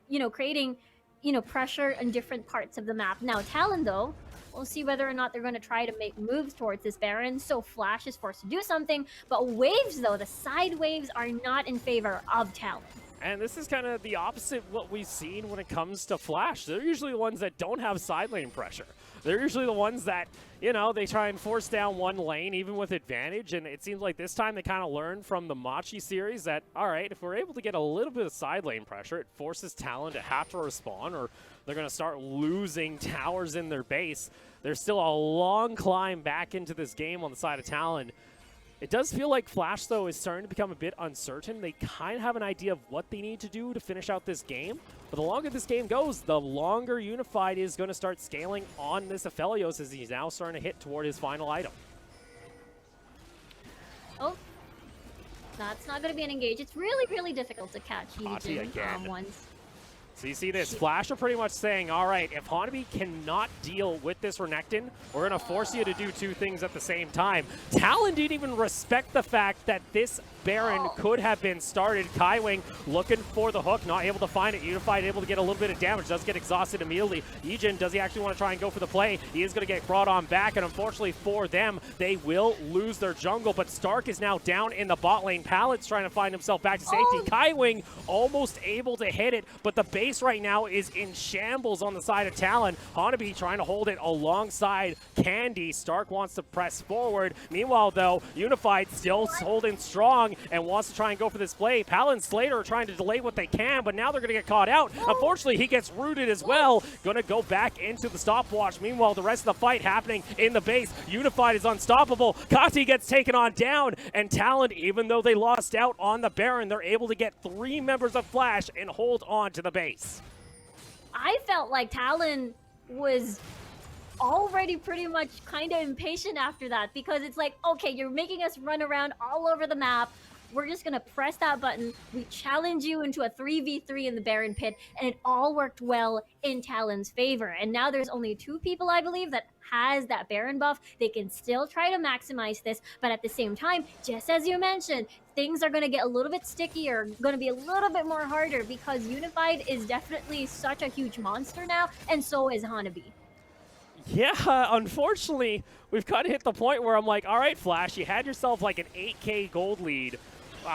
you know, creating, you know, pressure in different parts of the map. Now, Talon, though, we'll see whether or not they're going to try to make moves towards this Baron, so Flash is forced to do something. But waves, though, the side waves are not in favor of Talon. And this is kind of the opposite of what we've seen when it comes to Flash. They're usually the ones that don't have side lane pressure. They're usually the ones that, you know, they try and force down one lane, even with advantage. And it seems like this time they kind of learned from the Machi series that, all right, if we're able to get a little bit of side lane pressure, it forces Talon to have to respond, or they're going to start losing towers in their base. There's still a long climb back into this game on the side of Talon. It does feel like Flash, though, is starting to become a bit uncertain. They kind of have an idea of what they need to do to finish out this game. But the longer this game goes, the longer Unified is going to start scaling on this Aphelios as he's now starting to hit toward his final item. Oh, that's not going to be an engage. It's really, really difficult to catch again. ones. So you see this, Flash are pretty much saying, all right, if Hanvi cannot deal with this Renekton, we're going to force you to do two things at the same time. Talon didn't even respect the fact that this Baron could have been started. Kaiwing looking for the hook, not able to find it. Unified able to get a little bit of damage, does get exhausted immediately. Yijin, does he actually want to try and go for the play? He is going to get brought on back, and unfortunately for them, they will lose their jungle, but Stark is now down in the bot lane. Pallet's trying to find himself back to safety. Kaiwing almost able to hit it, but the base base right now is in shambles on the side of Talon. Hanabi trying to hold it alongside Candy. Stark wants to press forward. Meanwhile, though, Unified still holding strong and wants to try and go for this play. Pal and Slater are trying to delay what they can, but now they're going to get caught out. Unfortunately, he gets rooted as well. Going to go back into the stopwatch. Meanwhile, the rest of the fight happening in the base. Unified is unstoppable. Kati gets taken on down, and Talon, even though they lost out on the Baron, they're able to get 3 members of Flash and hold on to the base. I felt like Talon was already pretty much kind of impatient after that, because it's like, okay, you're making us run around all over the map. We're just going to press that button. We challenge you into a 3v3 in the Baron pit, and it all worked well in Talon's favor. And now there's only 2 people, I believe, that has that Baron buff. They can still try to maximize this, but at the same time, just as you mentioned, things are going to get a little bit stickier, going to be a little bit more harder, because Unified is definitely such a huge monster now, and so is Hanabi. Yeah, unfortunately, we've kind of hit the point where I'm like, all right, Flash, you had yourself like an 8K gold lead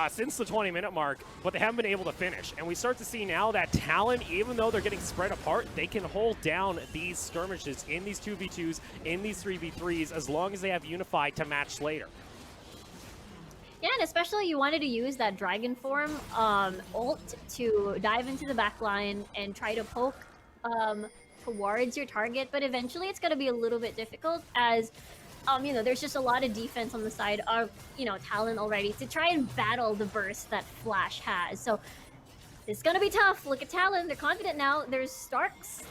since the 20-minute mark, but they haven't been able to finish. And we start to see now that Talon, even though they're getting spread apart, they can hold down these skirmishes in these 2v2s, in these 3v3s, as long as they have Unified to match Slater. Yeah, and especially you wanted to use that Dragon Form ult to dive into the back line and try to poke towards your target, but eventually it's going to be a little bit difficult as you know, there's just a lot of defense on the side of, you know, Talon already to try and battle the burst that Flash has. So it's going to be tough. Look at Talon. They're confident now. There's Stark's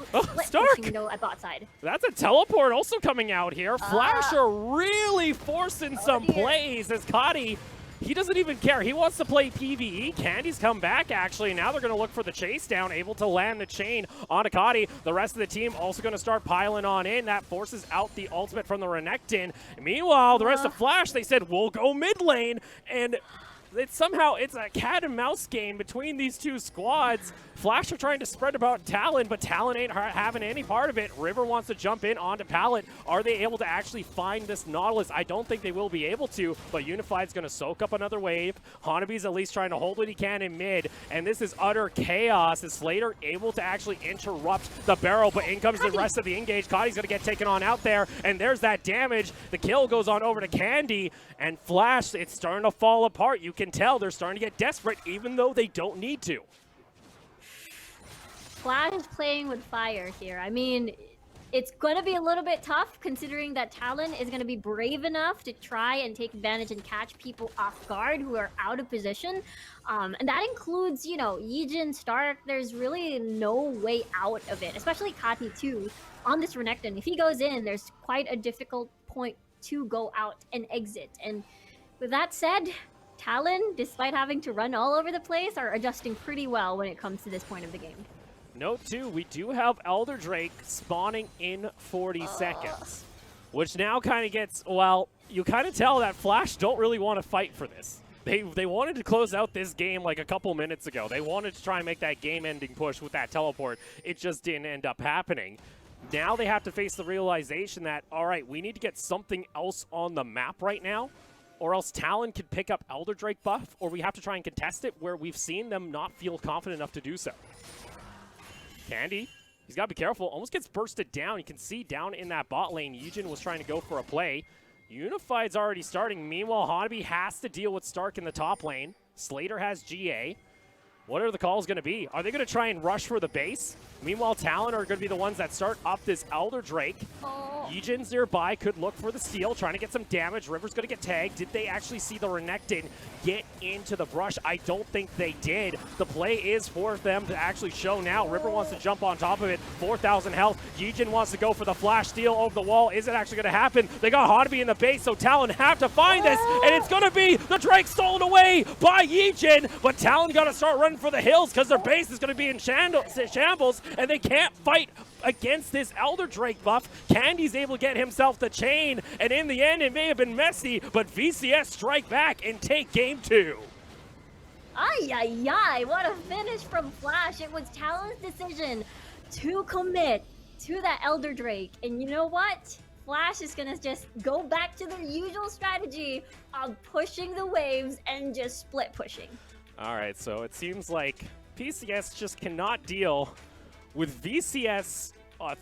Stark! window at bot side. That's a teleport also coming out here. Flash are really forcing some plays as Kati, he doesn't even care. He wants to play PvE. Candy's come back, actually. Now they're going to look for the chase down, able to land the chain on Akati. The rest of the team also going to start piling on in. That forces out the ultimate from the Renekton. Meanwhile, the rest of Flash, they said, we'll go mid lane. And it's a cat and mouse game between these two squads. Flash are trying to spread about Talon, but Talon ain't having any part of it. River wants to jump in onto Pallet. Are they able to actually find this Nautilus? I don't think they will be able to, but Unified's going to soak up another wave. Hanabi's at least trying to hold what he can in mid, and this is utter chaos. Is Slater able to actually interrupt the barrel, but in comes the rest of the engage. Kati's going to get taken on out there, and there's that damage. The kill goes on over to Candy, and Flash, it's starting to fall apart. You can tell they're starting to get desperate, even though they don't need to. Flash is playing with fire here. I mean, it's going to be a little bit tough considering that Talon is going to be brave enough to try and take advantage and catch people off guard who are out of position. And that includes, you know, Yijin, Stark. There's really no way out of it, especially Kati too, on this Renekton. If he goes in, there's quite a difficult point to go out and exit. And with that said, Talon, despite having to run all over the place, are adjusting pretty well when it comes to this point of the game. Note too, we do have Elder Drake spawning in 40 seconds, which now kind of gets, well, you kind of tell that Flash don't really want to fight for this. They wanted to close out this game like a couple minutes ago. They wanted to try and make that game-ending push with that teleport. It just didn't end up happening. Now they have to face the realization that, all right, we need to get something else on the map right now, or else Talon can pick up Elder Drake buff, or we have to try and contest it where we've seen them not feel confident enough to do so. Candy, he's got to be careful. Almost gets bursted down. You can see down in that bot lane, Yujin was trying to go for a play. Unified's already starting. Meanwhile, Hanabi has to deal with Stark in the top lane. Slater has GA. What are the calls going to be? Are they going to try and rush for the base? Meanwhile, Talon are going to be the ones that start up this Elder Drake. Yijin's nearby, could look for the steal, trying to get some damage. River's going to get tagged. Did they actually see the Renekton get into the brush? I don't think they did. The play is for them to actually show now. River wants to jump on top of it. 4,000 health. Yijin wants to go for the flash steal over the wall. Is it actually going to happen? They got Hanabi in the base, so Talon have to find this, and it's going to be the Drake stolen away by Yijin, but Talon got to start running for the hills because their base is going to be in shambles, and they can't fight against this Elder Drake buff. Candy's able to get himself the chain, and in the end, it may have been messy, but VCS strike back and take game 2. Ay, ay, ay, what a finish from Flash. It was Talon's decision to commit to that Elder Drake, and you know what? Flash is going to just go back to their usual strategy of pushing the waves and just split pushing. All right, so it seems like PCS just cannot deal with VCS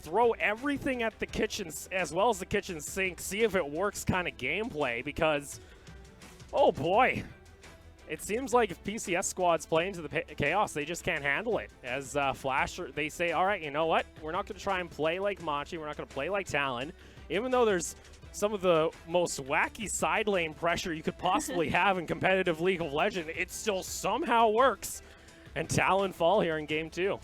throw everything at the kitchen as well as the kitchen sink, see if it works kind of gameplay, because, oh boy, it seems like if PCS squad's playing to the chaos, they just can't handle it. As Flash, they say, all right, you know what? We're not going to try and play like Machi. We're not going to play like Talon. Even though there's some of the most wacky side lane pressure you could possibly have in competitive League of Legends, it still somehow works. And Talon fall here in game 2.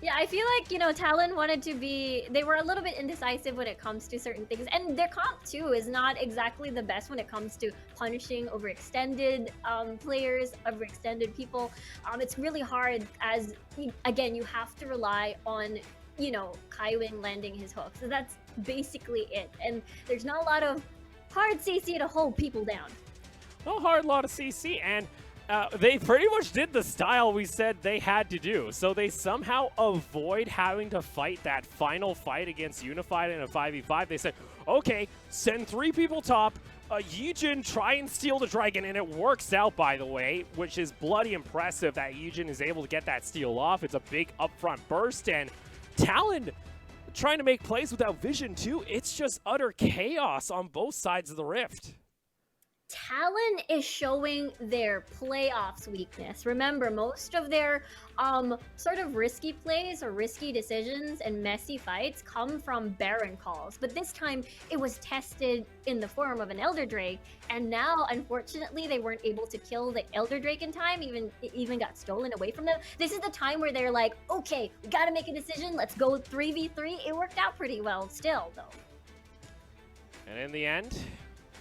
Yeah, I feel like, you know, Talon wanted to be, they were a little bit indecisive when it comes to certain things. And their comp, too, is not exactly the best when it comes to punishing overextended players, overextended people. It's really hard as, again, you have to rely on, you know, Kaiwing landing his hook. So that's basically it. And there's not a lot of hard CC to hold people down. No hard lot of CC, and they pretty much did the style we said they had to do. So they somehow avoid having to fight that final fight against Unified in a 5v5. They said, okay, send 3 people top, Yijin try and steal the dragon, and it works out, by the way, which is bloody impressive that Yijin is able to get that steal off. It's a big upfront burst, and Talon trying to make plays without vision too. It's just utter chaos on both sides of the rift. Talon is showing their playoffs weakness. Remember, most of their sort of risky plays or risky decisions and messy fights come from Baron calls. But this time, it was tested in the form of an Elder Drake. And now, unfortunately, they weren't able to kill the Elder Drake in time. It even got stolen away from them. This is the time where they're like, okay, we gotta make a decision. Let's go 3v3. It worked out pretty well still, though. And in the end,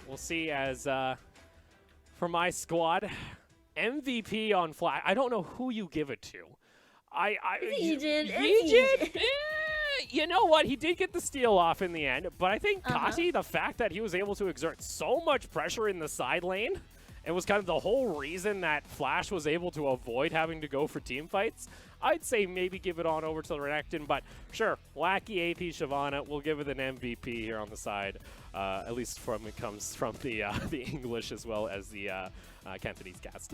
we'll see as, for my squad, MVP on Flash. I don't know who you give it to. Yijin? You know what? He did get the steal off in the end, but I think Kati, the fact that he was able to exert so much pressure in the side lane, and was kind of the whole reason that Flash was able to avoid having to go for team fights, I'd say maybe give it on over to the Renekton, but sure, wacky AP Shyvana, we'll give it an MVP here on the side, at least from it comes from the English as well as the Cantonese cast.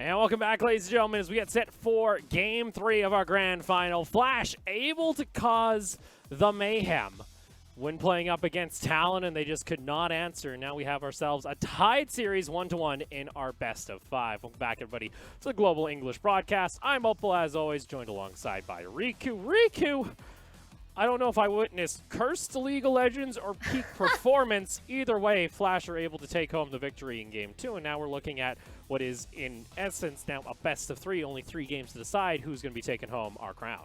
And welcome back, ladies and gentlemen, as we get set for Game 3 of our grand final. Flash able to cause the mayhem when playing up against Talon, and they just could not answer. Now we have ourselves a tied series 1-1 in our best of 5. Welcome back, everybody, to the Global English Broadcast. I'm Opal, as always, joined alongside by Riku. Riku, I don't know if I witnessed cursed League of Legends or peak performance. Either way, Flash are able to take home the victory in Game 2, and now we're looking at what is, in essence, now a best of 3, only 3 games to decide who's going to be taking home our crown.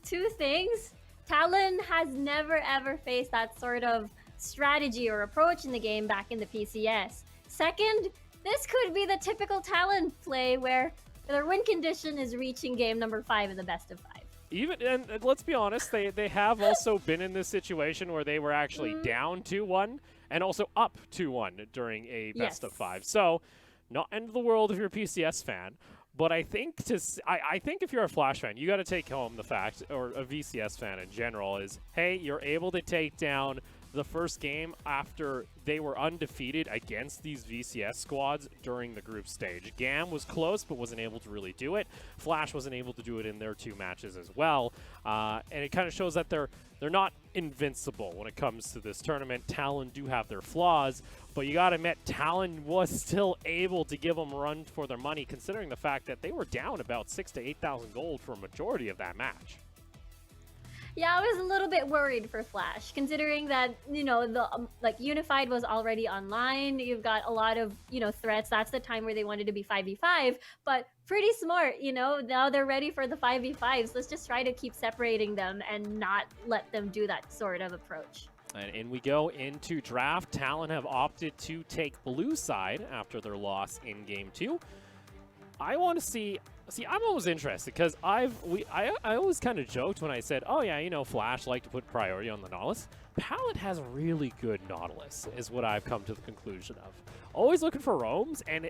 Two things. Talon has never ever faced that sort of strategy or approach in the game back in the PCS. Second, this could be the typical Talon play where their win condition is reaching game number 5 in the best of 5. And let's be honest, they have also been in this situation where they were actually down 2-1 and also up 2-1 during a best of 5. So, not end of the world if you're a PCS fan, but I think I think if you're a Flash fan, you got to take home the fact, or a VCS fan in general, is hey, you're able to take down the first game after they were undefeated against these VCS squads during the group stage. GAM was close, but wasn't able to really do it. Flash wasn't able to do it in their 2 matches as well. And it kind of shows that they're not invincible when it comes to this tournament. Talon do have their flaws, but you got to admit, Talon was still able to give them a run for their money, considering the fact that they were down about 6,000 to 8,000 gold for a majority of that match. Yeah, I was a little bit worried for Flash, considering that, you know, the Unified was already online. You've got a lot of, you know, threats. That's the time where they wanted to be 5v5, but pretty smart, you know. Now they're ready for the 5v5s. Let's just try to keep separating them and not let them do that sort of approach. And in we go into draft. Talon have opted to take blue side after their loss in Game 2. I want to see, I'm always interested because I always kind of joked when I said, oh yeah, you know, Flash like to put priority on the Nautilus. Palette has really good Nautilus, is what I've come to the conclusion of. Always looking for roams, and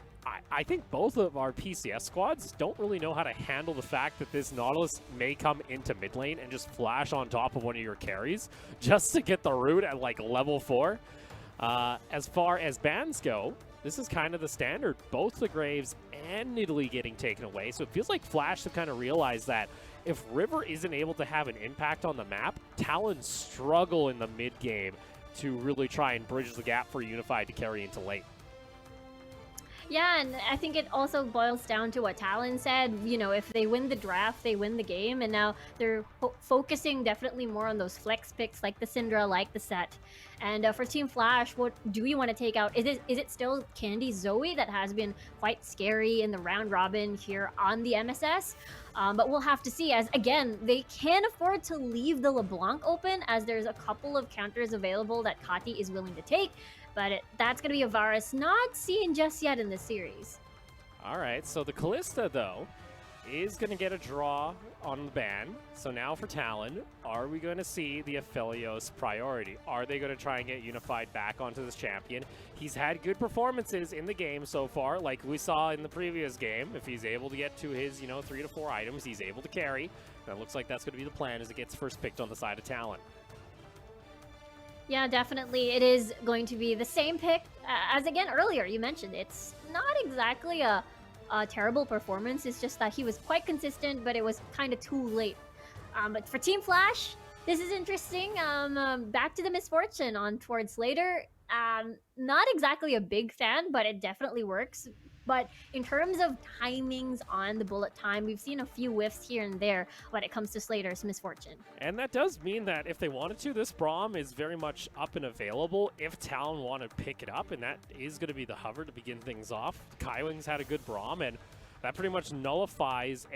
I think both of our PCS squads don't really know how to handle the fact that this Nautilus may come into mid lane and just flash on top of one of your carries just to get the root at like level 4. As far as bans go, this is kind of the standard. Both the Graves and Nidalee getting taken away. So it feels like Flash have kind of realized that if River isn't able to have an impact on the map, Talon struggle in the mid game to really try and bridge the gap for Unified to carry into late. Yeah, and I think it also boils down to what Talon said. You know, if they win the draft, they win the game, and now they're focusing definitely more on those flex picks like the Syndra, like the Set. And for Team Flash, what do we want to take out? Is it still Candy Zoe that has been quite scary in the round robin here on the MSS? But we'll have to see, as again, they can't afford to leave the LeBlanc open, as there's a couple of counters available that Kati is willing to take. But that's going to be a Varus not seen just yet in this series. All right, so the Callista, though, is going to get a draw on the ban. So now for Talon, are we going to see the Aphelios priority? Are they going to try and get Unified back onto this champion? He's had good performances in the game so far, like we saw in the previous game. If he's able to get to his, 3 to 4 items, he's able to carry. That looks like that's going to be the plan as it gets first picked on the side of Talon. Yeah, definitely. It is going to be the same pick as, again, earlier you mentioned. It's not exactly a terrible performance. It's just that he was quite consistent, but it was kind of too late. But for Team Flash, this is interesting. Back to the misfortune on towards Slater. Not exactly a big fan, but it definitely works. But in terms of timings on the bullet time, we've seen a few whiffs here and there when it comes to Slater's misfortune. And that does mean that if they wanted to, this Braum is very much up and available if Talon want to pick it up, and that is going to be the hover to begin things off. Kaiwing's had a good Braum, and that pretty much nullifies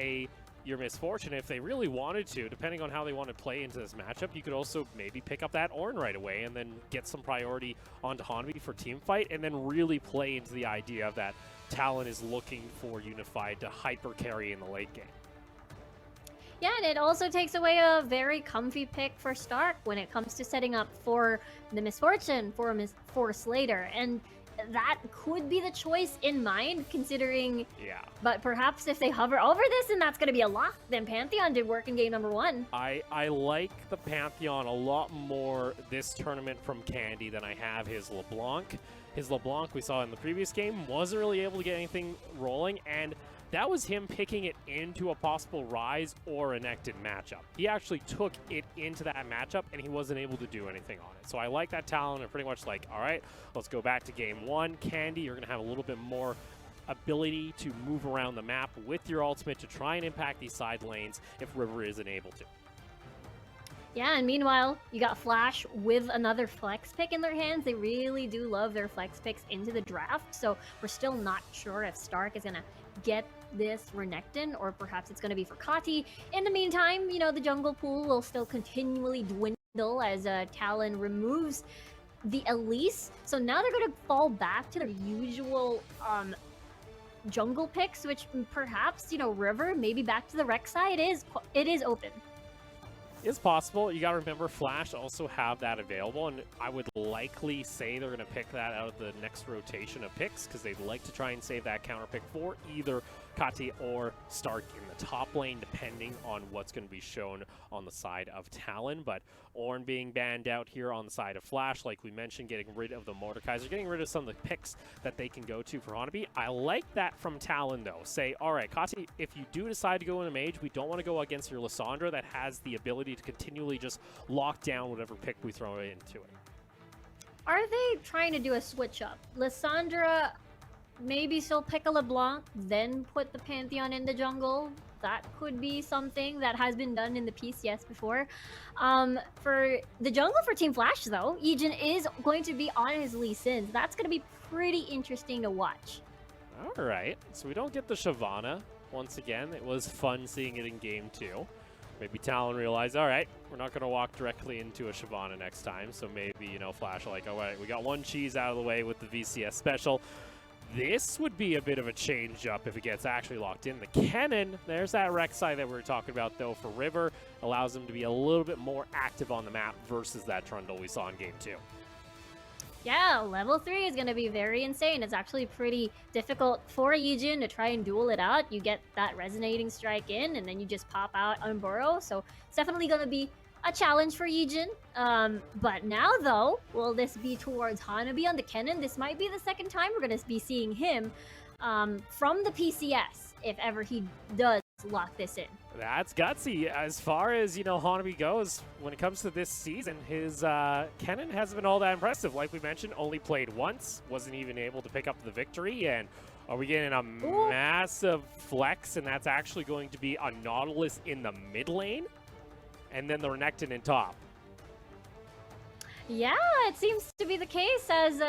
your misfortune. If they really wanted to, depending on how they want to play into this matchup, you could also maybe pick up that Ornn right away and then get some priority onto Hanbi for team fight, and then really play into the idea of that Talon is looking for Unified to hyper carry in the late game. Yeah, and it also takes away a very comfy pick for Stark when it comes to setting up for the misfortune for Slater. And that could be the choice in mind, considering. Yeah. But perhaps if they hover over this and that's going to be a lock, then Pantheon did work in game number 1. I like the Pantheon a lot more this tournament from Candy than I have his LeBlanc. His LeBlanc we saw in the previous game wasn't really able to get anything rolling, and that was him picking it into a possible Rise or a Nectin matchup. He actually took it into that matchup, and he wasn't able to do anything on it. So I like that talent, and pretty much like, all right, let's go back to game 1. Candy, you're going to have a little bit more ability to move around the map with your ultimate to try and impact these side lanes if River isn't able to. Yeah, and meanwhile, you got Flash with another flex pick in their hands. They really do love their flex picks into the draft, so we're still not sure if Stark is going to get this Renekton, or perhaps it's going to be for Kati. In the meantime, you know, the jungle pool will still continually dwindle as Talon removes the Elise. So now they're going to fall back to their usual jungle picks, which perhaps, you know, River, maybe back to the Rek'Sai. It is open. It's possible. You got to remember, Flash also have that available, and I would likely say they're going to pick that out of the next rotation of picks because they'd like to try and save that counter pick for either Kati or Stark in the top lane, depending on what's going to be shown on the side of Talon. But Ornn being banned out here on the side of Flash, like we mentioned, getting rid of the Mordekaiser, getting rid of some of the picks that they can go to for Hanabi. I like that from Talon, though. Say, all right, Kati, if you do decide to go in a mage, we don't want to go against your Lissandra that has the ability to continually just lock down whatever pick we throw into it. Are they trying to do a switch up? Lissandra, maybe still pick a LeBlanc, then put the Pantheon in the jungle. That could be something that has been done in the PCS before. For the jungle for Team Flash, though, Ejin is going to be on his Lee Sin. That's going to be pretty interesting to watch. All right, so we don't get the Shyvana once again. It was fun seeing it in game 2. Maybe Talon realized, all right, we're not going to walk directly into a Shyvana next time. So maybe, you know, Flash like, all right, we got one cheese out of the way with the VCS special. This would be a bit of a change up if it gets actually locked in. The Kennen, there's that Rek'Sai that we were talking about, though, for River. Allows him to be a little bit more active on the map versus that Trundle we saw in game 2. Yeah, level 3 is going to be very insane. It's actually pretty difficult for Ejin to try and duel it out. You get that resonating strike in, and then you just pop out on Burrow. So it's definitely going to be a challenge for Ejin. But now, though, will this be towards Hanabi on the Kennen? This might be the second time we're going to be seeing him from the PCS, if ever he does lock this in. That's gutsy. As far as, you know, Hanabi goes, when it comes to this season, his Kennen hasn't been all that impressive. Like we mentioned, only played once, wasn't even able to pick up the victory, and are we getting a massive flex, and that's actually going to be a Nautilus in the mid lane, and then the Renekton in top. Yeah, it seems to be the case as,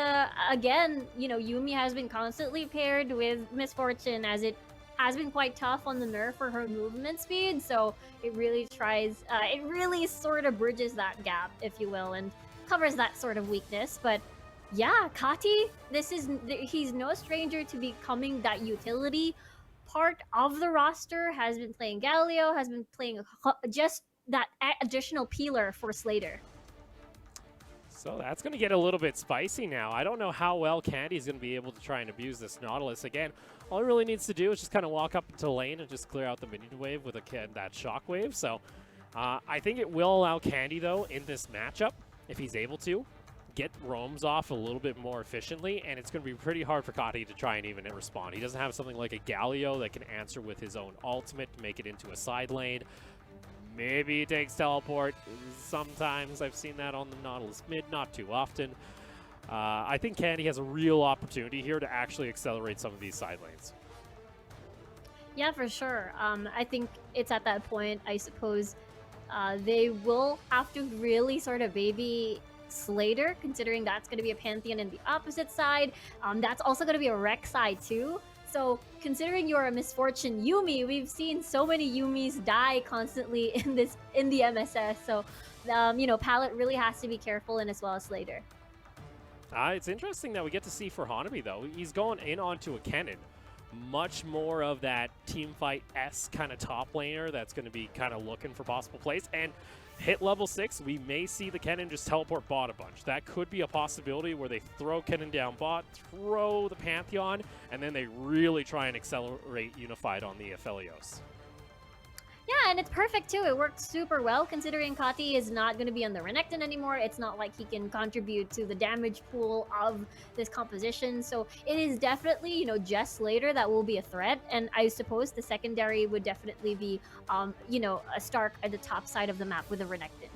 again, you know, Yuumi has been constantly paired with Misfortune, as it has been quite tough on the nerf for her movement speed, so it really tries, it really sort of bridges that gap, if you will, and covers that sort of weakness. But yeah, Kati, he's no stranger to becoming that utility part of the roster, has been playing Galio, has been playing just that additional peeler for Slater. So that's going to get a little bit spicy now. I don't know how well Candy's going to be able to try and abuse this Nautilus. Again, all he really needs to do is just kind of walk up into lane and just clear out the minion wave with that shockwave. So I think it will allow Candy, though, in this matchup, if he's able to, get roams off a little bit more efficiently, and it's going to be pretty hard for Kati to try and even respond. He doesn't have something like a Galio that can answer with his own ultimate to make it into a side lane. Maybe he takes teleport. Sometimes I've seen that on the Nautilus mid, not too often. I think Candy has a real opportunity here to actually accelerate some of these side lanes. Yeah, for sure. I think it's at that point, I suppose, they will have to really sort of baby Slater, considering that's going to be a Pantheon in the opposite side. That's also going to be a Rek'Sai too. So, considering you're a Misfortune Yuumi, we've seen so many Yuumis die constantly in the MSS. So, you know, Palette really has to be careful, and as well as Slater. It's interesting that we get to see for Hanabi, though. He's going in onto a Kennen. Much more of that teamfight-esque kind of top laner that's going to be kind of looking for possible plays. And hit level 6, we may see the Kennen just teleport bot a bunch. That could be a possibility where they throw Kennen down bot, throw the Pantheon, and then they really try and accelerate Unified on the Aphelios. Yeah, and it's perfect too. It worked super well considering Kati is not going to be on the Renekton anymore. It's not like he can contribute to the damage pool of this composition. So it is definitely, you know, just later that will be a threat. And I suppose the secondary would definitely be, you know, a Stark at the top side of the map with a Renekton.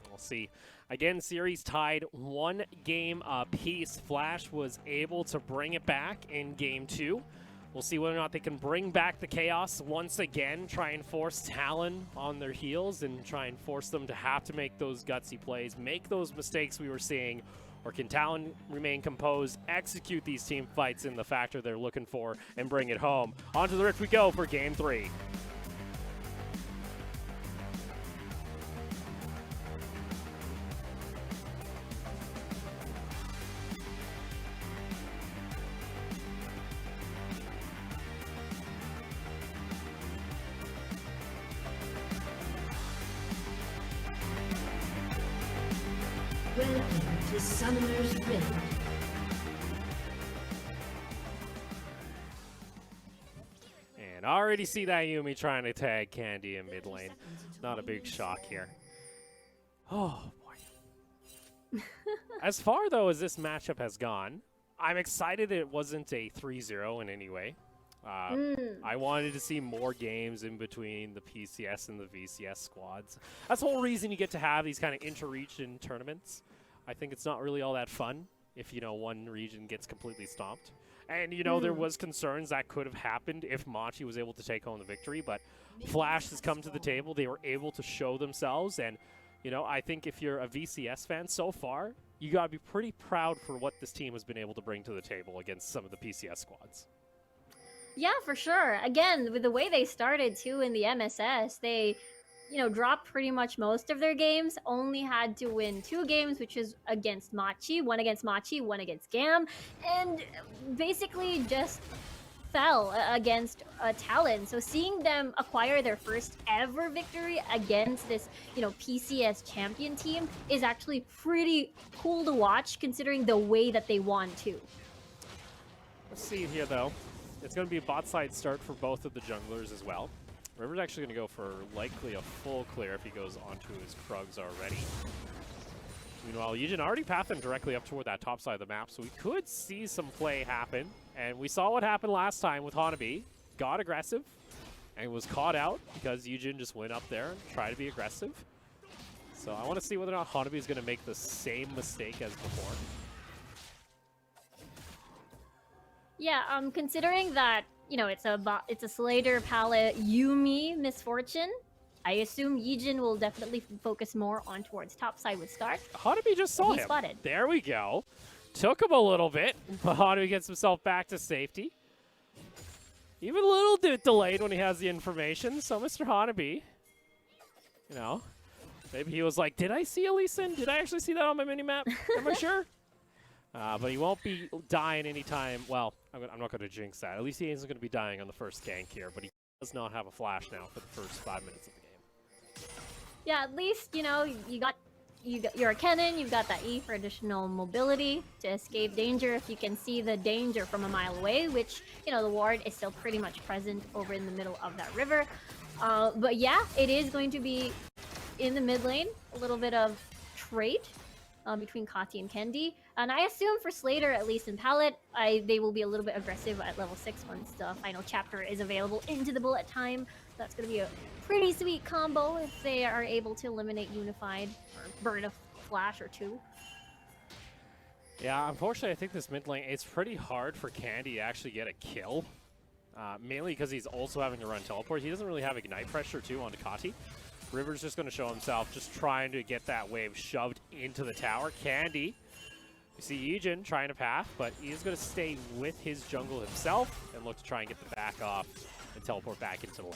We'll see. Again, series tied 1 game apiece. Flash was able to bring it back in game 2. We'll see whether or not they can bring back the chaos once again, try and force Talon on their heels and try and force them to have to make those gutsy plays, make those mistakes we were seeing, or can Talon remain composed, execute these team fights in the factor they're looking for, and bring it home. Onto the Rift we go for game 3. Welcome to Summoner's Rift. And I already see that Yumi trying to tag Candy in mid lane. Not a big shock here. Oh, boy. As far, though, as this matchup has gone, I'm excited it wasn't a 3-0 in any way. I wanted to see more games in between the PCS and the VCS squads. That's the whole reason you get to have these kind of inter-region tournaments. I think it's not really all that fun if, you know, one region gets completely stomped. And, you know, there was concerns that could have happened if Machi was able to take home the victory, but Flash has come to the table. They were able to show themselves, and, you know, I think if you're a VCS fan so far, you got to be pretty proud for what this team has been able to bring to the table against some of the PCS squads. Yeah, for sure. Again, with the way they started too in the MSS, they, you know, dropped pretty much most of their games, only had to win 2 games, which is against Machi, one against Machi, one against Gam, and basically just fell against Talon. So seeing them acquire their first ever victory against this, you know, PCS champion team is actually pretty cool to watch considering the way that they won too. Let's see here, though. It's going to be a bot side start for both of the junglers as well. River's actually going to go for likely a full clear if he goes onto his Krugs already. Meanwhile, Yujin already pathed him directly up toward that top side of the map, so we could see some play happen. And we saw what happened last time with Hanabi. Got aggressive and was caught out because Yujin just went up there and tried to be aggressive. So I want to see whether or not Hanabi is going to make the same mistake as before. Yeah, considering that, you know, it's a Slater palette Yumi misfortune, I assume Yijin will definitely focus more on towards top side with Stark. Hanabi just saw him. Spotted. There we go. Took him a little bit, but Hanabi gets himself back to safety. Even a little bit delayed when he has the information. So Mr. Hanabi, you know, maybe he was like, did I see Elysian? Did I actually see that on my minimap? Am I sure? But he won't be dying anytime. Well, I'm not going to jinx that. At least he isn't going to be dying on the first gank here, but he does not have a flash now for the first 5 minutes of the game. Yeah, at least, you know, you're a Kennen, you've got that E for additional mobility to escape danger if you can see the danger from a mile away, which, you know, the ward is still pretty much present over in the middle of that river. But yeah, it is going to be in the mid lane, a little bit of trade between Kati and Kendi. And I assume for Slater, at least in Palette, they will be a little bit aggressive at level 6 once the final chapter is available into the bullet time. That's going to be a pretty sweet combo if they are able to eliminate Unified or burn a flash or 2. Yeah, unfortunately, I think this mid lane, it's pretty hard for Candy to actually get a kill. Mainly because he's also having to run teleport. He doesn't really have ignite pressure, too, onto Kati. River's just going to show himself, just trying to get that wave shoved into the tower. Candy, you see Yujin trying to path, but he's going to stay with his jungle himself and look to try and get the back off and teleport back into the lane.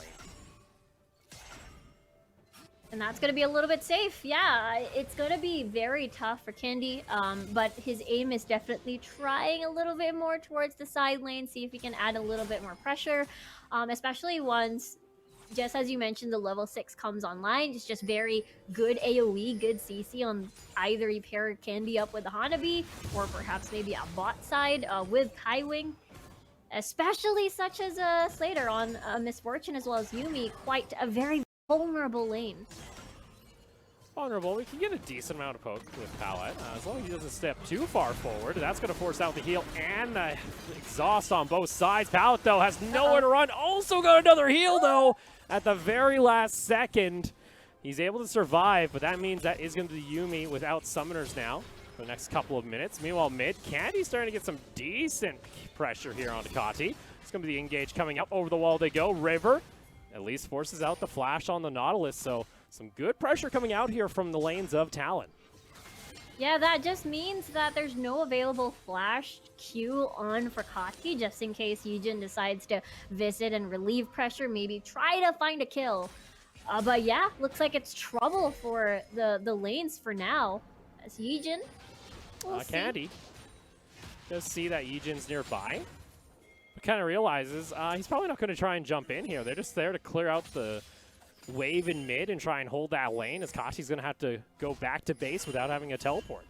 And that's going to be a little bit safe. Yeah, it's going to be very tough for Candy, but his aim is definitely trying a little bit more towards the side lane, see if he can add a little bit more pressure, especially once just as you mentioned, the level 6 comes online. It's just very good AoE, good CC on either you pair Candy up with the Hanabi, or perhaps maybe a bot side with Kaiwing. Especially such as Slater on Misfortune as well as Yumi, quite a very vulnerable lane. Vulnerable, we can get a decent amount of poke with Pallet. As long as he doesn't step too far forward, that's going to force out the heal and the exhaust on both sides. Pallet, though, has nowhere to run. Also got another heal, though, at the very last second. He's able to survive, but that means that is going to be Yumi without summoners now for the next couple of minutes. Meanwhile, mid, Candy's starting to get some decent pressure here on Ducati. It's going to be the engage coming up. Over the wall they go. River at least forces out the flash on the Nautilus, so some good pressure coming out here from the lanes of Talon. Yeah, that just means that there's no available flash Q on for Kati, just in case Yujin decides to visit and relieve pressure, maybe try to find a kill. But yeah, looks like it's trouble for the lanes for now. As Yujin, we'll see. Candy does see that Yujin's nearby, but kind of realizes he's probably not going to try and jump in here. They're just there to clear out the wave in mid and try and hold that lane, as Kashi's going to have to go back to base without having a teleport.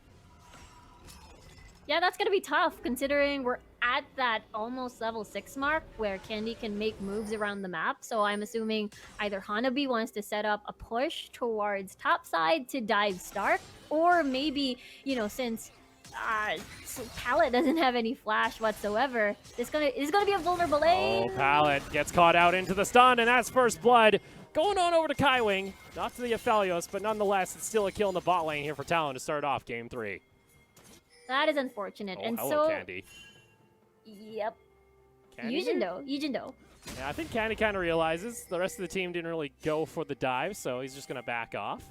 Yeah, that's going to be tough considering we're at that almost level 6 mark where Candy can make moves around the map. So I'm assuming either Hanabi wants to set up a push towards top side to dive Stark, or maybe, you know, since Pallet doesn't have any flash whatsoever, it's gonna be a vulnerable lane. Oh, Pallet gets caught out into the stun, and that's first blood. Going on over to Kaiwing, not to the Aphelios, but nonetheless, it's still a kill in the bot lane here for Talon to start off game 3. That is unfortunate. Oh, and hello, so, Candy. Yep. Candy? Yujin though. Yeah, I think Candy kind of realizes the rest of the team didn't really go for the dive, so he's just going to back off.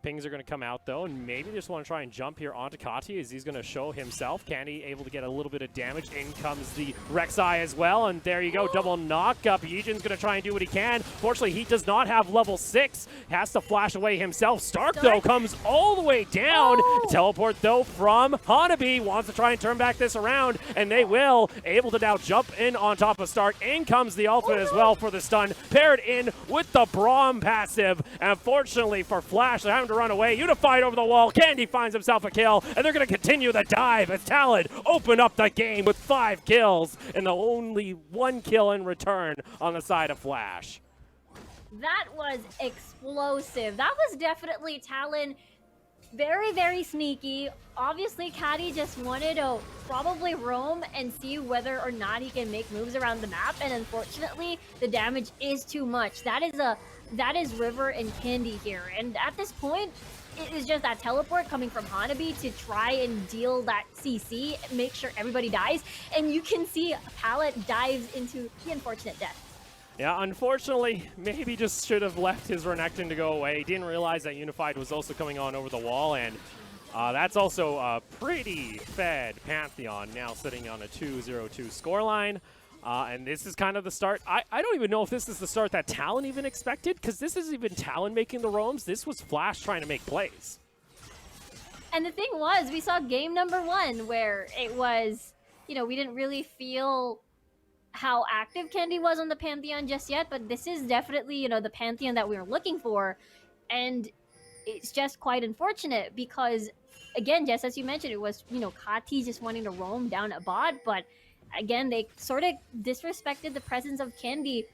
Pings are going to come out, though, and maybe they just want to try and jump here onto Kati as he's going to show himself. Candy able to get a little bit of damage. In comes the Rek'Sai as well, and there you go, double knock-up. Yujin's going to try and do what he can. Fortunately, he does not have level 6. Has to flash away himself. Stark, though, comes all the way down. Teleport, though, from Hanabi. Wants to try and turn back this around, and they will. Able to now jump in on top of Stark. In comes the ultimate as well for the stun. Paired in with the Braum passive. And unfortunately for Flash, they're having to run away. Unified over the wall. Candy finds himself a kill, and they're going to continue the dive as Talon open up the game with 5 kills and the only 1 kill in return on the side of Flash. That was explosive. That was definitely Talon. Very, very sneaky. Obviously, Caddy just wanted to probably roam and see whether or not he can make moves around the map, and unfortunately, the damage is too much. That is River and Candy here, and at this point, it is just that teleport coming from Hanabi to try and deal that CC, make sure everybody dies, and you can see Pallet dives into the unfortunate death. Yeah, unfortunately, maybe just should have left his Renekton to go away. Didn't realize that Unified was also coming on over the wall, and that's also a pretty fed Pantheon, now sitting on a 2-0-2 scoreline. And this is kind of the start. I don't even know if this is the start that Talon even expected, because this isn't even Talon making the roams. This was Flash trying to make plays. And the thing was, we saw game number 1 where it was, you know, we didn't really feel how active Candy was on the Pantheon just yet, but this is definitely, you know, the Pantheon that we were looking for. And it's just quite unfortunate because, again, just as you mentioned, it was, you know, Kati just wanting to roam down a bot, but again, they sort of disrespected the presence of Candy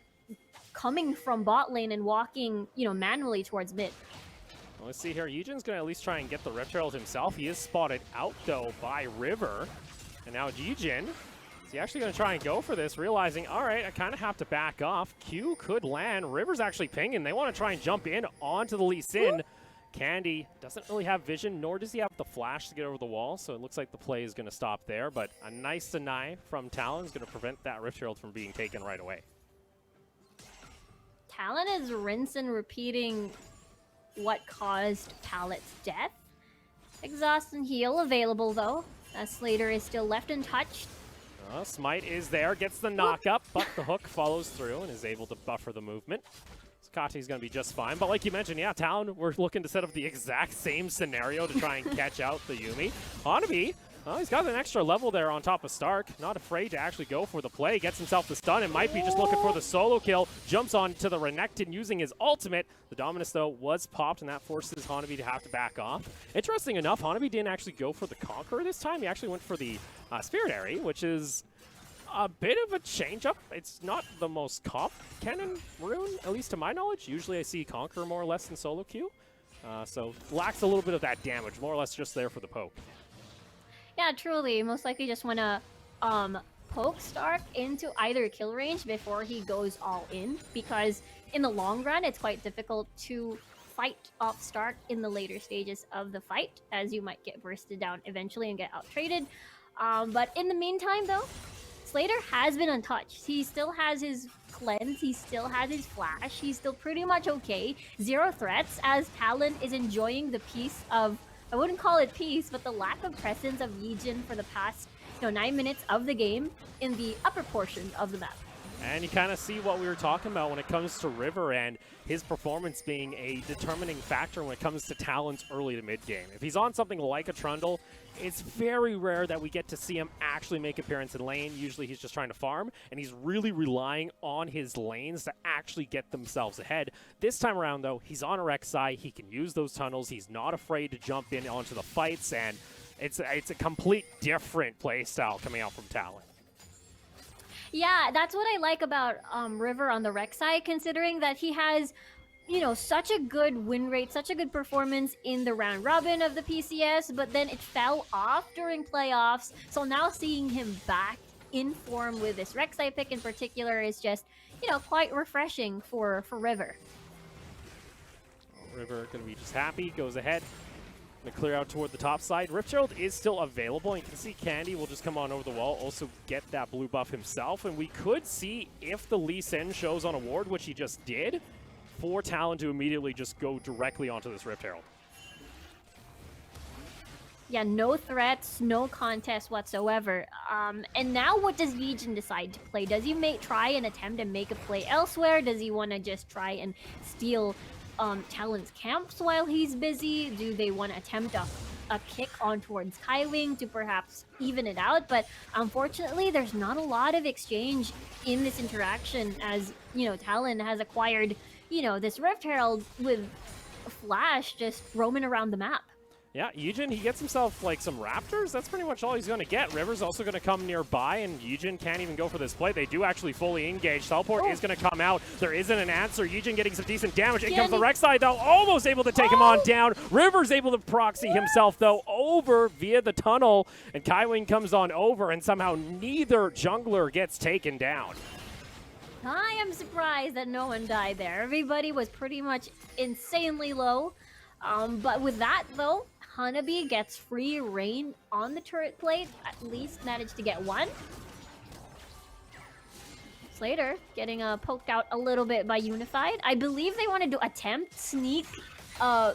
coming from bot lane and walking, you know, manually towards mid. Well, let's see here. Eugen's going to at least try and get the Rift Herald himself. He is spotted out, though, by River. And now Eugen, is he actually going to try and go for this, realizing, all right, I kind of have to back off. Q could land. River's actually pinging. They want to try and jump in onto the Lee Sin. Candy doesn't really have vision, nor does he have the flash to get over the wall, so it looks like the play is going to stop there. But a nice deny from Talon is going to prevent that Rift Herald from being taken right away. Talon is rinse and repeating what caused Pallet's death. Exhaust and heal available, though. Slater is still left untouched. Smite is there, gets the knock up, but the hook follows through and is able to buffer the movement. Kati's going to be just fine. But like you mentioned, yeah, Talon, we're looking to set up the exact same scenario to try and catch out the Yumi. Hanabi Well, he's got an extra level there on top of Stark. Not afraid to actually go for the play. Gets himself the stun and might be just looking for the solo kill. Jumps on to the Renekton using his ultimate. The Dominus, though, was popped, and that forces Hanabi to have to back off. Interesting enough, Hanabi didn't actually go for the Conqueror this time. He actually went for the Spirit Airy, which is a bit of a change-up. It's not the most comp cannon rune, at least to my knowledge. Usually I see Conqueror more or less in solo queue. So lacks a little bit of that damage, more or less just there for the poke. Yeah, truly. Most likely just want to poke Stark into either kill range before he goes all in, because in the long run, it's quite difficult to fight off Stark in the later stages of the fight, as you might get bursted down eventually and get out-traded. But in the meantime, though, Slater has been untouched. He still has his cleanse, he still has his flash, he's still pretty much okay. Zero threats, as Talon is enjoying the peace of, I wouldn't call it peace, but the lack of presence of Yijin for the past 9 minutes of the game in the upper portion of the map. And you kind of see what we were talking about when it comes to River and his performance being a determining factor when it comes to Talon's early to mid game. If he's on something like a Trundle, it's very rare that we get to see him actually make appearance in lane. Usually he's just trying to farm, and he's really relying on his lanes to actually get themselves ahead. This time around, though, he's on a Rek'Sai. He can use those tunnels. He's not afraid to jump in onto the fights, and it's a complete different play style coming out from Talon. Yeah, that's what I like about River on the Rek'Sai, considering that he has, such a good win rate, such a good performance in the round robin of the PCS, but then it fell off during playoffs. So now seeing him back in form with this Rek'Sai pick in particular is just, quite refreshing for River. River going to be just happy, goes ahead. Going to clear out toward the top side. Rift Herald is still available. You can see Candy will just come on over the wall, also get that blue buff himself. And we could see if the Lee Sin shows on a ward, which he just did, for Talon to immediately just go directly onto this Rift Herald. Yeah, no threats, no contest whatsoever. And now what does Yijin decide to play? Does he try and attempt to make a play elsewhere? Does he want to just try and steal Talon's camps while he's busy? Do they want to attempt a kick on towards Kaiwing to perhaps even it out? But unfortunately, there's not a lot of exchange in this interaction, as Talon has acquired this Rift Herald with Flash just roaming around the map. Yeah, Yijin, he gets himself like some Raptors. That's pretty much all he's going to get. River's also going to come nearby, and Yijin can't even go for this play. They do actually fully engage. Teleport is going to come out. There isn't an answer. Yijin getting some decent damage. In comes the Rek'Sai, though, almost able to take him on down. River's able to proxy himself, though, over via the tunnel, and Kaiwing comes on over, and somehow neither jungler gets taken down. I am surprised that no one died there. Everybody was pretty much insanely low. But with that, though, Hanabi gets free reign on the turret plate, at least managed to get one. Slater getting poked out a little bit by Unified. I believe they wanted to attempt sneak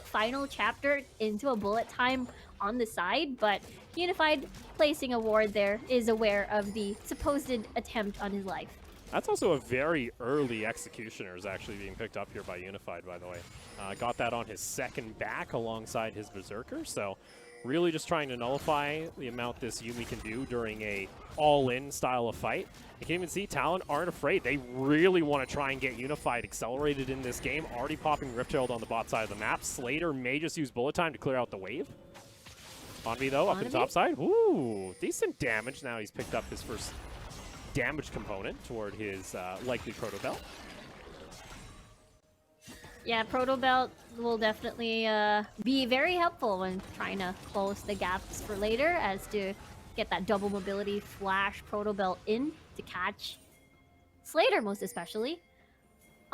final chapter into a bullet time on the side, but Unified placing a ward there is aware of the supposed attempt on his life. That's also a very early Executioners actually being picked up here by Unified, by the way. Got that on his second back alongside his Berserker, so really just trying to nullify the amount this Yuumi can do during a all-in style of fight. You can even see Talon aren't afraid. They really want to try and get Unified accelerated in this game, already popping Rift Herald on the bot side of the map. Slater may just use bullet time to clear out the wave. Onvi, though, up in the top side. Ooh, decent damage. Now he's picked up his first damage component toward his likely Proto Belt. Yeah, Proto Belt will definitely be very helpful when trying to close the gaps for later, as to get that double mobility flash Proto Belt in to catch Slater, most especially.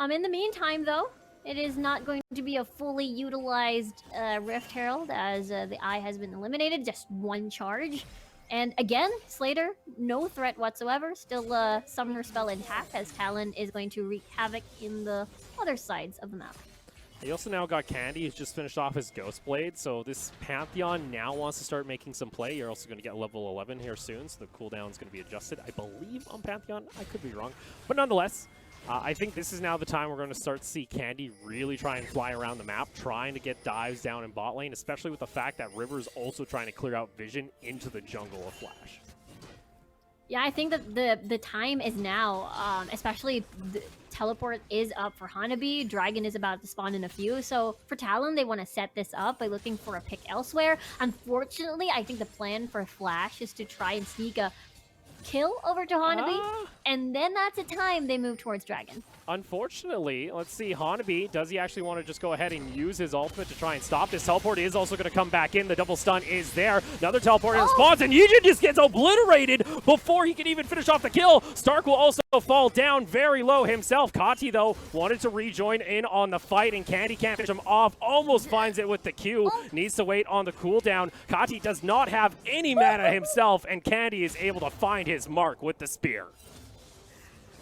In the meantime, though, it is not going to be a fully utilized Rift Herald, as the Eye has been eliminated. Just one charge. And again, Slater, no threat whatsoever. Still Summoner spell intact, as Talon is going to wreak havoc in the other sides of the map. He also now got Candy, who's just finished off his Ghost Blade, so this Pantheon now wants to start making some play. You're also going to get level 11 here soon, so the cooldown is going to be adjusted, I believe, on Pantheon. I could be wrong. But nonetheless, I think this is now the time we're going to start to see Candy really try and fly around the map, trying to get dives down in bot lane, especially with the fact that River's also trying to clear out vision into the jungle of Flash. Yeah, I think that the time is now, especially the teleport is up for Hanabi. Dragon is about to spawn in a few. So for Talon, they want to set this up by looking for a pick elsewhere. Unfortunately, I think the plan for Flash is to try and sneak a kill over to Hanabi, and then that's the time they move towards Dragon. Unfortunately, let's see, Hanabi, does he actually want to just go ahead and use his ultimate to try and stop this? Teleport is also going to come back in. The double stun is there. Another teleport in spawns, and Yijin just gets obliterated before he can even finish off the kill. Stark will also fall down very low himself. Kati, though, wanted to rejoin in on the fight, and Candy can't finish him off. Almost finds it with the Q. Needs to wait on the cooldown. Kati does not have any mana himself, and Candy is able to find his mark with the spear.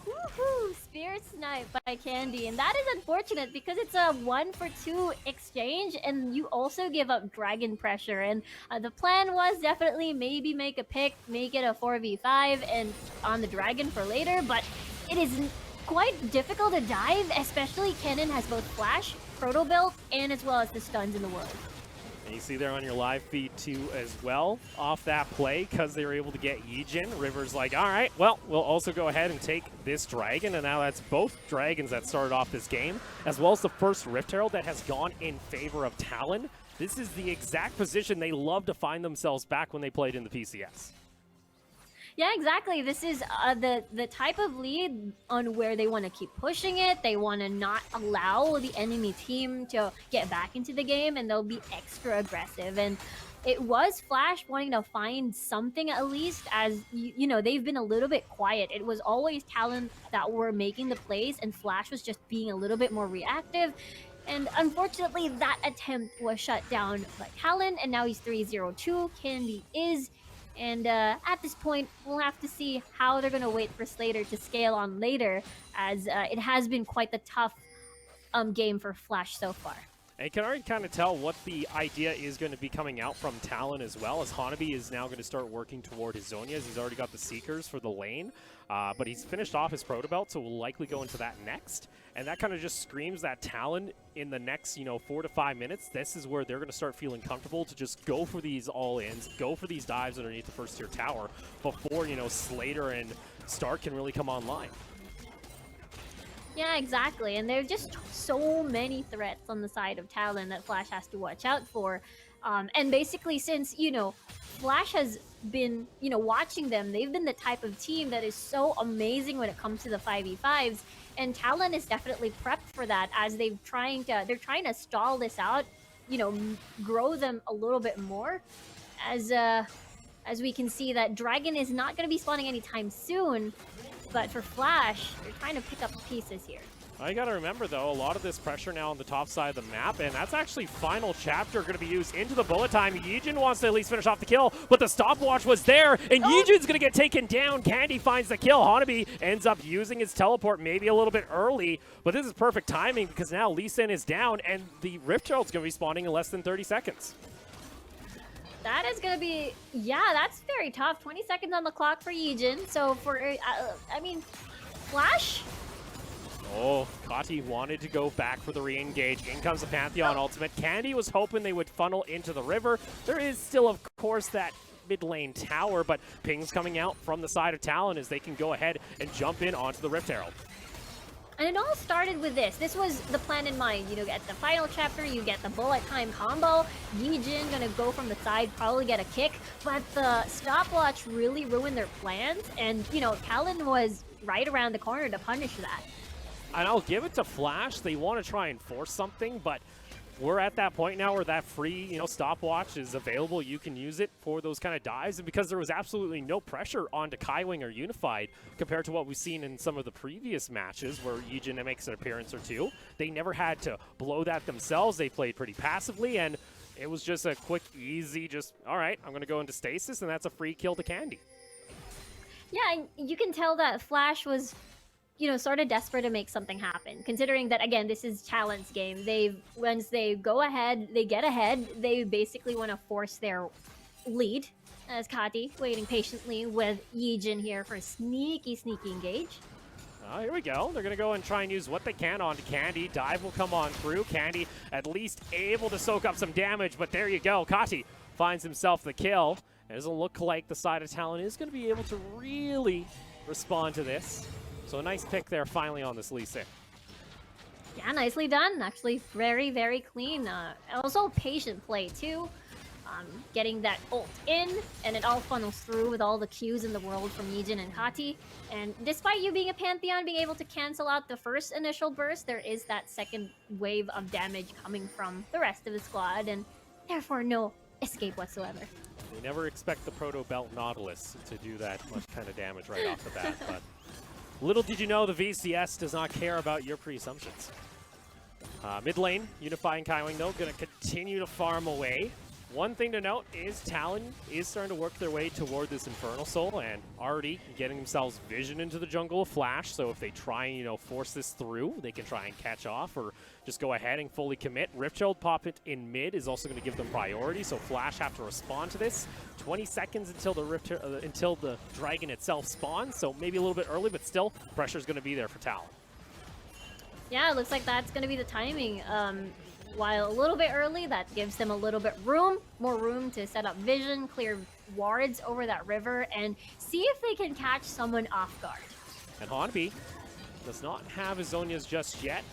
Woohoo! Spear snipe by Candy, and that is unfortunate because it's a 1-for-2 exchange, and you also give up dragon pressure. And the plan was definitely maybe make a pick, make it a 4v5, and on the dragon for later. But it is quite difficult to dive, especially Kennen has both Flash, Proto Build, and as well as the stuns in the world. And you see there on your live feed too as well, off that play, because they were able to get Yijin. River's like, all right, well, we'll also go ahead and take this dragon. And now that's both dragons that started off this game, as well as the first Rift Herald that has gone in favor of Talon. This is the exact position they love to find themselves back when they played in the PCS. Yeah, exactly. This is the type of lead on where they want to keep pushing it. They want to not allow the enemy team to get back into the game, and they'll be extra aggressive. And it was Flash wanting to find something at least, as, you know, they've been a little bit quiet. It was always Talon that were making the plays, and Flash was just being a little bit more reactive. And unfortunately, that attempt was shut down by Talon, and now he's 3-0-2. Candy is... And at this point, we'll have to see how they're going to wait for Slater to scale on later, as it has been quite the tough game for Flash so far. And you can already kind of tell what the idea is going to be coming out from Talon as well, as Hanabi is now going to start working toward his Zonias. He's already got the Seekers for the lane, but he's finished off his Proto Belt, so we'll likely go into that next. And that kind of just screams that Talon in the next, 4 to 5 minutes, this is where they're going to start feeling comfortable to just go for these all-ins, go for these dives underneath the first-tier tower before, Slater and Stark can really come online. Yeah, exactly. And there's just so many threats on the side of Talon that Flash has to watch out for. And basically, since, Flash has been, watching them, they've been the type of team that is so amazing when it comes to the 5v5s. And Talon is definitely prepped for that, as they're trying to stall this out, grow them a little bit more. As we can see that Dragon is not going to be spawning anytime soon. But for Flash, they're trying to pick up the pieces here. You got to remember, though, a lot of this pressure now on the top side of the map, and that's actually final chapter going to be used into the bullet time. Yijin wants to at least finish off the kill, but the stopwatch was there, and Yijin's going to get taken down. Candy finds the kill. Hanabi ends up using his teleport maybe a little bit early, but this is perfect timing because now Lee Sin is down, and the Rift Herald's going to be spawning in less than 30 seconds. That is going to be, that's very tough. 20 seconds on the clock for Yijin. So for, Flash? Oh, Kati wanted to go back for the re-engage. In comes the Pantheon ultimate. Candy was hoping they would funnel into the river. There is still, of course, that mid lane tower, but pings coming out from the side of Talon as they can go ahead and jump in onto the Rift Herald. And it all started with this. This was the plan in mind. At the final chapter, you get the bullet time combo. Yijin gonna go from the side, probably get a kick. But the stopwatch really ruined their plans. And, Talon was right around the corner to punish that. And I'll give it to Flash. They want to try and force something, but we're at that point now where that free, stopwatch is available. You can use it for those kind of dives. And because there was absolutely no pressure onto Kaiwing or Unified compared to what we've seen in some of the previous matches where Yijin makes an appearance or two, they never had to blow that themselves. They played pretty passively, and it was just a quick, easy, all right, I'm going to go into stasis, and that's a free kill to Candy. Yeah, and you can tell that Flash was... sort of desperate to make something happen, considering that, again, this is Talon's game. Once they go ahead, they get ahead, they basically want to force their lead, as Kati waiting patiently with Yijin here for a sneaky engage. Oh, here we go. They're going to go and try and use what they can onto Candy. Dive will come on through. Candy at least able to soak up some damage, but there you go. Kati finds himself the kill. It doesn't look like the side of Talon is going to be able to really respond to this. So a nice pick there finally on this Lee Sin. Yeah, nicely done. Actually, very, very clean. Also, patient play, too. Getting that ult in, and it all funnels through with all the Qs in the world from Yijin and Kati. And despite you being a Pantheon, being able to cancel out the first initial burst, there is that second wave of damage coming from the rest of the squad, and therefore no escape whatsoever. We never expect the Proto Belt Nautilus to do that much kind of damage right off the bat, but little did you know the VCS does not care about your pre-assumptions. Mid lane, Unify and Kaiwing though, going to continue to farm away. One thing to note is Talon is starting to work their way toward this Infernal Soul and already getting themselves vision into the jungle of Flash. So if they try and, force this through, they can try and catch off or just go ahead and fully commit. Ripchild pop it in mid is also going to give them priority. So Flash have to respond to this. 20 seconds until the dragon itself spawns. So maybe a little bit early, but still pressure's going to be there for Talon. Yeah, it looks like that's going to be the timing. While a little bit early, that gives them a little bit more room to set up vision, clear wards over that river, and see if they can catch someone off guard. And Hanabi does not have his Zonias just yet.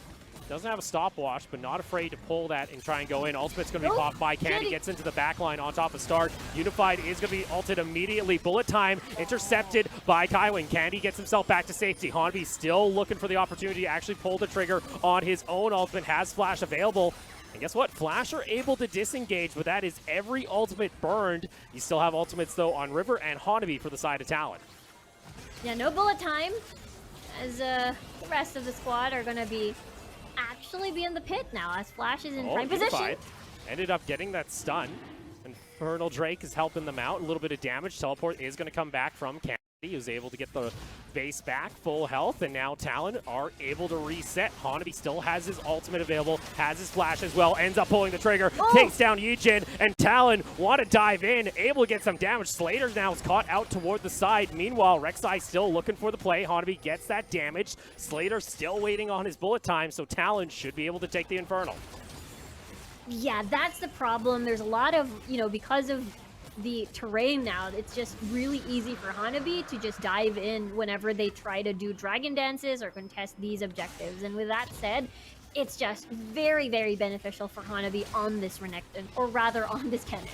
Doesn't have a stopwatch, but not afraid to pull that and try and go in. Ultimate's going to be popped by Candy, gets into the backline on top of Start. Unified is going to be ulted immediately. Bullet time intercepted by Kaiwing. Candy gets himself back to safety. Hanabi still looking for the opportunity to actually pull the trigger on his own ultimate. Has Flash available. And guess what? Flash are able to disengage, but that is every ultimate burned. You still have ultimates, though, on River and Hanabi for the side of Talon. Yeah, no bullet time, as the rest of the squad are going to actually be in the pit now, as Flash is in prime position. Ended up getting that stun. Infernal Drake is helping them out. A little bit of damage. Teleport is going to come back from Candy. He was able to get the base back, full health, and now Talon are able to reset. Hanabi still has his ultimate available, has his flash as well, ends up pulling the trigger, takes down Yijin, and Talon want to dive in, able to get some damage. Slater now is caught out toward the side. Meanwhile, Rek'Sai still looking for the play. Hanabi gets that damage. Slater still waiting on his bullet time, so Talon should be able to take the Infernal. Yeah, that's the problem. There's a lot of, because of the terrain now, it's just really easy for Hanabi to just dive in whenever they try to do dragon dances or contest these objectives. And with that said, it's just very, very beneficial for Hanabi on this Renekton, or rather on this Kennen.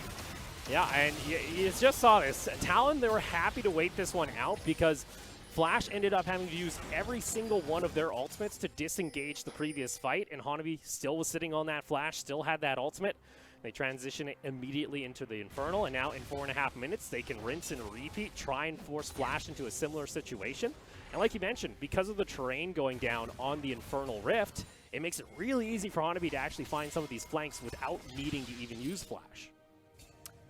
Yeah, and you just saw this. Talon, they were happy to wait this one out because Flash ended up having to use every single one of their ultimates to disengage the previous fight, and Hanabi still was sitting on that Flash, still had that ultimate. They transition it immediately into the Infernal, and now in 4.5 minutes, they can rinse and repeat, try and force Flash into a similar situation. And like you mentioned, because of the terrain going down on the Infernal Rift, it makes it really easy for Hanabi to actually find some of these flanks without needing to even use Flash.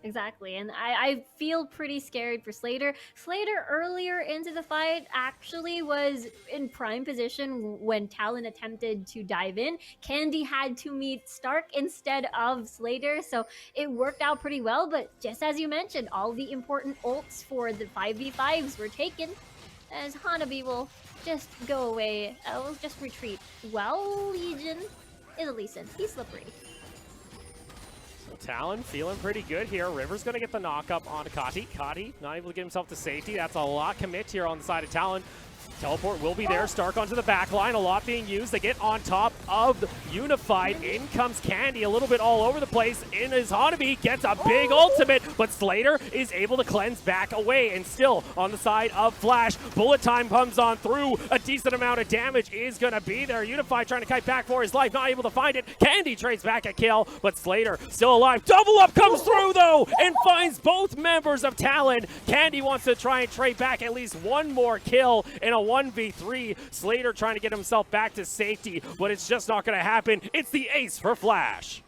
Exactly, and I feel pretty scared for Slater. Slater earlier into the fight actually was in prime position when Talon attempted to dive in. Candy had to meet Stark instead of Slater, so it worked out pretty well, but just as you mentioned, all the important ults for the 5v5s were taken, as Hanabi will just go away, will just retreat. Well, Legion is a Lee Sin. He's slippery. Talon feeling pretty good here. River's going to get the knock-up onto Kati. Kati not able to get himself to safety. That's a lot commit here on the side of Talon. Teleport will be there. Stark onto the back line. A lot being used. They get on top of the Unified. In comes Candy a little bit all over the place. In is Hanabi. Gets a big ultimate, but Slater is able to cleanse back away. And still on the side of Flash. Bullet time comes on through. A decent amount of damage is going to be there. Unified trying to kite back for his life. Not able to find it. Candy trades back a kill, but Slater still alive. Double up comes through though and finds both members of Talon. Candy wants to try and trade back at least one more kill in a 1v3. Slater trying to get himself back to safety, but it's just not going to happen. It's the ace for Flash.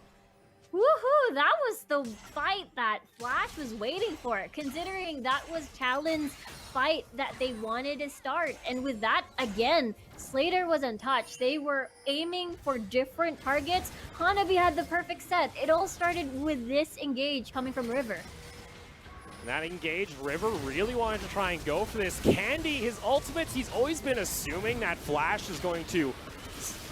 Woohoo! That was the fight that Flash was waiting for, considering that was Talon's fight that they wanted to start. And with that, again, Slater was untouched. They were aiming for different targets. Hanabi had the perfect set. It all started with this engage coming from River. And that engaged, River really wanted to try and go for this. Candy, his ultimates, he's always been assuming that Flash is going to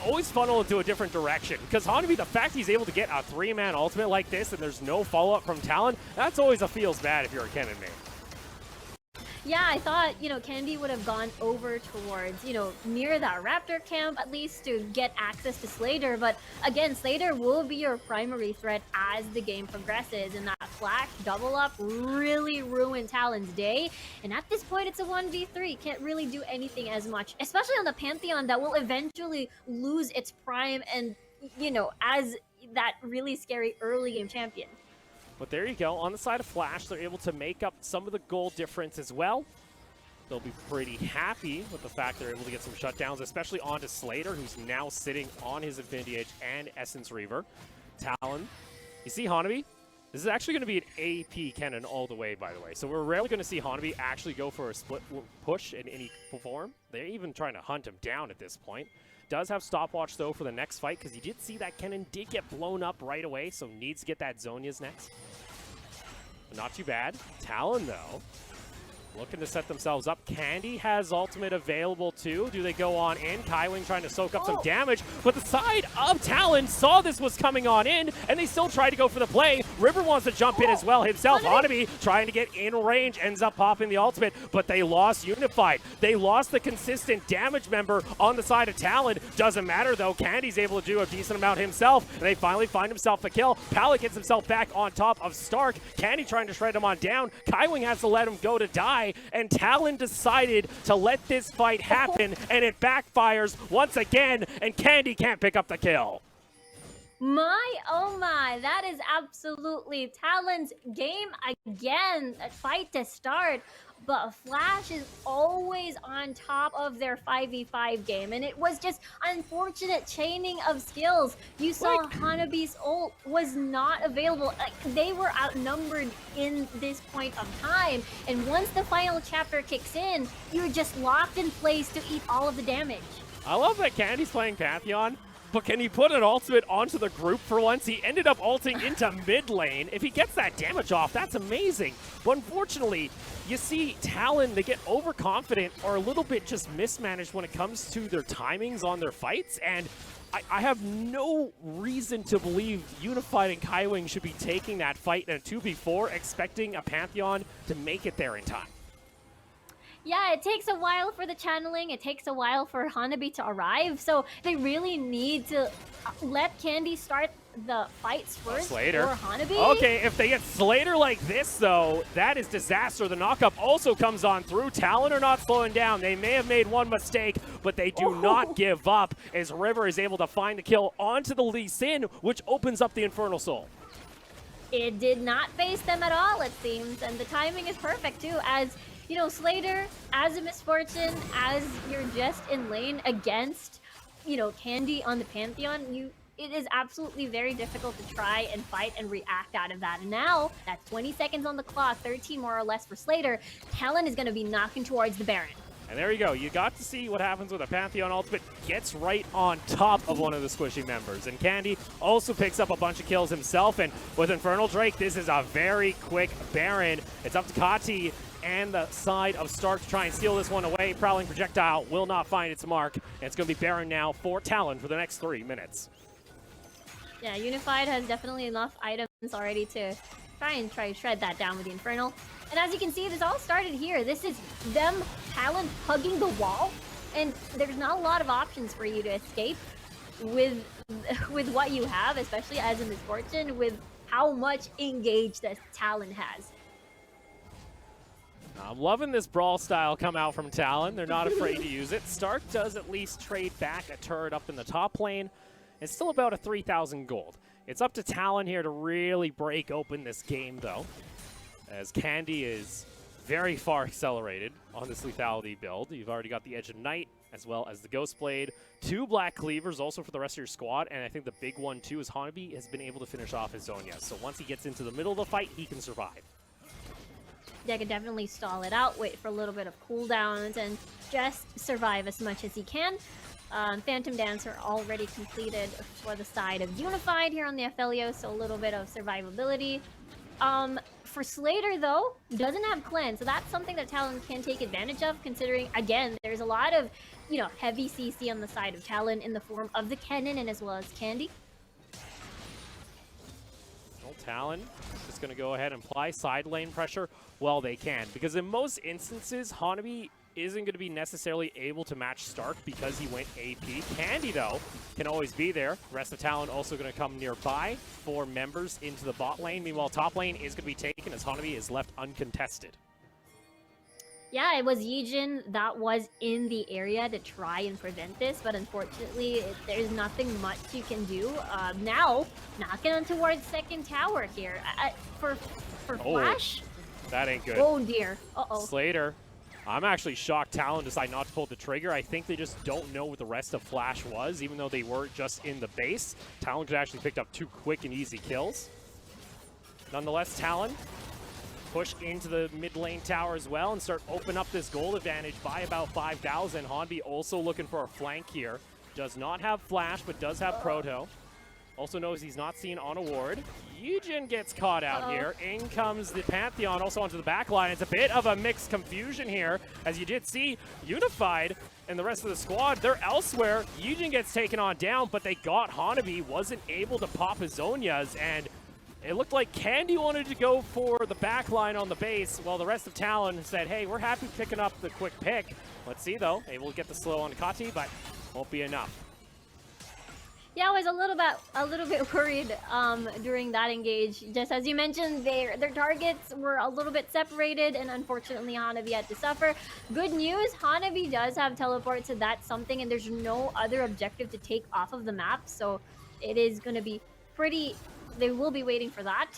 always funnel into a different direction. Because Hanabi, the fact he's able to get a 3-man ultimate like this and there's no follow-up from Talon, that's always a feels bad if you're a Ken and main. Yeah, I thought, Candy would have gone over towards, near that Raptor camp at least to get access to Slater. But again, Slater will be your primary threat as the game progresses. And that Flash double up really ruined Talon's day. And at this point, it's a 1v3. Can't really do anything as much, especially on the Pantheon that will eventually lose its prime and, as that really scary early game champion. But there you go. On the side of Flash, they're able to make up some of the goal difference as well. They'll be pretty happy with the fact they're able to get some shutdowns, especially onto Slater, who's now sitting on his Infinity Edge and Essence Reaver. Talon. You see Hanabi? This is actually going to be an AP cannon all the way, by the way. So we're rarely going to see Hanabi actually go for a split push in any form. They're even trying to hunt him down at this point. Does have stopwatch, though, for the next fight, because you did see that cannon did get blown up right away, so needs to get that Zhonya's next. But not too bad. Talon, though, looking to set themselves up. Candy has ultimate available, too. Do they go on in? Kaiwing trying to soak up some damage, but the side of Talon saw this was coming on in, and they still tried to go for the play. River wants to jump in as well himself. Hanabi trying to get in range, ends up popping the ultimate, but they lost Unified. They lost the consistent damage member on the side of Talon. Doesn't matter, though. Candy's able to do a decent amount himself, and they finally find himself a kill. Palik gets himself back on top of Stark. Candy trying to shred him on down. Kaiwing has to let him go to die. And Talon decided to let this fight happen, and it backfires once again, and Candy can't pick up the kill. Oh my, that is absolutely Talon's game again. A fight to start, but Flash is always on top of their 5v5 game, and it was just unfortunate chaining of skills. You saw Hanabi's ult was not available. They were outnumbered in this point of time, and once the final chapter kicks in, you're just locked in place to eat all of the damage. I love that Candy's playing Pantheon, but can he put an ultimate onto the group for once? He ended up ulting into mid lane. If he gets that damage off, that's amazing. But unfortunately, you see Talon, they get overconfident or a little bit just mismanaged when it comes to their timings on their fights. And I have no reason to believe Unified and Kaiwing should be taking that fight in a 2v4, expecting a Pantheon to make it there in time. Yeah, it takes a while for the channeling. It takes a while for Hanabi to arrive. So they really need to let Candy start the fights first for Hanabi. Okay, if they get Slater like this, though, that is disaster. The knockup also comes on through. Talon are not slowing down. They may have made one mistake, but they do not give up as River is able to find the kill onto the Lee Sin, which opens up the Infernal Soul. It did not face them at all, it seems, and the timing is perfect, too, as Slater, as a misfortune, as you're just in lane against, Candy on the Pantheon, it is absolutely very difficult to try and fight and react out of that. And now, that's 20 seconds on the clock, 13 more or less for Slater. Talon is going to be knocking towards the Baron. And there you go. You got to see what happens with a Pantheon ultimate. Gets right on top of one of the squishy members. And Candy also picks up a bunch of kills himself. And with Infernal Drake, this is a very quick Baron. It's up to Kati and the side of Stark to try and steal this one away. Prowling Projectile will not find its mark. And it's going to be Baron now for Talon for the next 3 minutes. Yeah, Unified has definitely enough items already to try to shred that down with the Infernal. And as you can see, this all started here. This is them, Talon, hugging the wall. And there's not a lot of options for you to escape with what you have, especially as a misfortune, with how much engaged that Talon has. I'm loving this brawl style come out from Talon. They're not afraid to use it. Stark does at least trade back a turret up in the top lane. It's still about a 3,000 gold. It's up to Talon here to really break open this game, though, as Candy is very far accelerated on this lethality build. You've already got the Edge of Night, as well as the Ghost Blade. 2 Black Cleavers also for the rest of your squad, and I think the big one, too, is Hanabi has been able to finish off his Zhonya. So once he gets into the middle of the fight, he can survive. Yeah, can definitely stall it out, wait for a little bit of cooldowns, and just survive as much as he can. Phantom Dancer already completed for the side of Unified here on the Aphelios, so a little bit of survivability. For Slater, though, he doesn't have cleanse, so that's something that Talon can take advantage of, considering, again, there's a lot of, heavy CC on the side of Talon in the form of the Kennen and as well as Candy. Well, Talon just going to go ahead and apply side lane pressure while they can, because in most instances, Hanabi isn't going to be necessarily able to match Stark because he went AP. Candy, though, can always be there. The rest of Talon also going to come nearby for members into the bot lane. Meanwhile, top lane is going to be taken as Hanabi is left uncontested. Yeah, it was Yijin that was in the area to try and prevent this, but unfortunately, there's nothing much you can do. Now, knocking on towards second tower here. For Flash? That ain't good. Oh, dear. Uh-oh. Slater. I'm actually shocked Talon decided not to pull the trigger. I think they just don't know what the rest of Flash was, even though they were just in the base. Talon could actually picked up 2 quick and easy kills. Nonetheless, Talon push into the mid lane tower as well and start open up this gold advantage by about 5,000. Hanbi also looking for a flank here. Does not have Flash, but does have Proto. Also knows he's not seen on a ward. Yujin gets caught out here. In comes the Pantheon also onto the back line. It's a bit of a mixed confusion here. As you did see, Unified and the rest of the squad, they're elsewhere. Yujin gets taken on down, but they got Hanabi. Wasn't able to pop his Zonias, and it looked like Candy wanted to go for the back line on the base, while the rest of Talon said, hey, we're happy picking up the quick pick. Let's see, though. Able to get the slow on Kati, but won't be enough. Yeah, I was a little bit worried during that engage. Just as you mentioned, their targets were a little bit separated, and unfortunately Hanabi had to suffer. Good news, Hanabi does have teleport, so that's something, and there's no other objective to take off of the map, so it is going to be pretty... They will be waiting for that.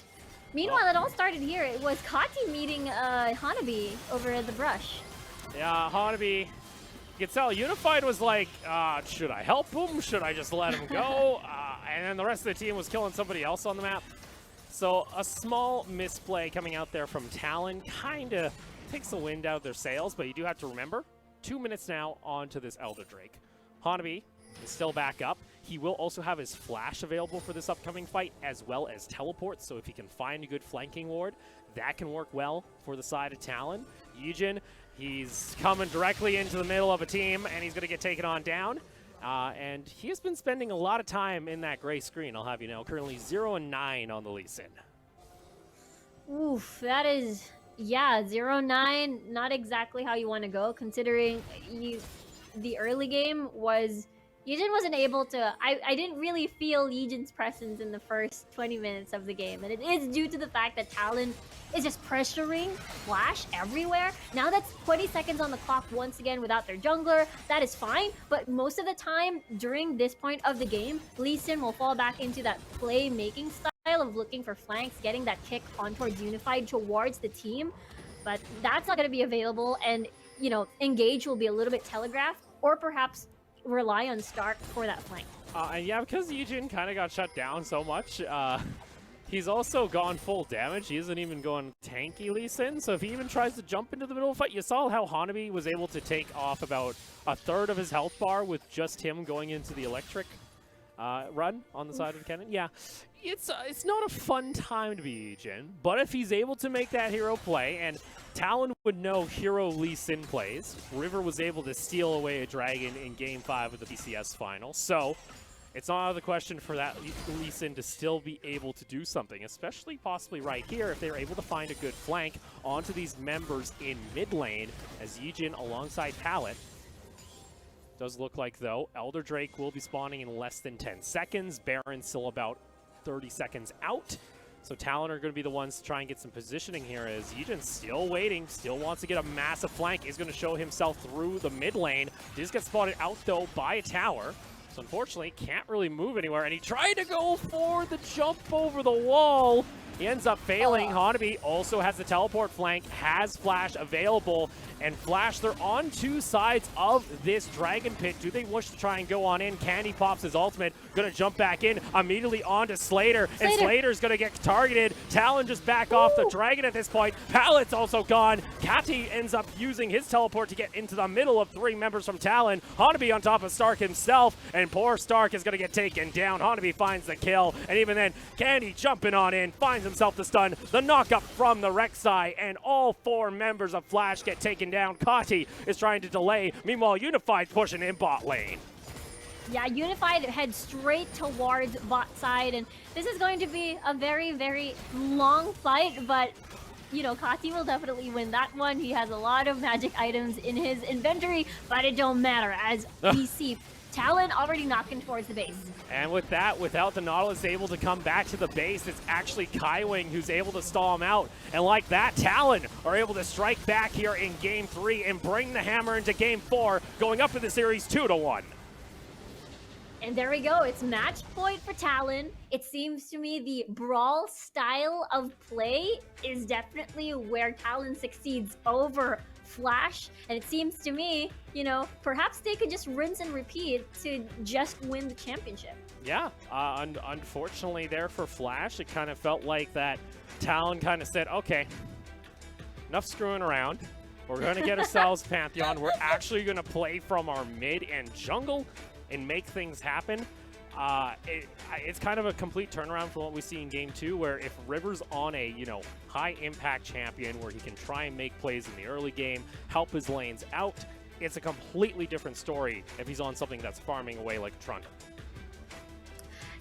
Meanwhile, it all started here. It was Kati meeting Hanabi over at the brush. Yeah, Hanabi... You can tell Unified was like, should I help him? Should I just let him go? And then the rest of the team was killing somebody else on the map. So a small misplay coming out there from Talon kind of takes the wind out of their sails, but you do have to remember, 2 minutes now onto this Elder Drake. Hanabi is still back up. He will also have his Flash available for this upcoming fight, as well as teleport, so if he can find a good flanking ward, that can work well for the side of Talon. Yujin, he's coming directly into the middle of a team, and he's going to get taken on down. And he has been spending a lot of time in that gray screen, I'll have you know. Currently 0-9 on the Lee Sin. Oof, that is... Yeah, 0-9, not exactly how you want to go, considering the early game was... Yijin wasn't able to... I didn't really feel Yijin's presence in the first 20 minutes of the game, and it is due to the fact that Talon is just pressuring Flash everywhere. Now that's 20 seconds on the clock once again without their jungler. That is fine, but most of the time during this point of the game, Lee Sin will fall back into that play-making style of looking for flanks, getting that kick on towards Unified towards the team, but that's not going to be available, and, Engage will be a little bit telegraphed, or perhaps rely on Stark for that flank. And yeah, because Yujin kind of got shut down so much, he's also gone full damage. He isn't even going tanky Lee Sin, so if he even tries to jump into the middle of the fight, you saw how Hanabi was able to take off about a third of his health bar with just him going into the electric run on the side of the Kennen. Yeah, it's not a fun time to be Yujin, but if he's able to make that hero play, and Talon would know hero Lee Sin plays. River was able to steal away a dragon in Game 5 of the PCS final. So it's not out of the question for that Lee Sin to still be able to do something, especially possibly right here if they're able to find a good flank onto these members in mid lane as Yijin alongside Pallet. Does look like, though, Elder Drake will be spawning in less than 10 seconds. Baron still about 30 seconds out. So Talon are going to be the ones to try and get some positioning here as Yijin's still waiting, still wants to get a massive flank, is going to show himself through the mid lane. Does get spotted out, though, by a tower. So unfortunately, can't really move anywhere, and he tried to go for the jump over the wall. He ends up failing. Hanabi also has the teleport flank, has Flash available, and Flash, they're on 2 sides of this Dragon Pit. Do they wish to try and go on in? Candy pops his ultimate, gonna jump back in immediately onto Slater, and Slater's gonna get targeted. Talon just back off the dragon at this point. Pallet's also gone. Kati ends up using his teleport to get into the middle of 3 members from Talon. Hanabi on top of Stark himself, and poor Stark is gonna get taken down. Hanabi finds the kill, and even then, Candy jumping on in, finds himself the stun, the knockup from the Rek'Sai, and all 4 members of Flash get taken down. Kati is trying to delay. Meanwhile, Unified pushing in bot lane. Yeah, Unified heads straight towards bot side, and this is going to be a very, very long fight, but you know, Kati will definitely win that one. He has a lot of magic items in his inventory, but it don't matter as we see Talon already knocking towards the base. And with that, without the Nautilus able to come back to the base, it's actually Kaiwing who's able to stall him out. And like that, Talon are able to strike back here in Game 3 and bring the hammer into Game 4, going up in the series 2-1. And there we go. It's match point for Talon. It seems to me the brawl style of play is definitely where Talon succeeds over Flash. And it seems to me, you know, perhaps they could just rinse and repeat to just win the championship. Yeah, unfortunately there for Flash, it kind of felt like that Talon kind of said, okay, enough screwing around. We're going to get ourselves Pantheon. We're actually going to play from our mid and jungle and make things happen. It's kind of a complete turnaround from what we see in Game 2, where if River's on a, you know, high-impact champion where he can try and make plays in the early game, help his lanes out, it's a completely different story if he's on something that's farming away like Trundle.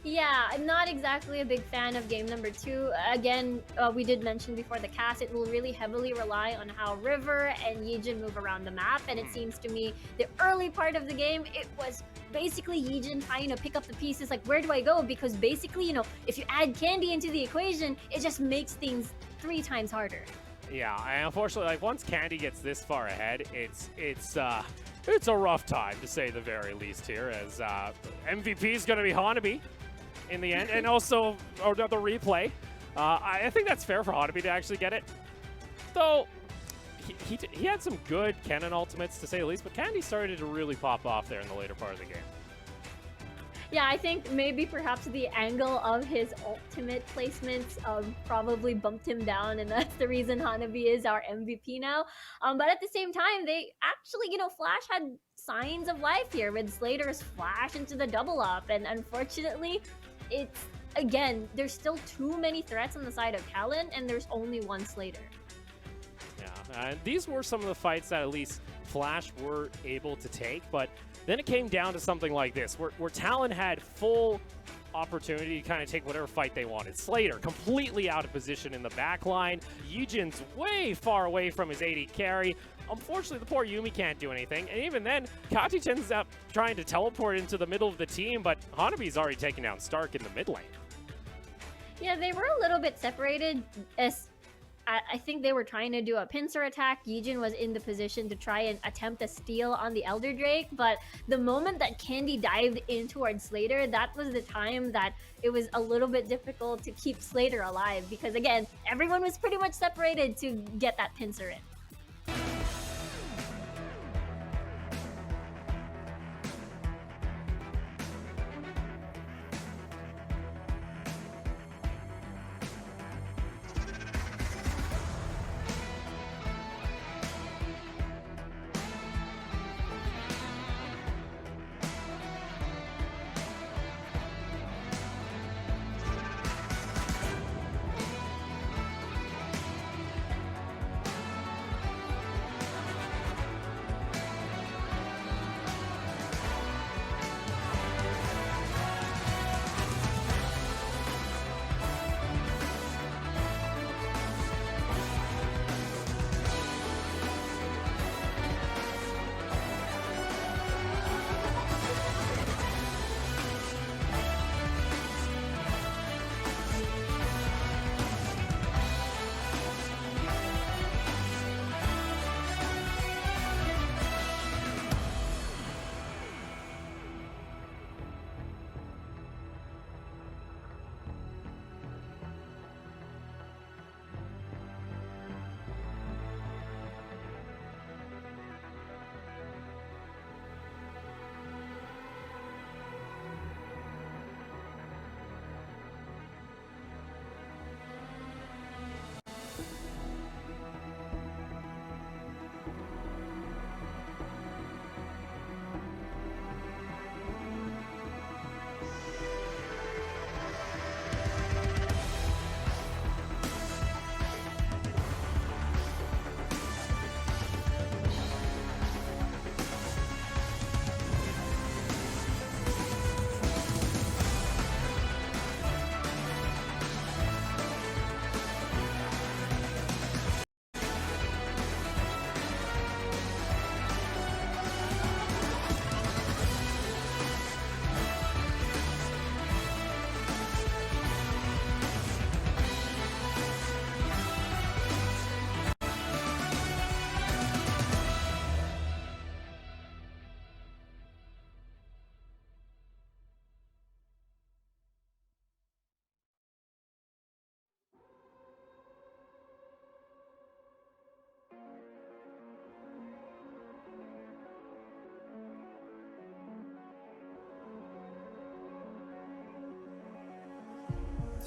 Yeah, I'm not exactly a big fan of game number 2. Again, we did mention before the cast, it will really heavily rely on how River and Yijin move around the map, and it seems to me the early part of the game, it was basically Yijin trying to pick up the pieces, like, where do I go? Because basically, you know, if you add Candy into the equation, it just makes things 3 times harder. Yeah, and unfortunately, like, once Candy gets this far ahead, it's a rough time, to say the very least here, as MVP is going to be Hanabi in the end, and also another replay. I think that's fair for Hanabi to actually get it, though he had some good cannon ultimates, to say the least, but Candy started to really pop off there in the later part of the game. Yeah, I think maybe perhaps the angle of his ultimate placements probably bumped him down, and that's the reason Hanabi is our MVP now. But at the same time, they actually, you know, Flash had signs of life here with Slater's flash into the double up, and unfortunately, it's, again, there's still too many threats on the side of Talon, and there's only one Slater. Yeah, these were some of the fights that at least Flash were able to take, but then it came down to something like this, where Talon had full opportunity to kind of take whatever fight they wanted. Slater completely out of position in the back line. Yijin's way far away from his AD carry. Unfortunately, the poor Yuumi can't do anything. And even then, Kati ends up trying to teleport into the middle of the team, but Hanabi's already taken down Stark in the mid lane. Yeah, they were a little bit separated, as I think they were trying to do a pincer attack. Yijin was in the position to try and attempt a steal on the Elder Drake, but the moment that Candy dived in towards Slater, that was the time that it was a little bit difficult to keep Slater alive, because again, everyone was pretty much separated to get that pincer in.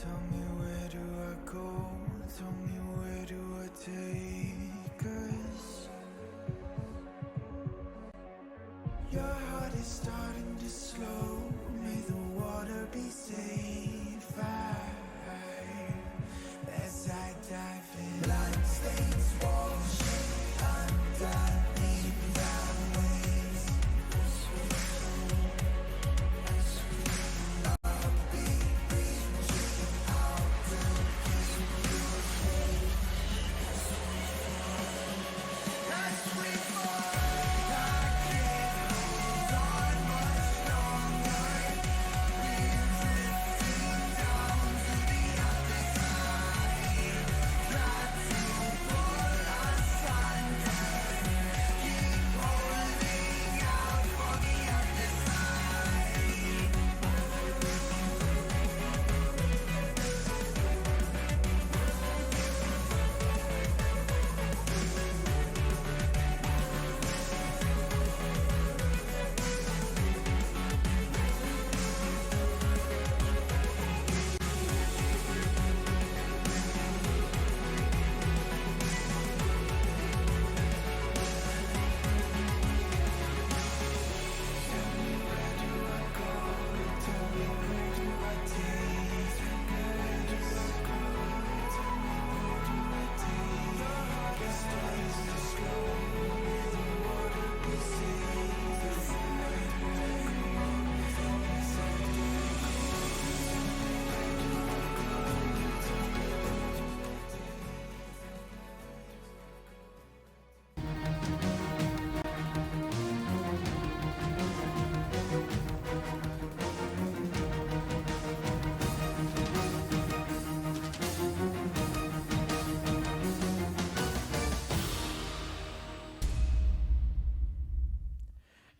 Tell me where do I go? Tell me where do I take us? Your heart is starting to slow. May the water be safe. As I dive in, blood stains washing underneath the waves.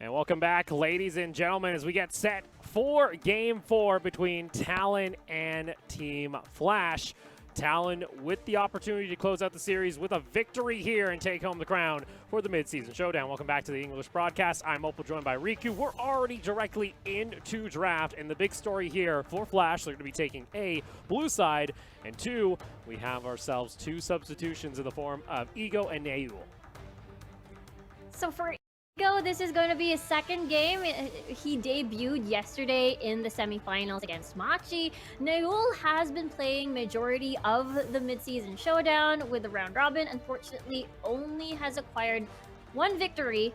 And welcome back, ladies and gentlemen, as we get set for Game 4 between Talon and Team Flash. Talon with the opportunity to close out the series with a victory here and take home the crown for the Mid-Season Showdown. Welcome back to the English broadcast. I'm Opal, joined by Riku. We're already directly into draft, and the big story here for Flash, they're going to be taking A, blue side, and 2, we have ourselves 2 substitutions in the form of Ego and Neul. So for Ego, this is going to be his second game. He debuted yesterday in the semifinals against Machi. Neul has been playing majority of the mid-season showdown with the round robin. Unfortunately, only has acquired 1 victory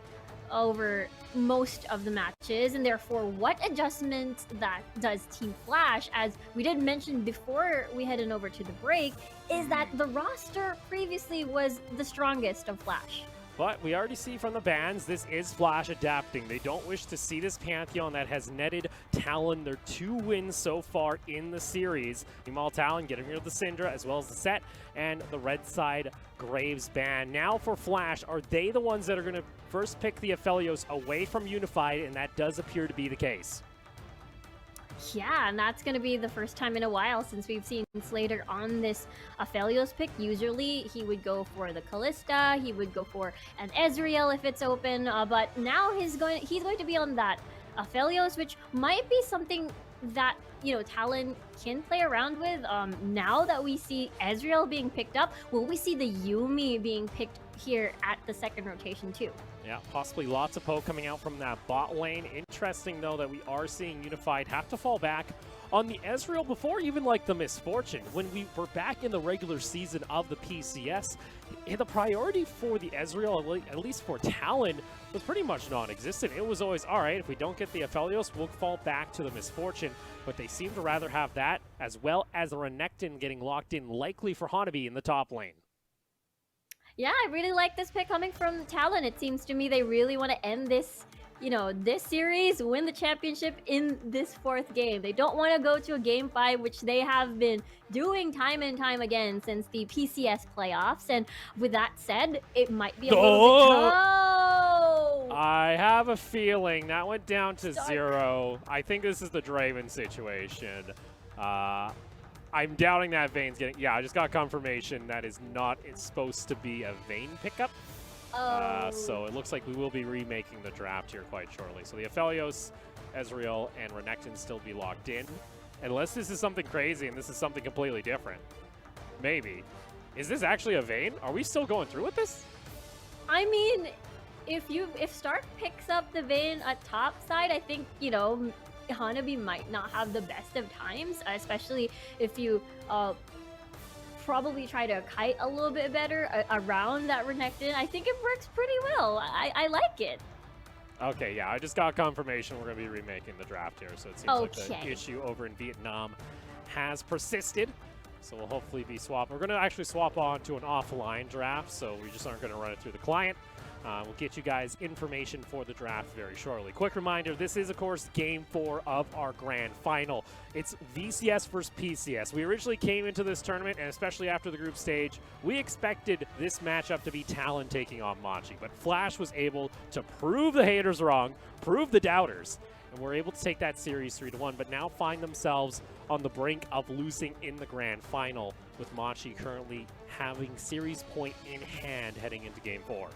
over most of the matches, and therefore what adjustments that does Team Flash, as we did mention before we headed over to the break, is that the roster previously was the strongest of Flash. But we already see from the bans, this is Flash adapting. They don't wish to see this Pantheon that has netted Talon their 2 wins so far in the series. Meanwhile, Talon getting rid of the Syndra as well as the Set and the red side Graves ban. Now for Flash, are they the ones that are going to first pick the Aphelios away from Unified? And that does appear to be the case. Yeah, and that's going to be the first time in a while since we've seen Slater on this Aphelios pick. Usually he would go for the Callista, he would go for an Ezreal if it's open, but now he's going to be on that Aphelios, which might be something that, you know, Talon can play around with. Now that we see Ezreal being picked up, will we see the Yuumi being picked here at the second rotation too? Yeah, possibly lots of poke coming out from that bot lane. Interesting, though, that we are seeing Unified have to fall back on the Ezreal before even, like, the Misfortune. When we were back in the regular season of the PCS, the priority for the Ezreal, at least for Talon, was pretty much non-existent. It was always, all right, if we don't get the Aphelios, we'll fall back to the Misfortune. But they seem to rather have that, as well as a Renekton getting locked in, likely for Hanabi in the top lane. Yeah, I really like this pick coming from Talon. It seems to me they really want to end this, you know, this series, win the championship in this 4th game. They don't want to go to a game 5, which they have been doing time and time again since the PCS playoffs. And with that said, it might be a little bit... Oh! I have a feeling that went down to 0. I think this is the Draven situation. I'm doubting that Vayne's getting... Yeah, I just got confirmation that is not... It's supposed to be a Vayne pickup. Oh. So it looks like we will be remaking the draft here quite shortly. So the Aphelios, Ezreal, and Renekton still be locked in. Unless this is something crazy and this is something completely different. Maybe. Is this actually a Vayne? Are we still going through with this? I mean, if Stark picks up the Vayne at top side, I think, you know, Hanabi might not have the best of times, especially if you probably try to kite a little bit better around that Renekton. I think it works pretty well. I like it. Okay, yeah, I just got confirmation we're going to be remaking the draft here, so it seems like the issue over in Vietnam has persisted. So we'll hopefully be swapping. We're going to actually swap on to an offline draft, so we just aren't going to run it through the client. We'll get you guys information for the draft very shortly. Quick reminder, this is, of course, Game 4 of our Grand Final. It's VCS versus PCS. We originally came into this tournament, and especially after the group stage, we expected this matchup to be Talon taking on Machi, but Flash was able to prove the haters wrong, prove the doubters, and we're able to take that series 3-1, but now find themselves on the brink of losing in the Grand Final, with Machi currently having series point in hand heading into Game 4.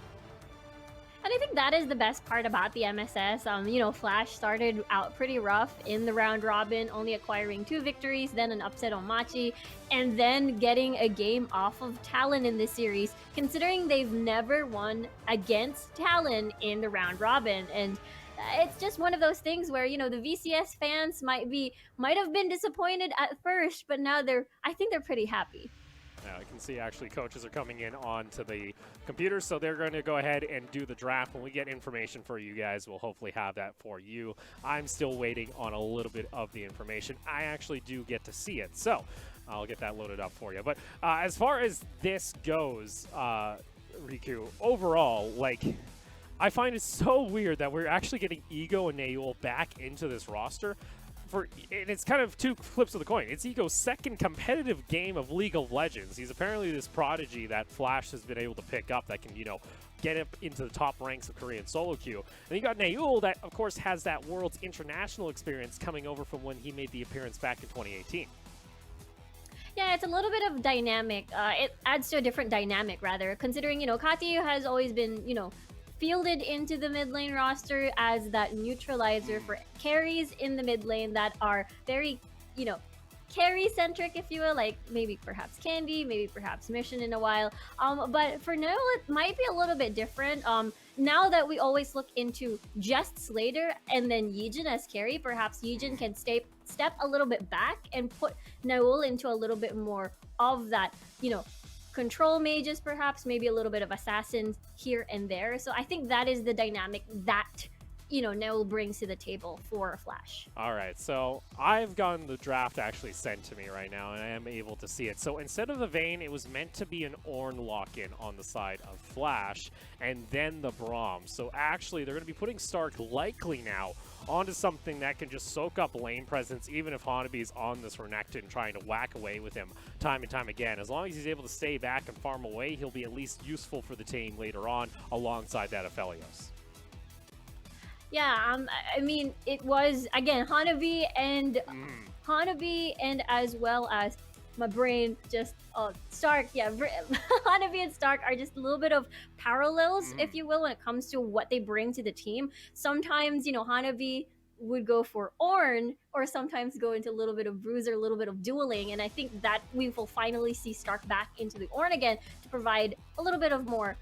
And I think that is the best part about the MSS. You know, Flash started out pretty rough in the round robin, only acquiring 2 victories, then an upset on Machi, and then getting a game off of Talon in this series, considering they've never won against Talon in the round robin. And it's just one of those things where, you know, the VCS fans might have been disappointed at first, but now I think they're pretty happy. Now I can see actually coaches are coming in onto the computer, so they're going to go ahead and do the draft. When we get information for you guys, we'll hopefully have that for you. I'm still waiting on a little bit of the information. I actually do get to see it, so I'll get that loaded up for you. But as far as this goes, Riku, overall, like, I find it so weird that we're actually getting Ego and Naeul back into this roster. And it's kind of 2 flips of the coin. It's Ego's second competitive game of League of Legends. He's apparently this prodigy that Flash has been able to pick up that can, you know, get up into the top ranks of Korean solo queue. And you got Naeul that, of course, has that Worlds International experience coming over from when he made the appearance back in 2018. Yeah, it's a little bit of dynamic. It adds to a different dynamic, rather, considering, you know, Katiyu has always been, you know, fielded into the mid lane roster as that neutralizer for carries in the mid lane that are very, you know, carry centric, if you will, like maybe perhaps Candy, maybe perhaps Mission in a while. But for now, it might be a little bit different. Now that we always look into just Slater and then Yijin as carry, perhaps Yijin can step a little bit back and put Naeul into a little bit more of that, you know, control mages, perhaps, maybe a little bit of assassins here and there. So I think that is the dynamic that, you know, Naeul brings to the table for Flash. All right, so I've gotten the draft actually sent to me right now, and I am able to see it. So instead of the Vayne, it was meant to be an Ornn lock-in on the side of Flash, and then the Braum. So actually, they're going to be putting Stark likely now onto something that can just soak up lane presence, even if Hanabi's on this Renekton trying to whack away with him time and time again. As long as he's able to stay back and farm away, he'll be at least useful for the team later on alongside that Aphelios. Yeah, I mean, it was, again, Hanabi and as well as my brain just, Stark, yeah, Hanabi and Stark are just a little bit of parallels, if you will, when it comes to what they bring to the team. Sometimes, you know, Hanabi would go for Ornn, or sometimes go into a little bit of Bruiser, a little bit of dueling, and I think that we will finally see Stark back into the Ornn again to provide a little bit of more,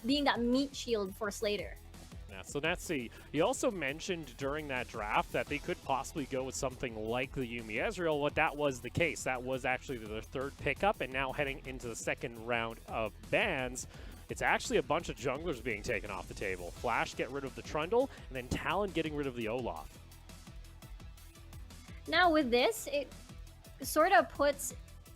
being that meat shield for Slater. So Netsi, he also mentioned during that draft that they could possibly go with something like the Yuumi Ezreal. What that was the case. That was actually their 3rd pickup, and now heading into the 2nd round of bans, it's actually a bunch of junglers being taken off the table. Flash get rid of the Trundle, and then Talon getting rid of the Olaf. Now with this, it sort of puts,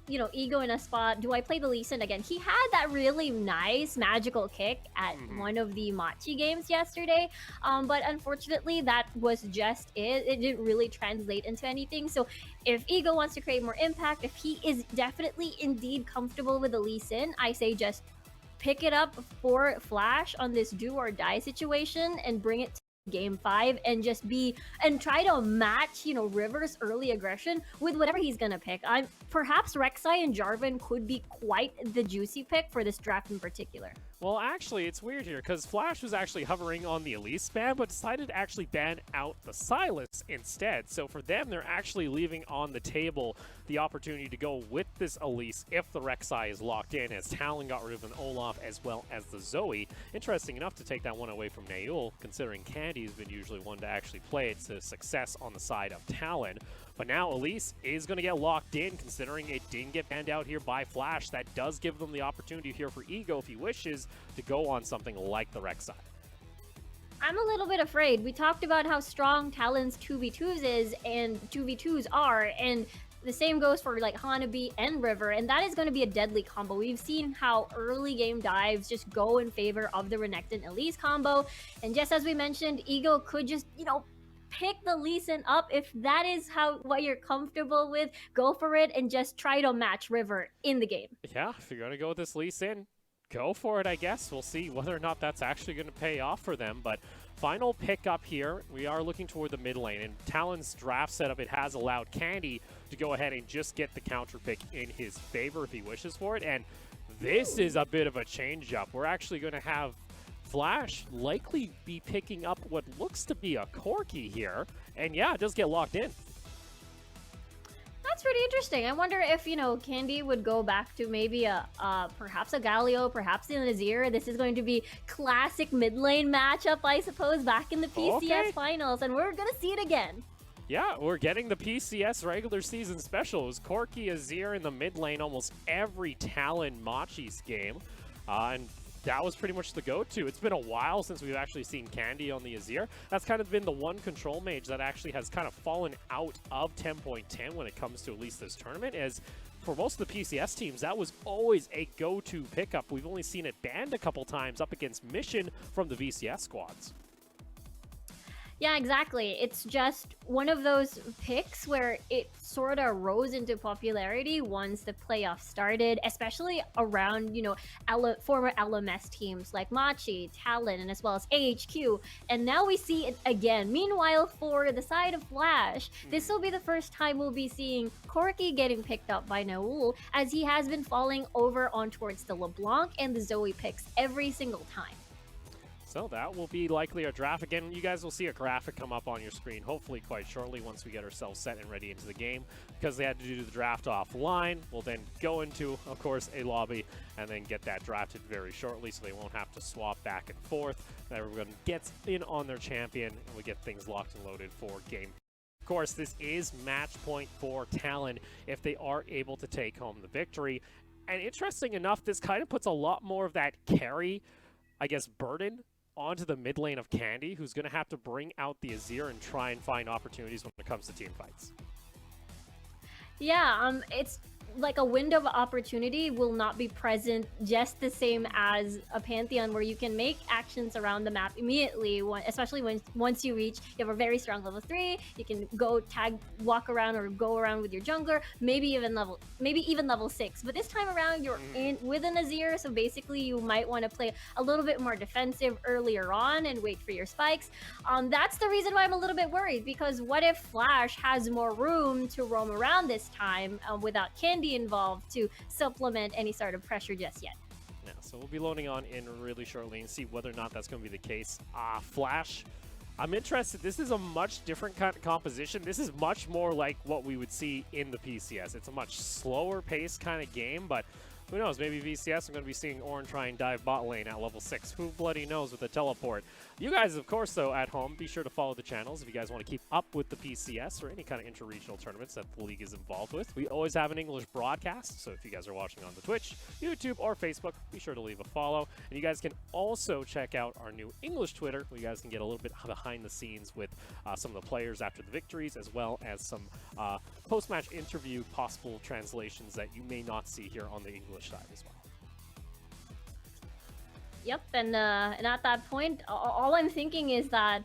you know, Ego in a spot. Do I play the Lee Sin again? He had that really nice magical kick at one of the Machi games yesterday, but unfortunately that was just it. It didn't really translate into anything. So if Ego wants to create more impact, if he is definitely indeed comfortable with the Lee Sin, I say just pick it up for Flash on this do or die situation and bring it to Game 5 and just try to match, you know, River's early aggression with whatever he's gonna pick. Perhaps Rek'Sai and Jarvan could be quite the juicy pick for this draft in particular. Well, actually, it's weird here, because Flash was actually hovering on the Elise ban, but decided to actually ban out the Silas instead. So for them, they're actually leaving on the table the opportunity to go with this Elise if the Rek'Sai is locked in, as Talon got rid of an Olaf as well as the Zoe. Interesting enough to take that one away from Naeul, considering Candy has been usually one to actually play it to success on the side of Talon. But now Elise is going to get locked in, considering it didn't get banned out here by Flash. That does give them the opportunity here for Ego, if he wishes, to go on something like the Rek'Sai. I'm a little bit afraid. We talked about how strong Talon's 2v2s is and 2v2s are, and the same goes for like Hanabi and River, and that is going to be a deadly combo. We've seen how early game dives just go in favor of the Renekton Elise combo, and just as we mentioned, Ego could just, pick the Lee Sin up. If that is what you're comfortable with, go for it and just try to match River in the game. Yeah, if you're going to go with this Lee Sin, go for it, I guess. We'll see whether or not that's actually going to pay off for them. But final pick up here, we are looking toward the mid lane. And Talon's draft setup, it has allowed Candy to go ahead and just get the counter pick in his favor if he wishes for it. And this is a bit of a change up. We're actually going to have Flash likely be picking up what looks to be a Corki here. And yeah, it does get locked in. That's pretty interesting. I wonder if, Candy would go back to maybe perhaps a Galio, perhaps an Azir. This is going to be classic mid lane matchup, I suppose, back in the PCS finals, and we're going to see it again. Yeah, we're getting the PCS regular season special. It was Corki Azir in the mid lane almost every Talon Machis game. And that was pretty much the go-to. It's been a while since we've actually seen Candy on the Azir. That's kind of been the one control mage that actually has kind of fallen out of 10.10 when it comes to at least this tournament, as for most of the PCS teams, that was always a go-to pickup. We've only seen it banned a couple times up against Mission from the VCS squads. Yeah, exactly. It's just one of those picks where it sort of rose into popularity once the playoffs started, especially around, former LMS teams like Machi, Talon, and as well as AHQ. And now we see it again. Meanwhile, for the side of Flash, this will be the first time we'll be seeing Corki getting picked up by Naeul, as he has been falling over on towards the LeBlanc and the Zoe picks every single time. So that will be likely our draft. Again, you guys will see a graphic come up on your screen, hopefully quite shortly once we get ourselves set and ready into the game. Because they had to do the draft offline, we'll then go into, of course, a lobby and then get that drafted very shortly, so they won't have to swap back and forth. Everyone gets in on their champion, and we get things locked and loaded for game. Of course, this is match point for Talon if they are able to take home the victory. And interesting enough, this kind of puts a lot more of that carry, burden onto the mid lane of Candy, who's going to have to bring out the Azir and try and find opportunities when it comes to team fights. Yeah, it's like a window of opportunity will not be present just the same as a Pantheon, where you can make actions around the map immediately, especially once you have a very strong level 3, you can go walk around or go around with your jungler, maybe even level 6. But this time around, you're in with an Azir, so basically you might want to play a little bit more defensive earlier on and wait for your spikes. That's the reason why I'm a little bit worried, because what if Flash has more room to roam around this time without Candy involved to supplement any sort of pressure just yet? Yeah, so we'll be loading on in really shortly and see whether or not that's going to be the case. Flash, I'm interested. This is a much different kind of composition. This is much more like what we would see in the PCS. It's a much slower paced kind of game, but who knows? Maybe VCS, I'm going to be seeing Ornn try and dive bot lane at level 6. Who bloody knows with a teleport? You guys, of course, though, at home, be sure to follow the channels if you guys want to keep up with the PCS or any kind of inter-regional tournaments that the league is involved with. We always have an English broadcast, so if you guys are watching on the Twitch, YouTube, or Facebook, be sure to leave a follow. And you guys can also check out our new English Twitter, where you guys can get a little bit behind the scenes with some of the players after the victories, as well as some post-match interview possible translations that you may not see here on the English side as well. Yep, and at that point, all I'm thinking is that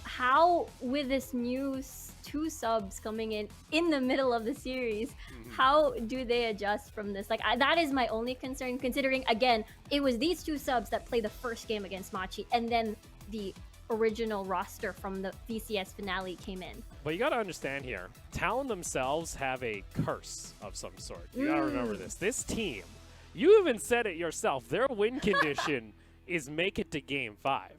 how with this new 2 subs coming in the middle of the series, how do they adjust from this? That is my only concern, considering, again, it was these 2 subs that played the first game against Machi, and then the original roster from the VCS finale came in. But you gotta understand here, Talon themselves have a curse of some sort. You gotta remember this. This team You even said it yourself. Their win condition is make it to Game 5.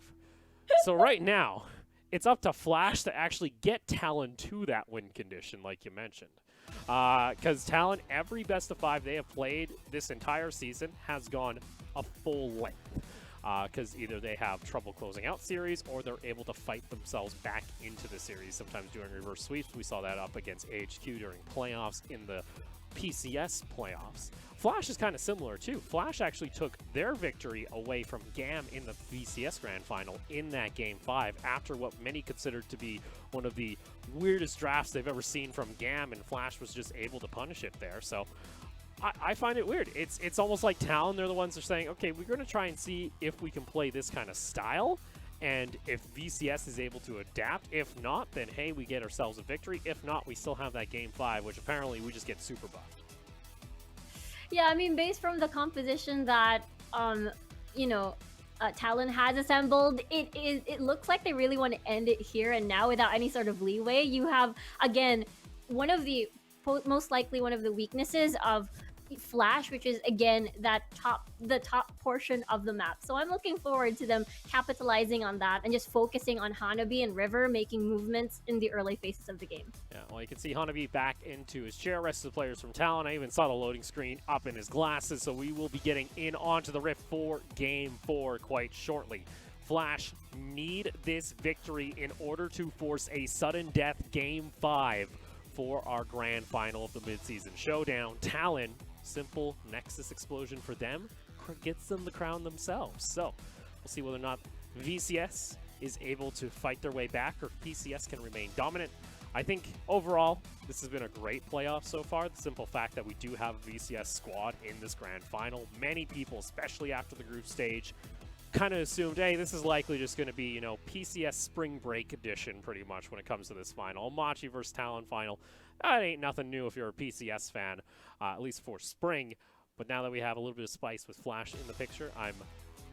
So right now, it's up to Flash to actually get Talon to that win condition, like you mentioned. Because Talon, every best of 5 they have played this entire season has gone a full length. Because either they have trouble closing out series or they're able to fight themselves back into the series, sometimes doing reverse sweeps. We saw that up against AHQ during playoffs in the PCS playoffs. Flash is kind of similar too. Flash actually took their victory away from GAM in the VCS Grand Final in that Game 5 after what many considered to be one of the weirdest drafts they've ever seen from GAM, and Flash was just able to punish it there. So I find it weird. It's almost like Talon, they're the ones that are saying, okay, we're going to try and see if we can play this kind of style, and if VCS is able to adapt. If not, then hey, we get ourselves a victory. If not, we still have that Game 5, which apparently we just get super buffed. Yeah, I mean, based from the composition that, Talon has assembled, it looks like they really want to end it here and now without any sort of leeway. You have, again, most likely one of the weaknesses of Flash, which is again the top portion of the map. So I'm looking forward to them capitalizing on that and just focusing on Hanabi and River making movements in the early phases of the game. Yeah, well, you can see Hanabi back into his chair. Rest of the players from Talon. I even saw the loading screen up in his glasses, so we will be getting in onto the Rift for Game 4 quite shortly. Flash need this victory in order to force a sudden death Game 5 for our grand final of the mid-season showdown. Talon, simple Nexus explosion for them, gets them the crown themselves. So we'll see whether or not VCS is able to fight their way back or if PCS can remain dominant. I think overall this has been a great playoff so far. The simple fact that we do have a VCS squad in this grand final. Many people, especially after the group stage, kind of assumed, hey, this is likely just going to be, PCS Spring Break edition pretty much when it comes to this final. Machi versus Talon final. That ain't nothing new if you're a PCS fan, at least for spring. But now that we have a little bit of spice with Flash in the picture, I'm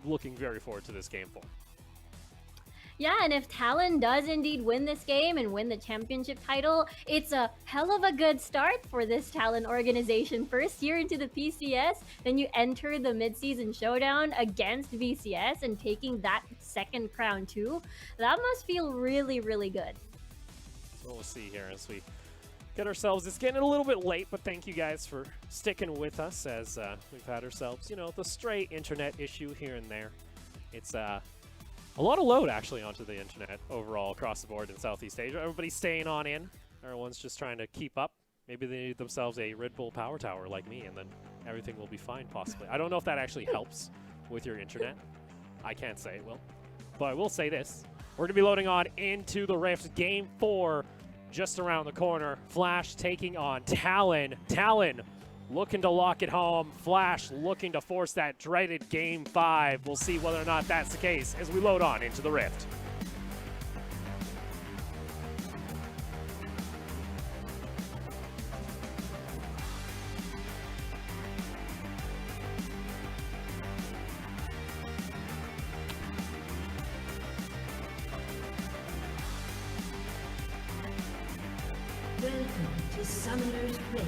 looking very forward to this Game 4. Yeah, and if Talon does indeed win this game and win the championship title, it's a hell of a good start for this Talon organization. First year into the PCS, then you enter the mid-season showdown against VCS and taking that second crown too. That must feel really, really good. So we'll see here as we get ourselves, it's getting a little bit late, but thank you guys for sticking with us as we've had ourselves, the stray internet issue here and there. It's a lot of load actually onto the internet overall across the board in Southeast Asia. Everybody's staying on in. Everyone's just trying to keep up. Maybe they need themselves a Red Bull power tower like me, and then everything will be fine possibly. I don't know if that actually helps with your internet. I can't say it will. But I will say this. We're going to be loading on into the Rift. Game 4 just around the corner. Flash taking on Talon. Talon looking to lock it home. Flash looking to force that dreaded Game 5. We'll see whether or not that's the case as we load on into the Rift. Welcome to Summoner's Rift.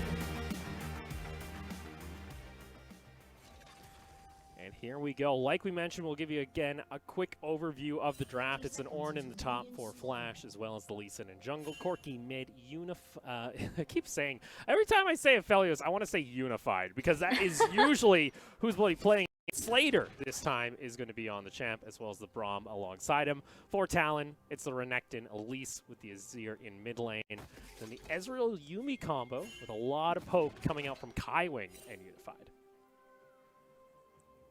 And here we go. Like we mentioned, we'll give you again a quick overview of the draft. It's an Ornn in the top for Flash, as well as the Lee Sin in jungle. Corki mid, I keep saying, every time I say Aphelios, I want to say unified, because that is usually who's bloody playing. Slater this time is going to be on the champ, as well as the Braum alongside him. For Talon, it's the Renekton Elise with the Azir in mid lane. Then the Ezreal Yumi combo with a lot of poke coming out from Kaiwing and unified.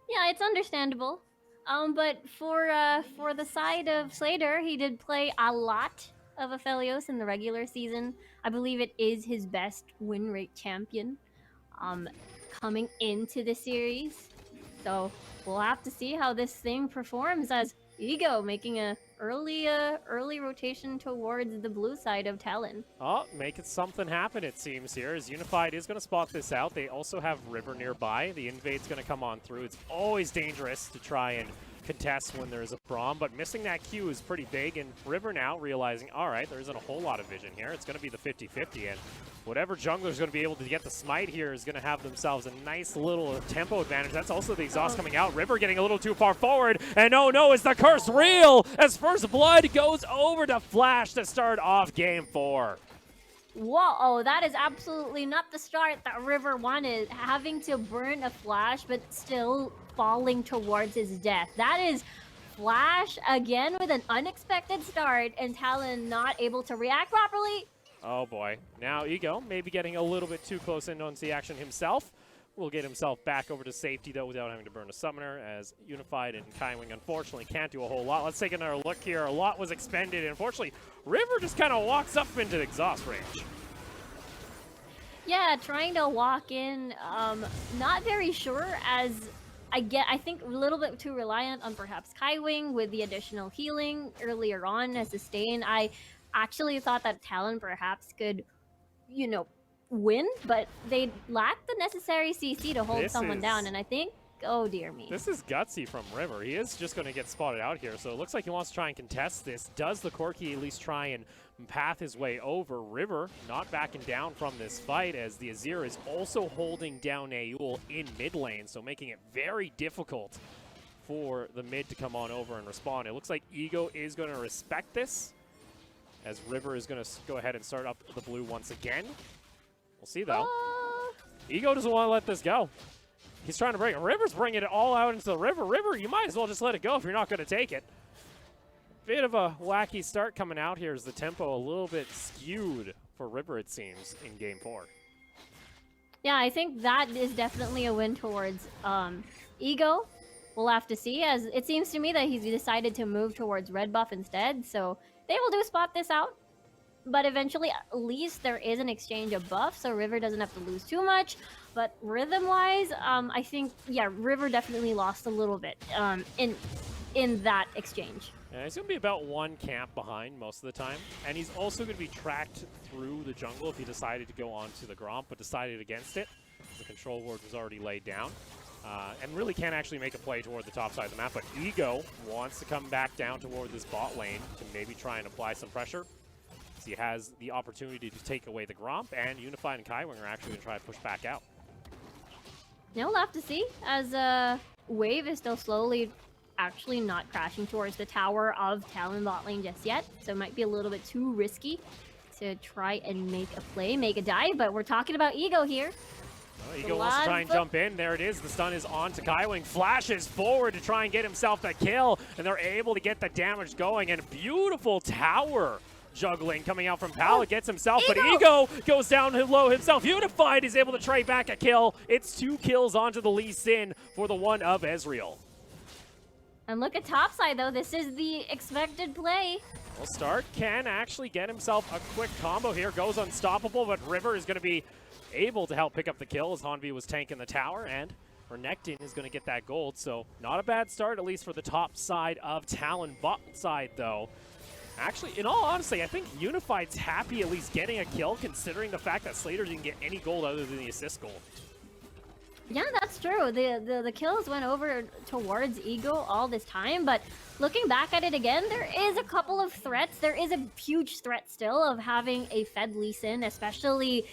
Yeah, it's understandable. But for the side of Slater, he did play a lot of Aphelios in the regular season. I believe it is his best win rate champion coming into the series. So we'll have to see how this thing performs as Ego making a early rotation towards the blue side of Talon. Oh, making something happen, it seems here, as Unified is going to spot this out. They also have River nearby. The invade's going to come on through. It's always dangerous to try and contest when there's a Braum, but missing that Q is pretty big, and River now realizing, all right, there isn't a whole lot of vision here. It's going to be the 50-50, and whatever jungler's going to be able to get the smite here is going to have themselves a nice little tempo advantage. That's also the exhaust coming out. River getting a little too far forward, and oh no, is the curse real? As First Blood goes over to Flash to start off Game 4. Whoa, that is absolutely not the start that River wanted. Having to burn a Flash, but still falling towards his death. That is Flash again with an unexpected start, and Talon not able to react properly. Oh boy. Now Ego maybe getting a little bit too close in on the action himself. Will get himself back over to safety though without having to burn a summoner, as Unified and Kaiwing unfortunately can't do a whole lot. Let's take another look here. A lot was expended, and unfortunately River just kind of walks up into the exhaust range. Yeah, trying to walk in, not very sure, as I think a little bit too reliant on perhaps Kaiwing with the additional healing earlier on as sustain. I actually thought that Talon perhaps could, you know, win, but they lack the necessary CC to hold someone down, and I think, oh dear me. This is gutsy from River. He is just going to get spotted out here, so it looks like he wants to try and contest this. Does the Corki at least try and path his way over? River not backing down from this fight, as the Azir is also holding down Naul in mid lane, so making it very difficult for the mid to come on over and respond. It looks like Ego is going to respect this, as River is going to go ahead and start up the blue once again. We'll see, though. Ego doesn't want to let this go. He's trying to bring it. River's bringing it all out into the river. River, you might as well just let it go if you're not going to take it. Bit of a wacky start coming out here, as the tempo a little bit skewed for River, it seems, in Game 4. Yeah, I think that is definitely a win towards Ego. We'll have to see, as it seems to me that he's decided to move towards red buff instead, so they will do spot this out. But eventually, at least there is an exchange of buffs, so River doesn't have to lose too much. But rhythm-wise, I think, yeah, River definitely lost a little bit in that exchange. Yeah, he's going to be about one camp behind most of the time. And he's also going to be tracked through the jungle if he decided to go onto the Gromp, but decided against it. The control ward was already laid down. And really can't actually make a play toward the top side of the map. But Ego wants to come back down toward this bot lane to maybe try and apply some pressure. He has the opportunity to take away the Gromp, and Unified and Kaiwing are actually going to try to push back out. Yeah, we'll have to see, as Wave is still slowly actually not crashing towards the tower of Talon bot lane just yet, so it might be a little bit too risky to try and make a play, make a dive, but we're talking about Ego here. Well, Ego wants to try and jump in. There it is. The stun is on to Kaiwing. Flashes forward to try and get himself the kill, and they're able to get the damage going, and beautiful tower juggling coming out from Pal. Gets himself, but Ego goes down low himself. Unified is able to trade back a kill. It's 2 kills onto the Lee Sin for the one of Ezreal. And look at topside, though. This is the expected play. Well, Stark can actually get himself a quick combo here. Goes unstoppable, but River is going to be able to help pick up the kill as Hanvi was tanking the tower, and Renekton is going to get that gold. So not a bad start, at least for the top side of Talon. Bot side, though, actually, in all honesty, I think Unified's happy at least getting a kill, considering the fact that Slater didn't get any gold other than the assist gold. Yeah, that's true. The kills went over towards Ego all this time, but looking back at it again, there is a couple of threats. There is a huge threat still of having a fed Lee Sin, especially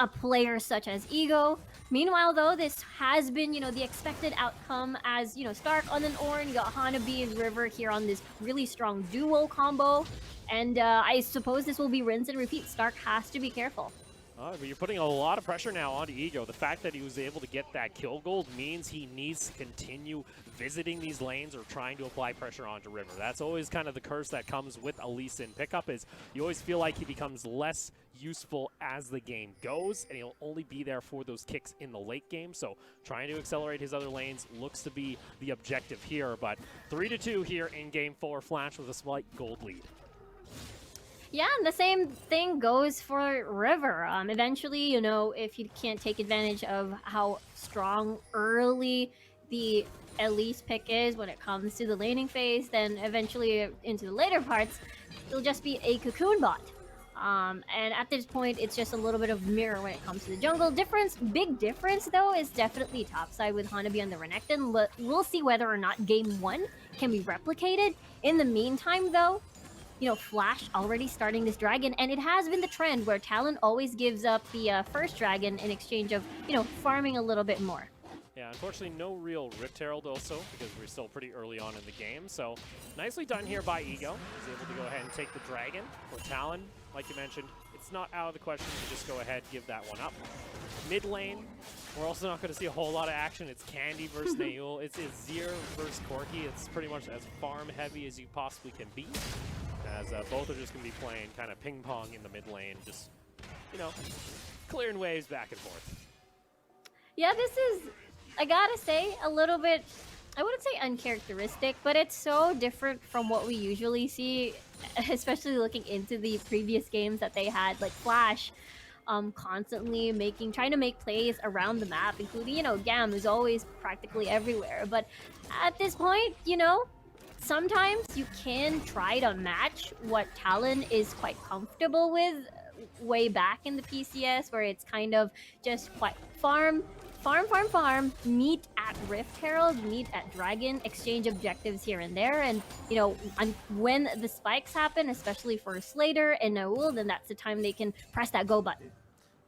a player such as Ego. Meanwhile, though, this has been, the expected outcome, as, Stark on an Ornn, you got Hanabi and River here on this really strong duo combo. And I suppose this will be rinse and repeat. Stark has to be careful. But you're putting a lot of pressure now onto Ego. The fact that he was able to get that kill gold means he needs to continue visiting these lanes or trying to apply pressure onto River. That's always kind of the curse that comes with a Lee Sin pickup, is you always feel like he becomes less useful as the game goes, and he'll only be there for those kicks in the late game. So trying to accelerate his other lanes looks to be the objective here. But 3-2 here in Game 4, Flash with a slight gold lead. Yeah, and the same thing goes for River. Eventually, if you can't take advantage of how strong early the Elise pick is when it comes to the laning phase, then eventually into the later parts, it'll just be a cocoon bot. And at this point, it's just a little bit of mirror when it comes to the jungle. Big difference though, is definitely topside with Hanabi on the Renekton. We'll see whether or not game 1 can be replicated. In the meantime though, you know, Flash already starting this dragon, and it has been the trend where Talon always gives up the first dragon in exchange of, you know, farming a little bit more. Yeah, unfortunately, no real Rift Herald also, because we're still pretty early on in the game. So, nicely done here by Ego. He's able to go ahead and take the dragon. For Talon, like you mentioned, it's not out of the question to just go ahead, give that one up. Mid lane, we're also not going to see a whole lot of action. It's Candy versus Naul. It's Azir versus Corki. It's pretty much as farm heavy as you possibly can be, as both are just going to be playing kind of ping pong in the mid lane, just, you know, clearing waves back and forth. Yeah, this is, I gotta say, a little bit, I wouldn't say uncharacteristic, but it's so different from what we usually see, especially looking into the previous games that they had, like Flash constantly trying to make plays around the map, including, you know, Gam is always practically everywhere. But at this point, you know, sometimes you can try to match what Talon is quite comfortable with way back in the PCS, where it's kind of just quite farm, meet at Rift Herald, meet at Dragon, exchange objectives here and there, and, you know, when the spikes happen, especially for Slater and Naul, then that's the time they can press that go button.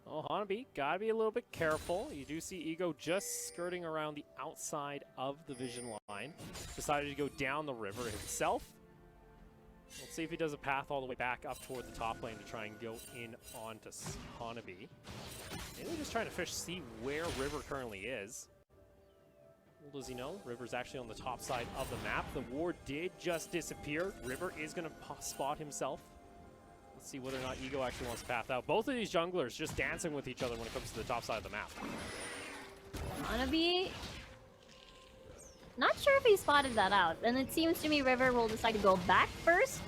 Well, Hanabi, gotta be a little bit careful. You do see Ego just skirting around the outside of the vision line. Decided to go down the river himself. Let's see if he does a path all the way back up toward the top lane to try and go in onto Hanabi. Maybe just trying to see where River currently is. Little does he know, River's actually on the top side of the map. The ward did just disappear. River is going to spot himself. Let's see whether or not Ego actually wants to path out. Both of these junglers just dancing with each other when it comes to the top side of the map. Hanabi, not sure if he spotted that out, and it seems to me River will decide to go back first.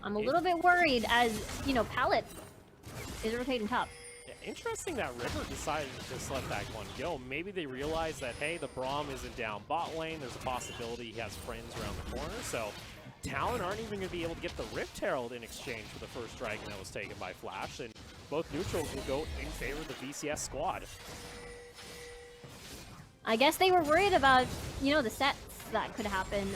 I'm a little bit worried as, you know, Pallet is rotating top. Yeah, interesting that River decided to just let that one go. Maybe they realized that, hey, the Braum isn't down bot lane. There's a possibility he has friends around the corner. So Talon aren't even going to be able to get the Rift Herald in exchange for the first dragon that was taken by Flash. And both neutrals will go in favor of the VCS squad. I guess they were worried about, you know, the sets that could happen.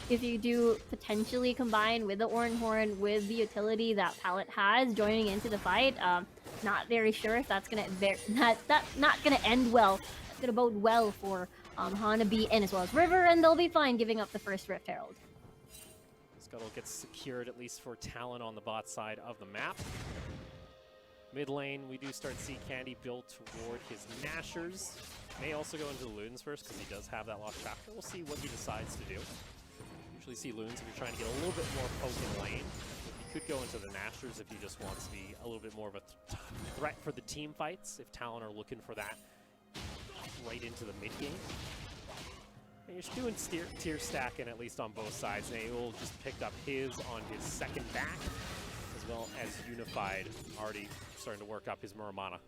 If you do potentially combine with the Oran Horn with the utility that Pallet has joining into the fight, not very sure if that's gonna not gonna end well. It's gonna bode well for Hanabi and as well as River, and they'll be fine giving up the first Rift Herald. Scuttle gets secured at least for Talon on the bot side of the map. Mid lane, we do start to see Candy build toward his Nashers. May also go into the Loons first because he does have that lost chapter. We'll see what he decides to do. Usually see Loons if you're trying to get a little bit more poke in lane. He could go into the Nashers if he just wants to be a little bit more of a threat for the team fights, if Talon are looking for that right into the mid game. And you're doing tier stacking at least on both sides. Naul just picked up his on his second back, as well as Unified already starting to work up his Muramana.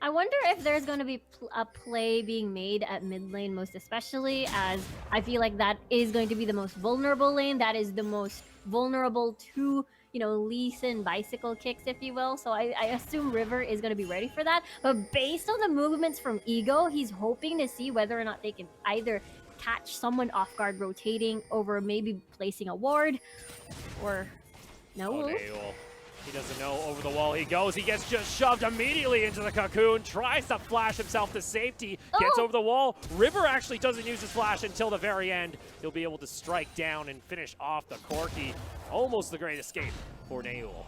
I wonder if there's going to be a play being made at mid lane, most especially, as I feel like that is going to be the most vulnerable lane. That is the most vulnerable to, you know, Lee Sin bicycle kicks, if you will. So I assume River is going to be ready for that. But based on the movements from Ego, he's hoping to see whether or not they can either catch someone off guard rotating over maybe placing a ward, or no. Oh, Naul. He doesn't know. Over the wall he goes. He gets just shoved immediately into the cocoon. Tries to flash himself to safety. Gets over the wall. River actually doesn't use his flash until the very end. He'll be able to strike down and finish off the Corki. Almost the great escape for Naul.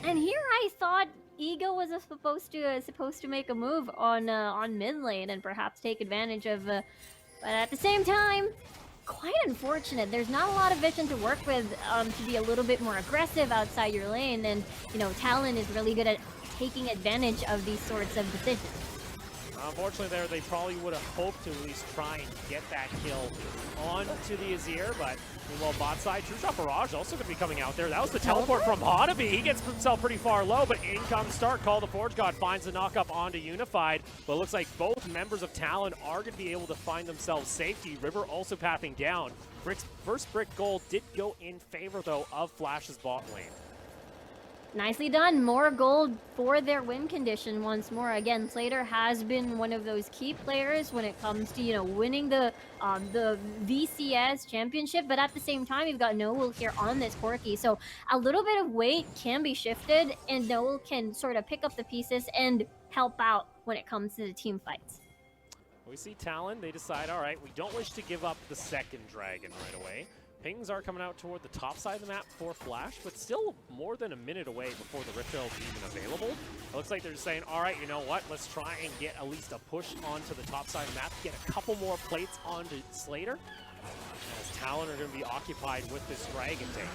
And here I thought Ego was supposed to make a move on mid lane and perhaps take advantage of. But at the same time, quite unfortunate. There's not a lot of vision to work with to be a little bit more aggressive outside your lane, and, you know, Talon is really good at taking advantage of these sorts of decisions. Unfortunately there, they probably would have hoped to at least try and get that kill onto the Azir, but meanwhile bot side, True Shot Barrage also going to be coming out there. That was the teleport from Hanabi. He gets himself pretty far low, but in comes Stark. Call the Forge God finds the knock up onto Unified, but it looks like both members of Talon are going to be able to find themselves safety. River also pathing down. Brick's first brick goal did go in favor, though, of Flash's bot lane. Nicely done. More gold for their win condition once more. Again, Slater has been one of those key players when it comes to, winning the VCS championship. But at the same time, you've got Noel here on this Corki. So a little bit of weight can be shifted, and Noel can sort of pick up the pieces and help out when it comes to the team fights. We see Talon. They decide, all right, we don't wish to give up the second dragon right away. Pings are coming out toward the top side of the map for Flash, but still more than a minute away before the Rift Herald is even available. It looks like they're just saying, all right, you know what? Let's try and get at least a push onto the top side of the map, get a couple more plates onto Slater, as Talon are going to be occupied with this dragon tank.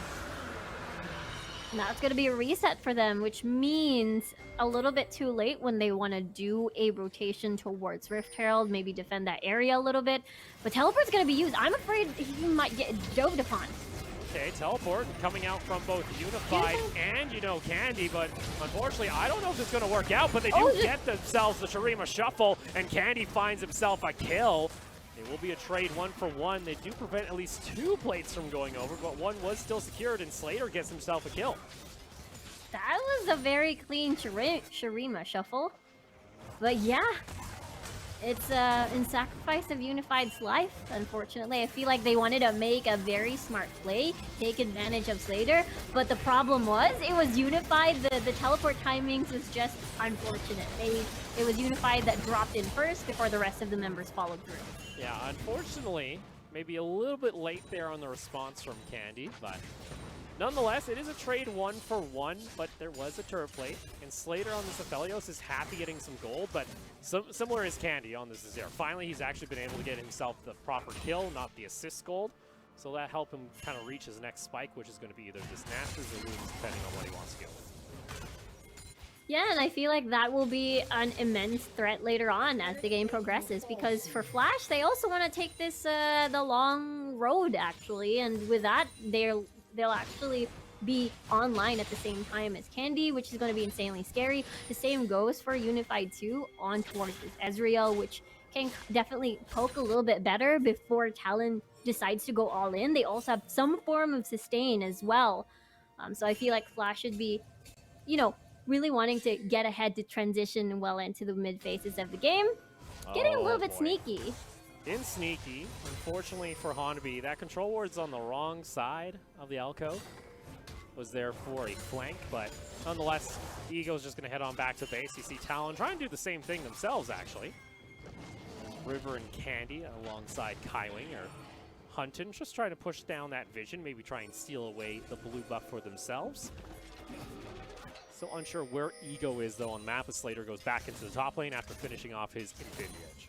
And that's going to be a reset for them, which means a little bit too late when they want to do a rotation towards Rift Herald, maybe defend that area a little bit. But Teleport's going to be used. I'm afraid he might get dove upon. Okay, Teleport coming out from both Unified and, Candy, but unfortunately, I don't know if it's going to work out, but they do get themselves the Shurima Shuffle, and Candy finds himself a kill. It will be a trade 1-for-1. They do prevent at least 2 plates from going over, but one was still secured, and Slater gets himself a kill. That was a very clean Shurima Shuffle. But yeah, it's in sacrifice of Unified's life, unfortunately. I feel like they wanted to make a very smart play, take advantage of Slater, but the problem was, it was Unified. The teleport timings was just unfortunate. It was Unified that dropped in first before the rest of the members followed through. Yeah, unfortunately, maybe a little bit late there on the response from Candy, but nonetheless, it is a trade 1-for-1, but there was a turret plate, and Slater on this Aphelios is happy getting some gold, but similar as Candy on this Azir. Finally, he's actually been able to get himself the proper kill, not the assist gold, so that helped him kind of reach his next spike, which is going to be either just Nash's or Loon's, depending on what he wants to go with. Yeah, and I feel like that will be an immense threat later on as the game progresses, because for Flash, they also want to take this the long road, actually, and with that, they'll actually be online at the same time as Candy, which is going to be insanely scary. The same goes for Unified 2 on towards this Ezreal, which can definitely poke a little bit better before Talon decides to go all in. They also have some form of sustain as well. So I feel like Flash should be, really wanting to get ahead to transition well into the mid phases of the game. Getting a little bit sneaky. Sneaky. Unfortunately for Hanabi, that control ward's on the wrong side of the alcove. Was there for a flank, but nonetheless, Ego's just going to head on back to base. You see Talon trying to do the same thing themselves, actually. River and Candy alongside Kaiwing are hunting, just trying to push down that vision, maybe try and steal away the blue buff for themselves. Still unsure where Ego is, though, on the map as Slater goes back into the top lane after finishing off his Infinity Edge.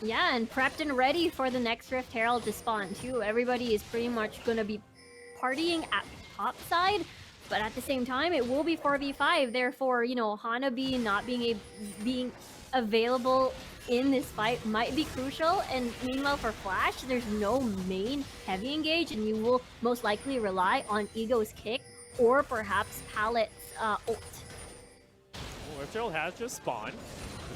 Yeah, and prepped and ready for the next Rift Herald to spawn, too. Everybody is pretty much going to be partying at top side, but at the same time, it will be 4v5. Therefore, Hanabi not being available in this fight might be crucial. And meanwhile, for Flash, there's no main heavy engage, and you will most likely rely on Ego's kick or perhaps Palette's ult. Rift Herald has just spawned.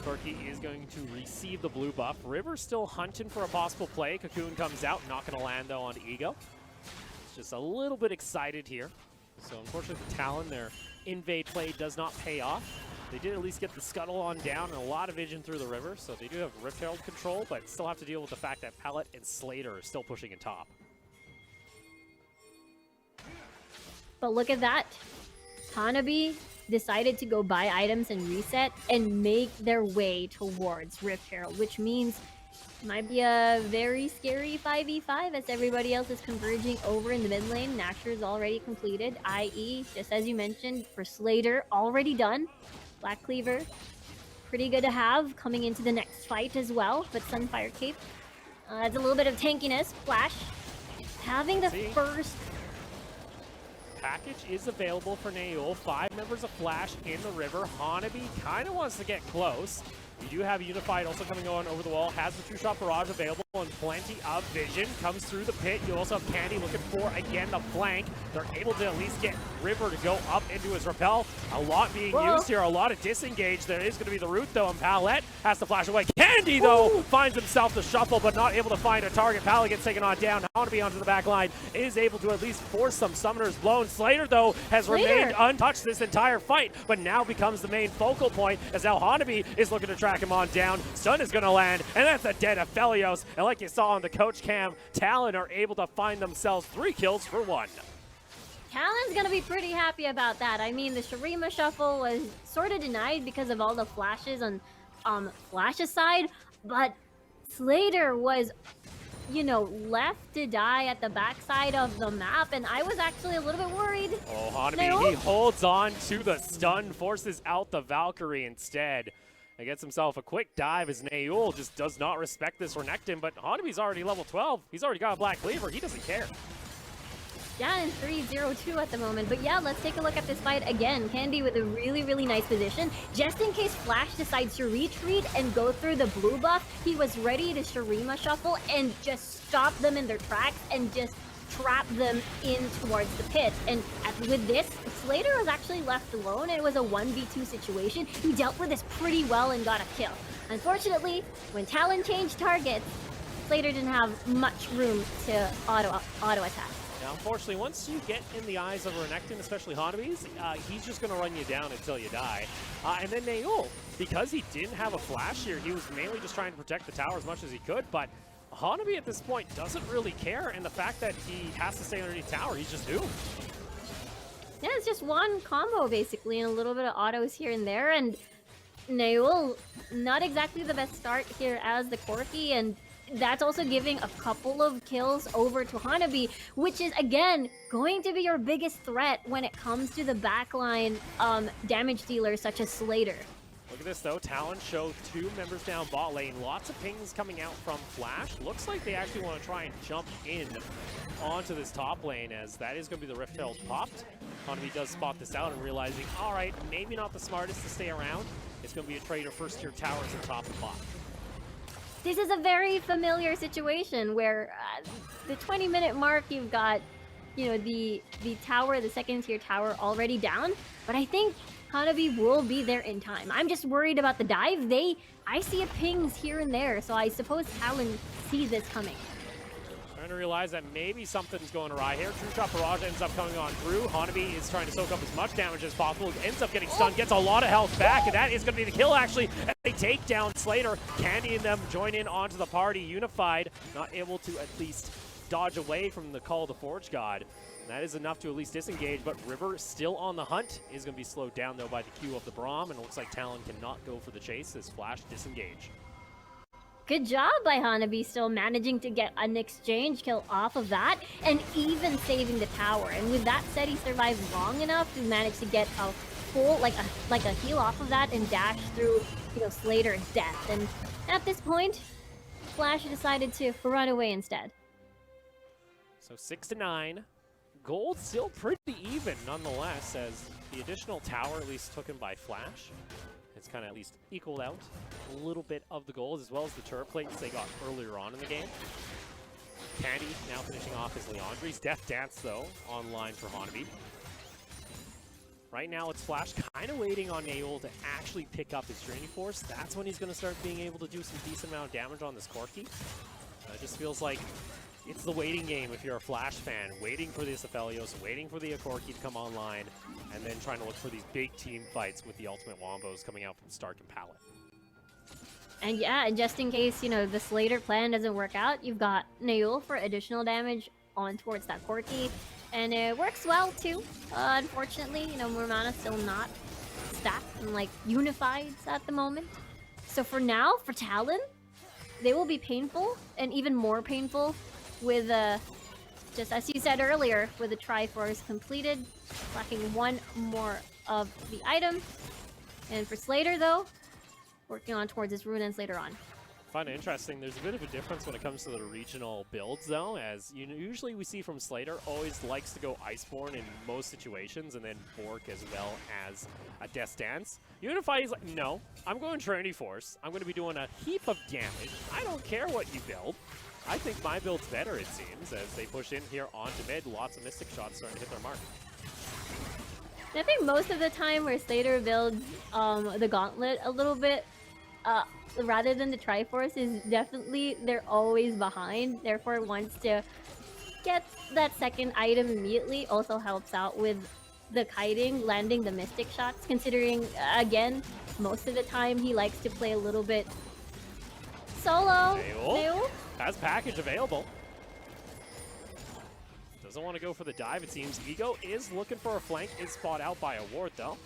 Corki is going to receive the blue buff. River's still hunting for a possible play. Cocoon comes out, not going to land though on Ego. It's just a little bit excited here. So unfortunately for Talon, their invade play does not pay off. They did at least get the scuttle on down and a lot of vision through the river, so they do have Rift Herald control, but still have to deal with the fact that Palette and Slater are still pushing in top. But look at that. Hanabi decided to go buy items and reset and make their way towards Rift Herald, which means it might be a very scary 5v5 as everybody else is converging over in the mid lane. Nashor is already completed, i.e., just as you mentioned, for Slater, already done. Black Cleaver, pretty good to have coming into the next fight as well, but Sunfire Cape adds a little bit of tankiness. Flash having the first package is available for Naeul. 5 members of Flash in the river. Hanabi kind of wants to get close. You do have Unified also coming on over the wall. Has the 2-shot barrage available. and plenty of vision comes through the pit. You also have Candy looking for, again, the flank. They're able to at least get River to go up into his rappel. A lot being used here, a lot of disengage. There is going to be the root, though, and Palette has to flash away. Candy, though, finds himself the shuffle, but not able to find a target. Palette gets taken on down. Hanabi onto the back line is able to at least force some summoners blown. Slater, though, has remained untouched this entire fight, but now becomes the main focal point as now Hanabi is looking to track him on down. Stun is going to land, and that's a dead Aphelios. And like you saw on the coach cam, Talon are able to find themselves 3 kills for 1. Talon's gonna be pretty happy about that. I mean, the Shurima shuffle was sort of denied because of all the flashes on Flash's side, but Slater was, you know, left to die at the backside of the map, and I was actually a little bit worried. Oh, Hanabi, he holds on to the stun, forces out the Valkyrie instead. He gets himself a quick dive as Naeul just does not respect this Renekton, but Hanabi's already level 12. He's already got a Black Cleaver. He doesn't care. Down in 3-0-2 at the moment, but yeah, let's take a look at this fight again. Candy with a really nice position. Just in case Flash decides to retreat and go through the blue buff, he was ready to Shurima shuffle and just stop them in their tracks and just trap them in towards the pit. And with this, Slater was actually left alone, and it was a 1v2 situation. He dealt with this pretty well and got a kill. Unfortunately, when Talon changed targets, Slater didn't have much room to auto attack. Now, unfortunately, once you get in the eyes of Renekton, especially Hanabi's, he's just going to run you down until you die. And then Naeul, because he didn't have a flash here, he was mainly just trying to protect the tower as much as he could, but Hanabi at this point doesn't really care, and the fact that he has to stay underneath tower, he's just doomed. Yeah, it's just one combo, basically, and a little bit of autos here and there, and Naeul, not exactly the best start here as the Corki, and that's also giving a couple of kills over to Hanabi, which is, again, going to be your biggest threat when it comes to the backline damage dealers such as Slater. Look at this, though. Talon show 2 members down bot lane. Lots of pings coming out from Flash. Looks like they actually want to try and jump in onto this top lane, as that is going to be the Rift Herald popped. Hanabi does spot this out and realizing, all right, maybe not the smartest to stay around. It's going to be a trader first-tier towers on top of bot. This is a very familiar situation where the 20-minute mark, you've got, you know, the tower, the second-tier tower already down, but I think Hanabi will be there in time. I'm just worried about the dive. I see pings here and there, so I suppose Talon sees this coming. Trying to realize that maybe something's going awry here. True Shot Barrage ends up coming on through. Hanabi is trying to soak up as much damage as possible. Ends up getting stunned, gets a lot of health back, and that is going to be the kill, actually. They take down Slater. Candy and them join in onto the party. Unified, not able to at least dodge away from the call of the Forge God. And that is enough to at least disengage, but River still on the hunt. Is going to be slowed down, though, by the Q of the Braum, and it looks like Talon cannot go for the chase as Flash disengage. Good job by Hanabi, still managing to get an exchange kill off of that, and even saving the tower. And with that said, he survived long enough to manage to get a full, like a heal off of that and dash through, you know, Slater's death. And at this point, Flash decided to run away instead. So 6-9. Gold still pretty even, nonetheless, as the additional tower at least taken by Flash. It's kind of at least equaled out a little bit of the goals, as well as the turret plates they got earlier on in the game. Candy now finishing off his Leandri's Death Dance, though, online for Hanabi. Right now, it's Flash kind of waiting on Naeul to actually pick up his Draining Force. That's when he's going to start being able to do some decent amount of damage on this Corki. It just feels like it's the waiting game if you're a Flash fan, waiting for this Aphelios, waiting for the Corki to come online, and then trying to look for these big team fights with the ultimate Wombos coming out from Stark and Palette. And yeah, and just in case, you know, the Slater plan doesn't work out, you've got Naeul for additional damage on towards that Corki, and it works well too. Unfortunately, you know, Murmana's still not stacked and like unified at the moment. So for now, for Talon, they will be painful, and even more painful with just as you said earlier, with the Triforce completed, lacking one more of the item. And for Slater, though, working on towards his Runelands later on. I find it interesting. There's a bit of a difference when it comes to the regional builds, though, as usually we see from Slater, always likes to go Iceborne in most situations, and then Bork as well as a Death Dance. Unify is like, no, I'm going Trinity Force. I'm going to be doing a heap of damage. I don't care what you build. I think my build's better, it seems, as they push in here onto mid. Lots of Mystic shots starting to hit their mark. I think most of the time where Slater builds the Gauntlet a little bit, rather than the Triforce, is definitely they're always behind. Therefore, wants to get that second item immediately. Also helps out with the kiting, landing the Mystic shots. Considering, again, most of the time he likes to play a little bit solo. Neul has package available. Doesn't want to go for the dive, it seems. Ego is looking for a flank, is spot out by a ward though.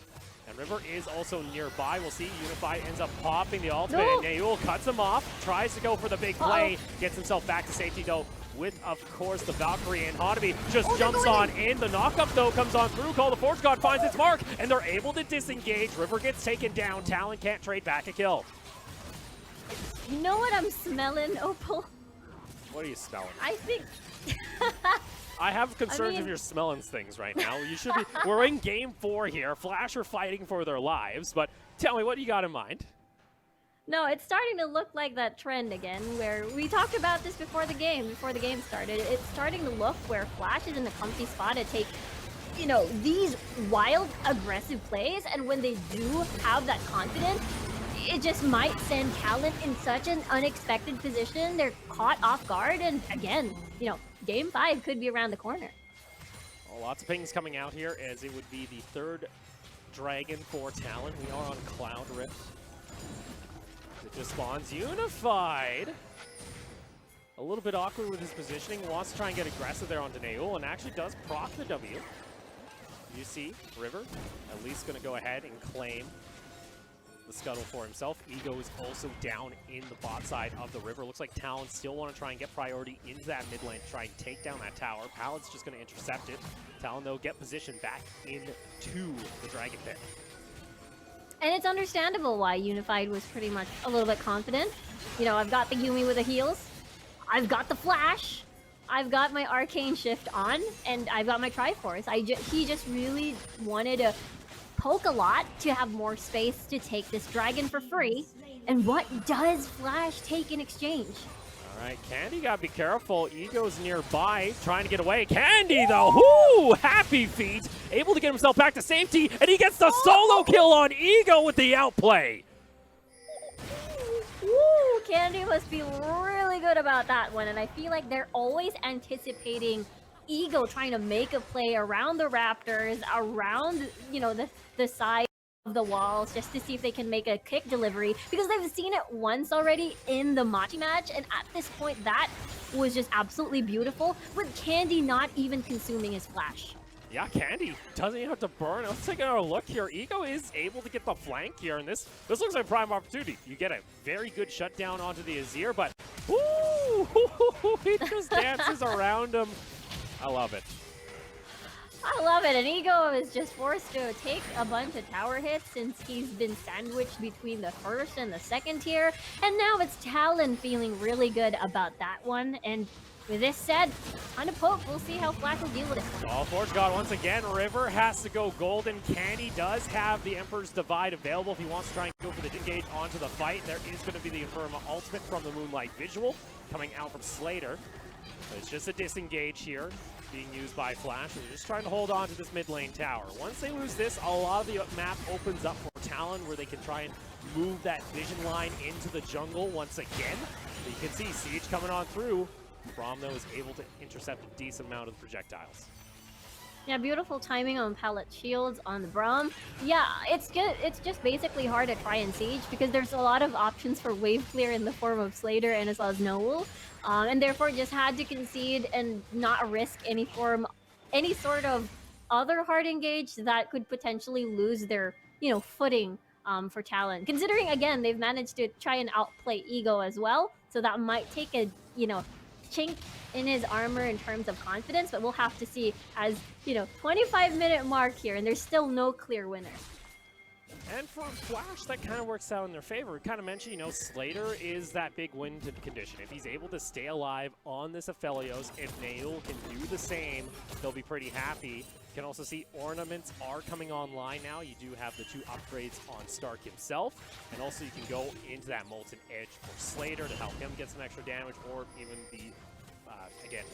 And River is also nearby. We'll see. Unify ends up popping the ultimate, and Neul cuts him off. Tries to go for the big play. Gets himself back to safety though, with, of course, the Valkyrie, and Hanabi just jumps on in. The knockup though comes on through. Call the Forge God finds its mark, and they're able to disengage. River gets taken down. Talon can't trade back a kill. You know what I'm smelling, Opal? What are you smelling? I think... I have concerns if you're smelling things right now. You should be. We're in game 4 here. Flash are fighting for their lives, but tell me, what do you got in mind? No, it's starting to look like that trend again, where we talked about this before the game started. It's starting to look where Flash is in a comfy spot to take, you know, these wild, aggressive plays, and when they do have that confidence, it just might send Talent in such an unexpected position. They're caught off guard, and again, you know, Game 5 could be around the corner. Well, lots of pings coming out here, as it would be the third dragon for Talon. We are on Cloud Rift. It just spawns Unified. A little bit awkward with his positioning. Wants to try and get aggressive there onto Neul, and actually does proc the W. You see, River at least going to go ahead and claim the scuttle for himself. Ego is also down in the bot side of the River. Looks like Talon still want to try and get priority into that mid lane to try and take down that tower. Palad's just going to intercept it. Talon, though, get position back into the Dragon Pit. And it's understandable why Unified was pretty much a little bit confident. You know, I've got the Yumi with the heals. I've got the Flash. I've got my Arcane Shift on. And I've got my Triforce. He just really wanted to poke a lot to have more space to take this dragon for free. And what does Flash take in exchange? All right, Candy gotta be careful. Ego's nearby, trying to get away. Candy, though, whoo, happy feet, able to get himself back to safety, and he gets the solo kill on Ego with the outplay. Woo, Candy must be really good about that one, and I feel like they're always anticipating Ego trying to make a play around the Raptors, around, you know, the side of the walls, just to see if they can make a kick delivery, because they've seen it once already in the Machi match, and at this point that was just absolutely beautiful, with Candy not even consuming his flash. Yeah, Candy doesn't even have to burn. Let's take another look here. Ego is able to get the flank here, and this looks like a prime opportunity. You get a very good shutdown onto the Azir, but woo, he just dances around him. I love it. I love it, and Ego is just forced to take a bunch of tower hits since he's been sandwiched between the first and the second tier, and now it's Talon feeling really good about that one, and with this said, on a poke, we'll see how Flash will deal with it. Oh, Forge God once again. River has to go golden. Candy does have the Emperor's Divide available if he wants to try and go for the disengage onto the fight. There is going to be the Infirma ultimate from the Moonlight Visual coming out from Slater. But it's just a disengage here being used by Flash. They're just trying to hold on to this mid lane tower. Once they lose this, a lot of the map opens up for Talon, where they can try and move that vision line into the jungle once again. But you can see Siege coming on through. Braum, though, is able to intercept a decent amount of the projectiles. Yeah, beautiful timing on pallet shields on the Braum. Yeah, it's good. It's just basically hard to try and siege because there's a lot of options for wave clear in the form of Slater and as well as Noel, and therefore just had to concede and not risk any sort of other hard engage that could potentially lose their, you know, footing for Talon. Considering again they've managed to try and outplay Ego as well, so that might take a, you know, chink in his armor in terms of confidence, but we'll have to see as, you know, 25-minute mark here, and there's still no clear winner. And for Flash, that kind of works out in their favor. We kind of mentioned, you know, Slater is that big win condition. If he's able to stay alive on this Aphelios, if Neul can do the the same, they'll be pretty happy. You can also see ornaments are coming online now. You do have the 2 upgrades on Stark himself, and also you can go into that Molten Edge for Slater to help him get some extra damage, or even the, again,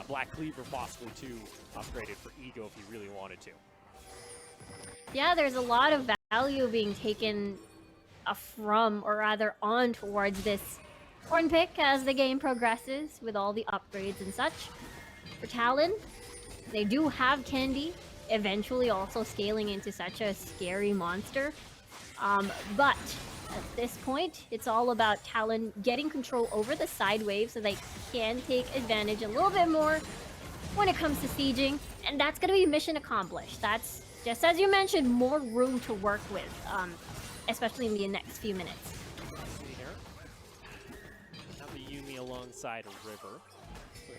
Black Cleaver possibly too upgraded for Ego if he really wanted to. Yeah, there's a lot of value being taken from, or rather on towards this Horn pick as the game progresses with all the upgrades and such. For Talon, they do have Candy, eventually also scaling into such a scary monster. But at this point, it's all about Talon getting control over the side wave so they can take advantage a little bit more when it comes to sieging, and that's going to be mission accomplished. That's, just as you mentioned, more room to work with, especially in the next few minutes. See here. Now the Yuumi alongside River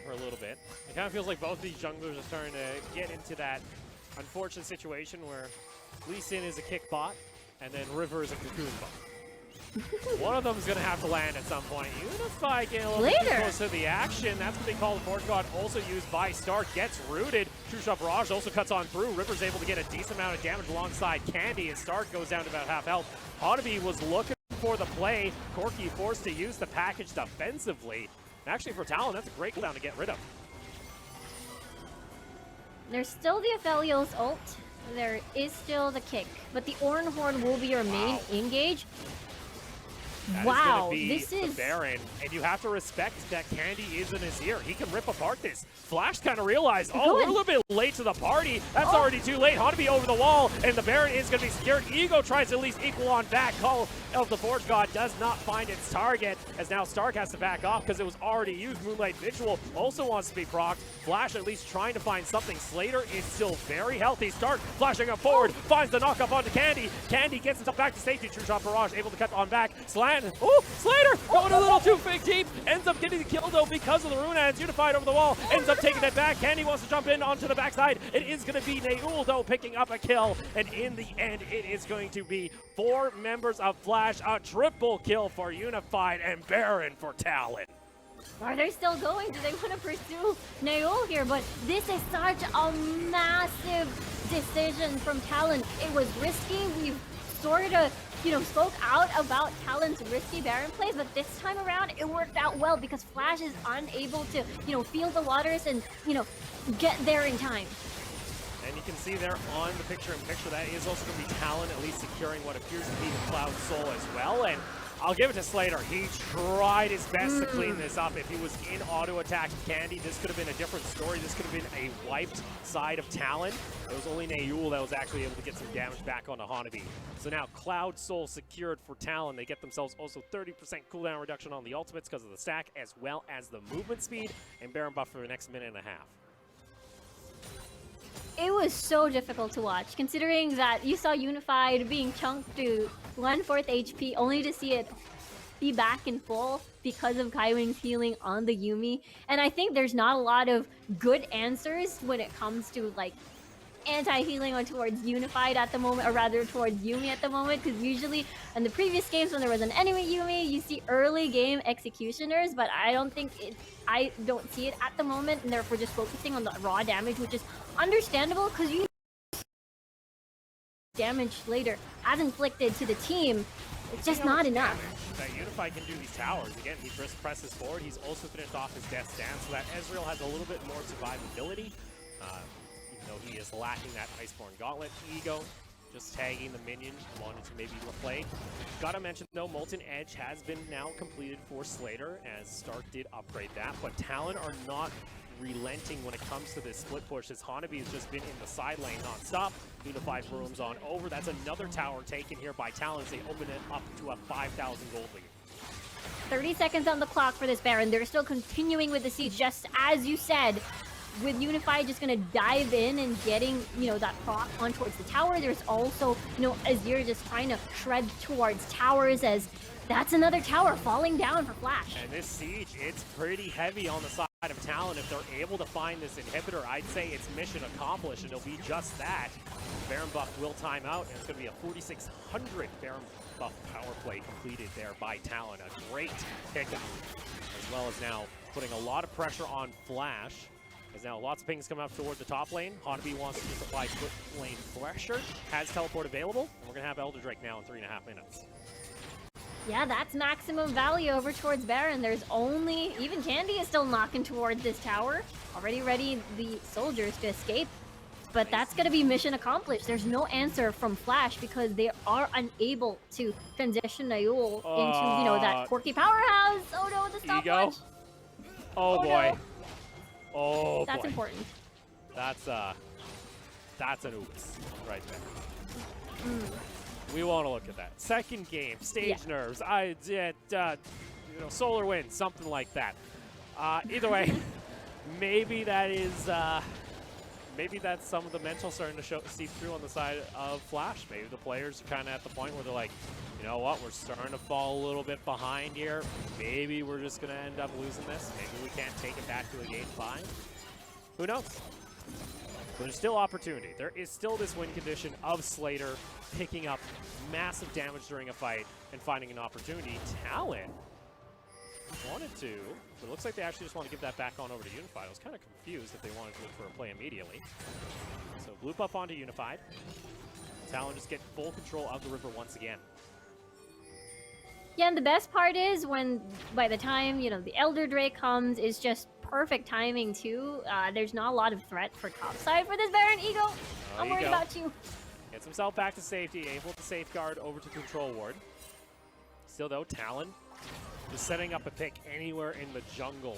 for a little bit. It kind of feels like both these junglers are starting to get into that unfortunate situation where Lee Sin is a kick bot, and then River is a cocoon bot. One of them is going to have to land at some point. Unify getting a little bit too close to the action. That's what they call the Forge God, also used by Stark. Gets rooted. True Shot Barrage also cuts on through. River's able to get a decent amount of damage alongside Candy, and Stark goes down to about half health. Hanabi was looking for the play. Corki forced to use the package defensively. And actually for Talon, that's a great cooldown to get rid of. There's still the Aphelios ult. There is still the kick, but the Ornn Horn will be your main engage. That this is is the Baron, and you have to respect that Candy is in his ear. He can rip apart this. Flash kind of realized, oh, we're a little bit late to the party. That's already too late. Hanabi over the wall, and the Baron is going to be secured. Ego tries to at least equal on back. Call of the Forge God does not find its target, as now Stark has to back off because it was already used. Moonlight Vigil also wants to be procced. Flash at least trying to find something. Slater is still very healthy. Stark flashing up forward, finds the knock-up onto Candy. Candy gets himself back to safety. True Shot Barrage able to cut on back. Oh, Slater going a little too big deep. Ends up getting the kill though because of the rune hands. Unified over the wall. Ends up taking it back. Candy wants to jump in onto the backside. It is going to be Naul though picking up a kill. And in the end, it is going to be 4 members of Flash. A triple kill for Unified and Baron for Talon. Are they still going? Do they want to pursue Naul here? But this is such a massive decision from Talon. It was risky. We've sort of, spoke out about Talon's risky Baron plays, but this time around it worked out well because Flash is unable to, feel the waters and, get there in time. And you can see there on the picture-in-picture that is also going to be Talon at least securing what appears to be the Cloud Soul as well. And I'll give it to Slater. He tried his best to clean this up. If he was in auto-attack Candy, this could have been a different story. This could have been a wiped side of Talon. It was only Naul that was actually able to get some damage back onto Hanabi. So now Cloud Soul secured for Talon. They get themselves also 30% cooldown reduction on the ultimates because of the stack, as well as the movement speed, and Baron buff for the next minute and a half. It was so difficult to watch, considering that you saw Unified being chunked to 1/4 HP, only to see it be back in full because of Kaiwing's healing on the Yuumi. And I think there's not a lot of good answers when it comes to, like, anti-healing on towards Unified at the moment, or rather towards Yuumi at the moment, because usually in the previous games when there was an enemy Yuumi, you see early game executioners, but I don't see it at the moment, and therefore just focusing on the raw damage, which is understandable because you damage later as inflicted to the team. It's just not enough. That Unified can do these towers. Again, he just presses forward. He's also finished off his death stance, so that Ezreal has a little bit more survivability. Even though he is lacking that Iceborne Gauntlet. Ego just tagging the minion, wanted to maybe play. Gotta mention though, Molten Edge has been now completed for Slater, as Stark did upgrade that, but Talon are not relenting when it comes to this split push, as Hanabi has just been in the side lane non-stop. Unified rooms on over. That's another tower taken here by Talon as they open it up to a 5,000 gold lead. 30 seconds on the clock for this Baron. They're still continuing with the siege, just as you said, with Unified just gonna dive in and getting, that proc on towards the tower. There's also, Azir just trying to shred towards towers, as that's another tower falling down for Flash. And this siege, it's pretty heavy on the side of Talon. If they're able to find this inhibitor, I'd say it's mission accomplished, and it'll be just that. Baron buff will time out, and it's going to be a 4,600 Baron buff power play completed there by Talon. A great pick, as well as now putting a lot of pressure on Flash. There's now lots of pings coming up toward the top lane. Hanabi wants to just apply split lane pressure. Has teleport available. And we're going to have Elder Drake now in 3.5 minutes. Yeah, that's maximum value over towards Baron. There's only... Even Candy is still knocking towards this tower. Already ready the soldiers to escape. But that's going to be mission accomplished. There's no answer from Flash because they are unable to transition Nayul into, you know, that quirky powerhouse. Oh no, the stopwatch. Oh boy. No. Oh That's boy. important. That's an oops right there. Mm. We want to look at that. Second game, stage Yeah. nerves. You know, solar wind, something like that. Either way, maybe that is, maybe that's some of the mental starting to seep through on the side of Flash. Maybe the players are kind of at the point where they're like, you know what, we're starting to fall a little bit behind here. Maybe we're just going to end up losing this. Maybe we can't take it back to a game 5. Who knows? But there's still opportunity. There is still this win condition of Slater picking up massive damage during a fight and finding an opportunity. Talon wanted to, but it looks like they actually just want to give that back on over to Unified. I was kind of confused if they wanted to look for a play immediately. So loop up onto Unified. Talon just get full control of the river once again. Yeah, and the best part is when, by the time, you know, the Elder Drake comes, is just perfect timing too. There's not a lot of threat for topside for this Baron. Ego, I'm worried about you. Gets himself back to safety, able to safeguard over to control ward. Still though, Talon just setting up a pick anywhere in the jungle.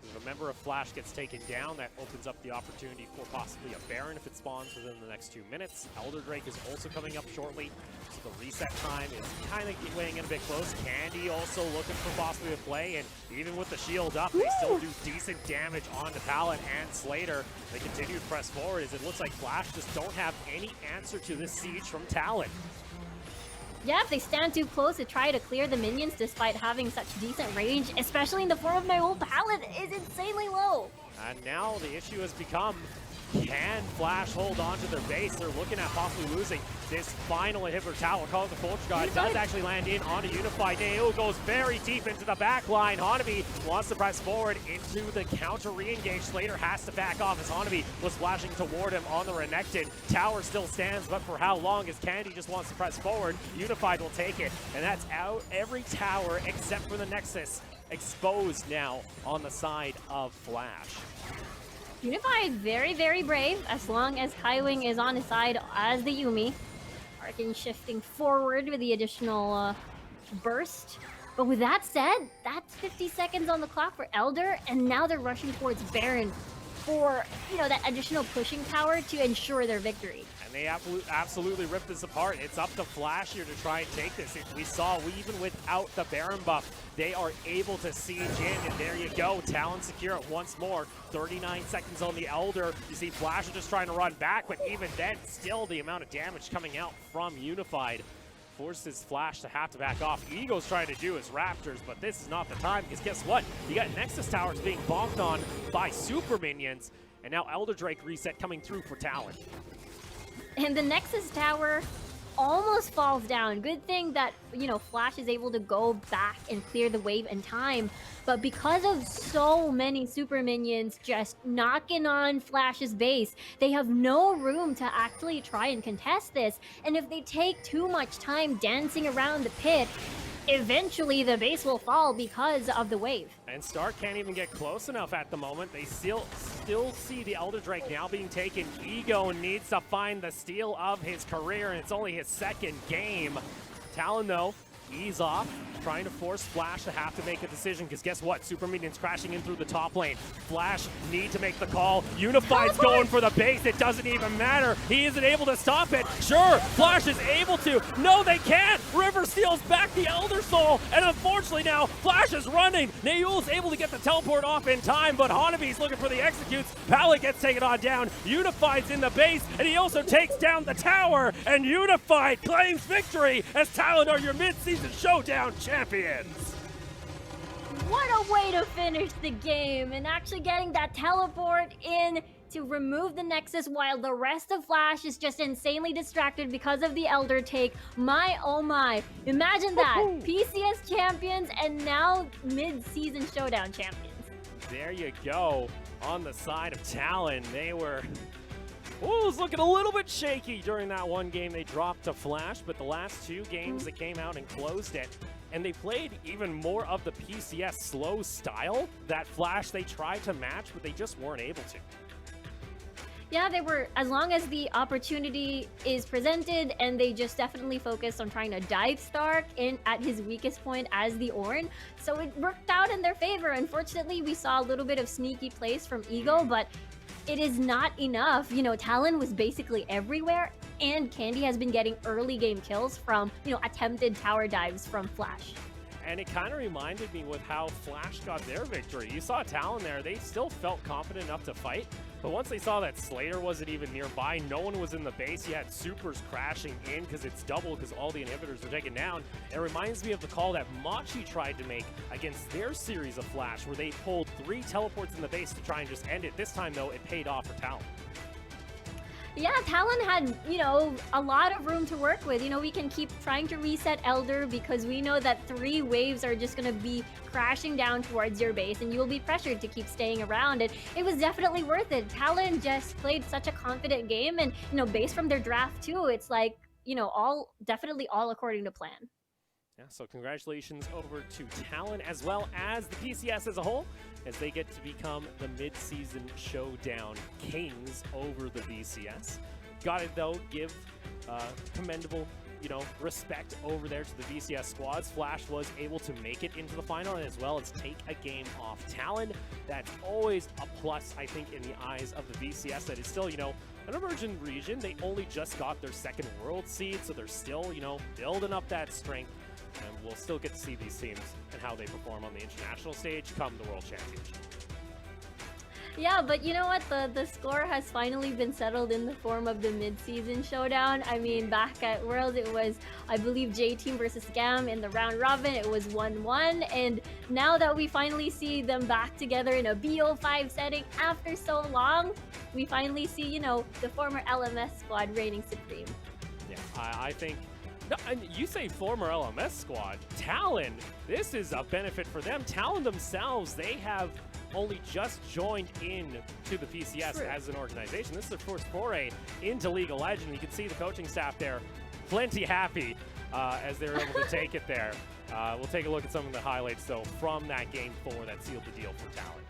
Because remember, if Flash gets taken down, that opens up the opportunity for possibly a Baron if it spawns within the next 2 minutes. Elder Drake is also coming up shortly, so the reset time is kind of weighing in a bit close. Candy also looking for possibly a play, and even with the shield up, they still do decent damage onto Talon and Slater. They continue to press forward as it looks like Flash just don't have any answer to this siege from Talon. Yeah, if they stand too close to try to clear the minions despite having such decent range, especially in the form of Nayul, pallet is insanely low. And now the issue has become, can Flash hold on to their base? They're looking at possibly losing this final inhibitor tower. Call it the Culture God. It does actually land in onto Unified. Nayul goes very deep into the back line. Hanabi wants to press forward into the counter re-engage. Slater has to back off as Hanabi was flashing toward him on the Renekton. Tower still stands, but for how long? As Candy just wants to press forward. Unified will take it, and that's out every tower except for the Nexus exposed now on the side of Flash. Unified very, very brave as long as Kaiwing is on his side as the Yumi. Arkin shifting forward with the additional burst. But with that said, that's 50 seconds on the clock for Elder, and now they're rushing towards Baron for, you know, that additional pushing power to ensure their victory. And they absolutely ripped this apart. It's up to Flash here to try and take this. We saw, even without the Baron buff, they are able to siege in, and there you go. Talon secure it once more. 39 seconds on the Elder. You see Flash is just trying to run back, but even then, still the amount of damage coming out from Unified forces Flash to have to back off. Ego's trying to do his Raptors, but this is not the time, because guess what? You got Nexus Towers being bonked on by super minions, and now Elder Drake reset coming through for Talon. And the Nexus Tower almost falls down. Good thing that, you know, Flash is able to go back and clear the wave in time. But because of so many super minions just knocking on Flash's base, they have no room to actually try and contest this. And if they take too much time dancing around the pit, eventually the base will fall because of the wave. And Stark can't even get close enough at the moment. They still see the Elder Drake now being taken. Ego needs to find the steal of his career, and it's only his second game. Talon, though, ease off, trying to force Flash to have to make a decision, because guess what? Super Minions crashing in through the top lane. Flash need to make the call. Unified's going for the base. It doesn't even matter. He isn't able to stop it. Sure, Flash is able to. No, they can't. River steals back the Elder Soul, and unfortunately now, Flash is running. Nayul's able to get the teleport off in time, but Hanabi's looking for the executes. Pallet gets taken on down. Unified's in the base, and he also takes down the tower, and Unified claims victory as Talon are your mid-season Showdown champions. What a way to finish the game, and actually getting that teleport in to remove the Nexus while the rest of Flash is just insanely distracted because of the Elder take. My oh my, imagine that. PCS champions and now mid-season Showdown champions. There you go. on the side of Talon. They were, it was looking a little bit shaky during that one game they dropped to Flash, but the last two games they came out and closed it. And they played even more of the PCS slow style. That Flash they tried to match, but they just weren't able to. Yeah, they were, as long as the opportunity is presented and they just definitely focused on trying to dive Stark in at his weakest point as the Ornn. So it worked out in their favor. Unfortunately, we saw a little bit of sneaky plays from Eagle, but it is not enough. You know, Talon was basically everywhere, and Candy has been getting early game kills from, you know, attempted tower dives from Flash. And it kind of reminded me with how Flash got their victory. You saw Talon there, they still felt confident enough to fight, but once they saw that Slater wasn't even nearby, no one was in the base, you had supers crashing in because it's double because all the inhibitors were taken down. It reminds me of the call that Machi tried to make against their series of Flash, where they pulled 3 teleports in the base to try and just end it. This time, though, it paid off for Talon. Yeah, Talon had, you know, a lot of room to work with. You know, we can keep trying to reset Elder because we know that 3 waves are just going to be crashing down towards your base and you will be pressured to keep staying around. And it was definitely worth it. Talon just played such a confident game, and, you know, based from their draft too, it's like, you know, definitely all according to plan. Yeah, so congratulations over to Talon as well as the PCS as a whole, as they get to become the mid-season showdown kings over the VCS. Got it though, give commendable, you know, respect over there to the VCS squads. Flash was able to make it into the final, and as well as take a game off Talon. That's always a plus, I think, in the eyes of the VCS. That is still, you know, an emerging region. They only just got their 2nd world seed, so they're still, you know, building up that strength. And we'll still get to see these teams and how they perform on the international stage come the World Championship. Yeah, but you know what? The score has finally been settled in the form of the mid-season showdown. I mean, back at Worlds, it was, I believe, J-Team versus Scam in the round robin. It was 1-1. And now that we finally see them back together in a BO5 setting after so long, we finally see, you know, the former LMS squad reigning supreme. Yeah, I think... No, and you say former LMS squad. Talon, this is a benefit for them. Talon themselves, they have only just joined in to the PCS as an organization. This is their first foray into League of Legends. You can see the coaching staff there plenty happy as they were able to take it there. We'll take a look at some of the highlights, though, from that Game 4 that sealed the deal for Talon.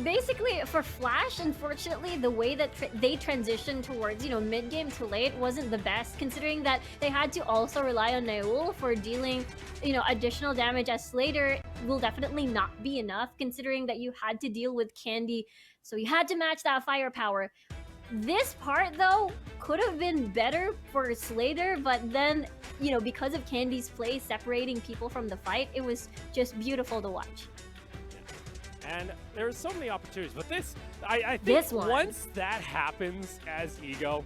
Basically, for Flash, unfortunately, the way that they transitioned towards, you know, mid-game to late wasn't the best, considering that they had to also rely on Naul for dealing, you know, additional damage, as Slater will definitely not be enough, considering that you had to deal with Candy, so you had to match that firepower. This part, though, could have been better for Slater, but then, you know, because of Candy's play separating people from the fight, it was just beautiful to watch. And there's so many opportunities, but I think once that happens as Ego,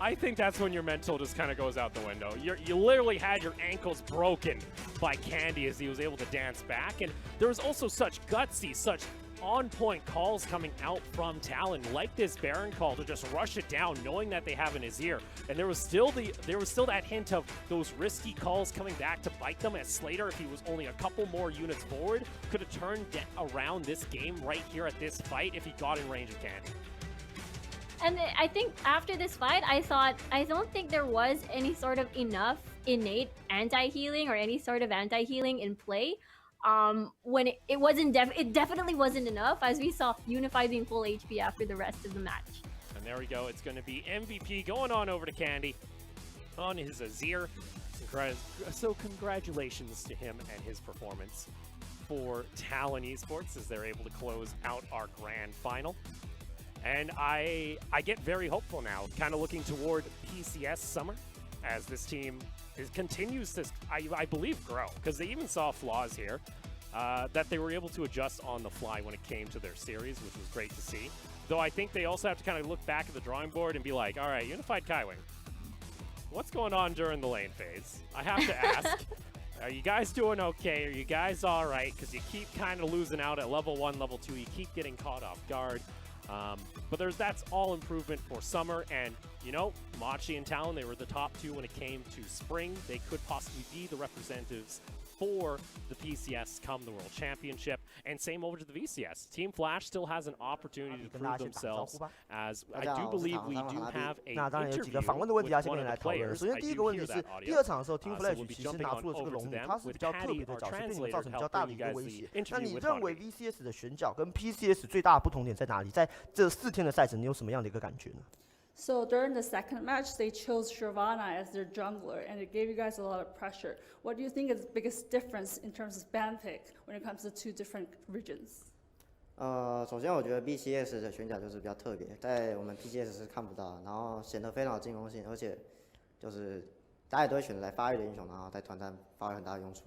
I think that's when your mental just kind of goes out the window. You literally had your ankles broken by Candy as he was able to dance back, and there was also such gutsy, such on-point calls coming out from Talon, like this Baron call to just rush it down, knowing that they have in his ear. And there was still that hint of those risky calls coming back to bite them, as Slater, if he was only a couple more units forward, could have turned around this game right here at this fight if he got in range of Candy. And I think after this fight, I don't think there was any sort of enough innate anti-healing or any sort of anti-healing in play. When it definitely wasn't enough, as we saw Unify being full HP after the rest of the match. And there we go. It's going to be MVP going on over to Candy on his Azir. So congratulations to him and his performance for Talon Esports as they're able to close out our grand final. And I get very hopeful now, kind of looking toward PCS Summer, as this team continues to, I believe, grow, because they even saw flaws here that they were able to adjust on the fly when it came to their series, which was great to see. Though I think they also have to kind of look back at the drawing board and be like, all right, Unified Kaiwing, what's going on during the lane phase? I have to ask, are you guys doing okay? Are you guys all right? Because you keep kind of losing out at level 1, level 2. You keep getting caught off guard. But that's all improvement for summer, and you know, Machi and Talon, they were the top 2 when it came to spring. They could possibly be the representatives for the PCS come the World Championship. And same over to the VCS. Team Flash still has an opportunity to prove themselves, as I do believe we do have a 那当然有几 interview 个访问的问 with 题啊，下 one 面 of 来 the 讨论。 players. 首先 I 第一 do 个问题 hear 是 that，第 audio. 二场的时候 Team So we'll Flash be 其实 jumping 拿 on 出了这个 over 龙 to 女， them 它是 with 比较特 Patty, 别的 our 角色，并且 translator, 造成比较 helping 大的 you 一个 guys 威 the 胁。那 interview 你 with 认为 Hunter. VCS 的选角跟 PCS 最大的不同点在哪里？在这4天的赛程，你有什么样的一个感觉呢？ So during the second match, they chose Shyvana as their jungler, and it gave you guys a lot of pressure. What do you think is the biggest difference in terms of ban pick when it comes to 2 different regions? 首先我觉得 BCS 的选角就是比较特别，在我们 PCS 是看不到，然后显得非常有进攻性，而且就是大家也都会选择来发育的英雄，然后在团战发挥很大的用处。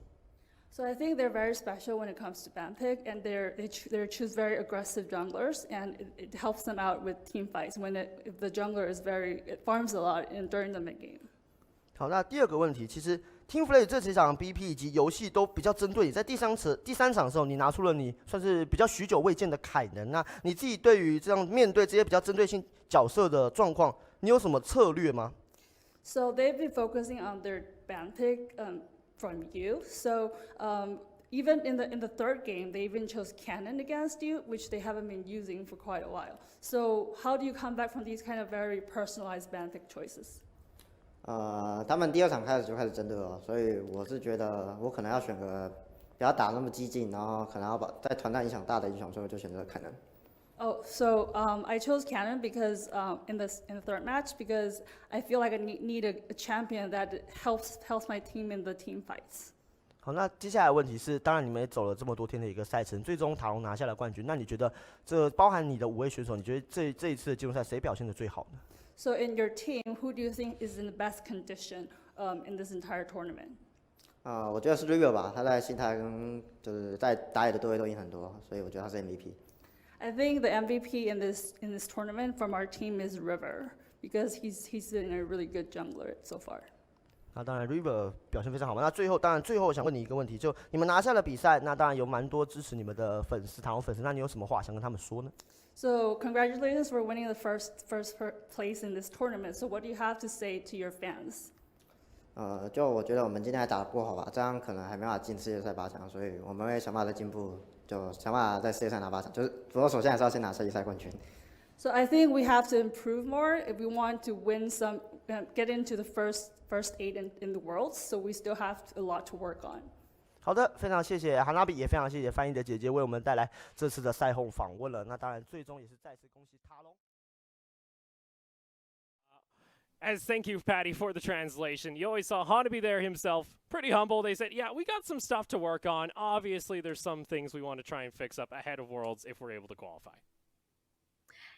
So I think they're very special when it comes to ban pick, and they choose very aggressive junglers, and it helps them out with team fights when if the jungler is it farms a lot during the mid game. 好，那第二个问题，其实 Team Flay 这几场 BP 以及游戏都比较针对你，在第三场的时候，你拿出了你算是比较许久未见的凯能。那你自己对于这样面对这些比较针对性角色的状况，你有什么策略吗？ So they've been focusing on their ban pick from you. So even in the third game, they even chose Cannon against you, which they haven't been using for quite a while. So how do you come back from these kind of very personalized ban pick choices? 他们第2场开始就开始针对我，所以我是觉得我可能要选个不要打那么激进，然后可能要把在团战影响大的英雄，所以我就选择凯能。 Oh, so I chose Cannon because in the third match because I feel like I need a champion that helps my team in the team fights. 好，那接下来的问题是，当然你们也走了这么多天的一个赛程，最终塔隆拿下了冠军。那你觉得这包含你的5位选手，你觉得这一次的季后赛谁表现的最好呢？ So in your team, who do you think is in the best condition in this entire tournament? 我觉得是 River 吧，他在心态跟就是在打野的对位都赢很多，所以我觉得他是 MVP。 I think the MVP in this tournament from our team is River because he's been a really good jungler so far. 那当然 River 表现非常好嘛。那最后我想问你一个问题，就你们拿下了比赛，那当然有蛮多支持你们的粉丝，塔隆粉丝，那你有什么话想跟他们说呢？ So congratulations for winning the first place in this tournament. So what do you have to say to your fans? 就我觉得我们今天还打得不好吧，这样可能还没办法进世界赛8强，所以我们会想办法再进步，就想办法在世界赛拿8强。就是不过首先还是要先拿世界赛冠军。 So I think we have to improve more if we want to win get into the first 8 in the world. So we still have a lot to work on. 好的，非常谢谢哈娜比，也非常谢谢翻译的姐姐为我们带来这次的赛后访问了。那当然，最终也是再次恭喜塔隆。As thank you, Patty, for the translation. You always saw Hanabi there himself, pretty humble. They said, yeah, we got some stuff to work on. Obviously, there's some things we want to try and fix up ahead of Worlds if we're able to qualify.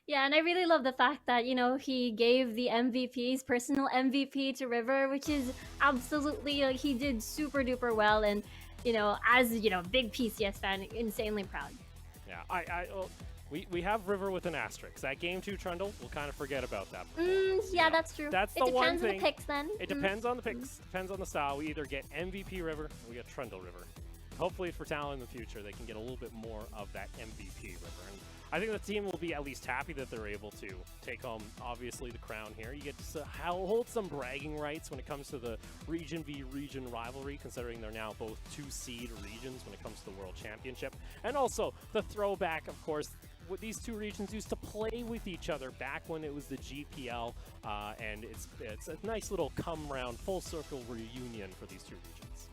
Yeah, and I really love the fact that, he gave the MVP's personal MVP to River, which is absolutely, he did super duper well. And, as, big PCS fan, insanely proud. Yeah, we have River with an asterisk. That game 2 Trundle, we'll kind of forget about that. Yeah, that's true. That's it the one depends on the picks then. It depends on the picks, depends on the style. We either get MVP River or we get Trundle River. Hopefully for Talon in the future, they can get a little bit more of that MVP River. And I think the team will be at least happy that they're able to take home, obviously, the crown here. You get to hold some bragging rights when it comes to the region v region rivalry, considering they're now both 2-seed regions when it comes to the World Championship. And also the throwback, of course, these 2 regions used to play with each other back when it was the GPL, and it's a nice little come-round, full-circle reunion for these 2 regions.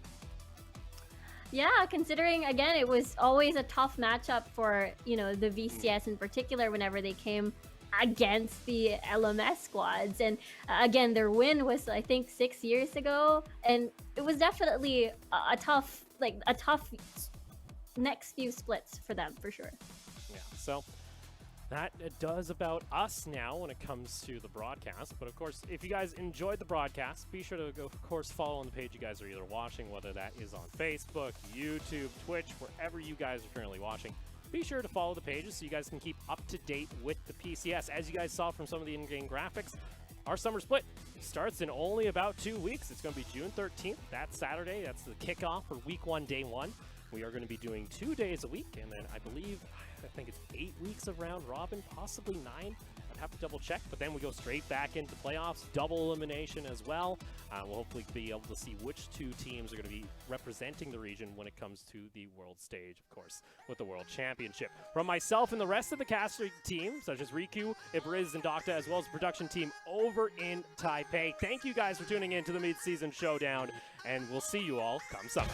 Yeah, considering, again, it was always a tough matchup for, the VCS in particular whenever they came against the LMS squads. And again, their win was, I think, 6 years ago. And it was definitely a tough next few splits for them, for sure. Yeah, so that does about us now when it comes to the broadcast. But of course, if you guys enjoyed the broadcast, be sure to go, of course, follow on the page you guys are either watching, whether that is on Facebook, YouTube, Twitch, wherever you guys are currently watching. Be sure to follow the pages so you guys can keep up to date with the PCS. As you guys saw from some of the in-game graphics, our summer split starts in only about 2 weeks. It's going to be June 13th. That's Saturday. That's the kickoff for week 1, day 1. We are going to be doing 2 days a week, and then I think it's 8 weeks of round robin, possibly 9. I'd have to double check, but then we go straight back into playoffs, double elimination as well. We'll hopefully be able to see which 2 teams are going to be representing the region when it comes to the world stage, of course, with the World Championship. From myself and the rest of the caster team, such as Riku, Ibriz, and Docta, as well as the production team over in Taipei, thank you guys for tuning in to the Mid-Season Showdown, and we'll see you all come summer.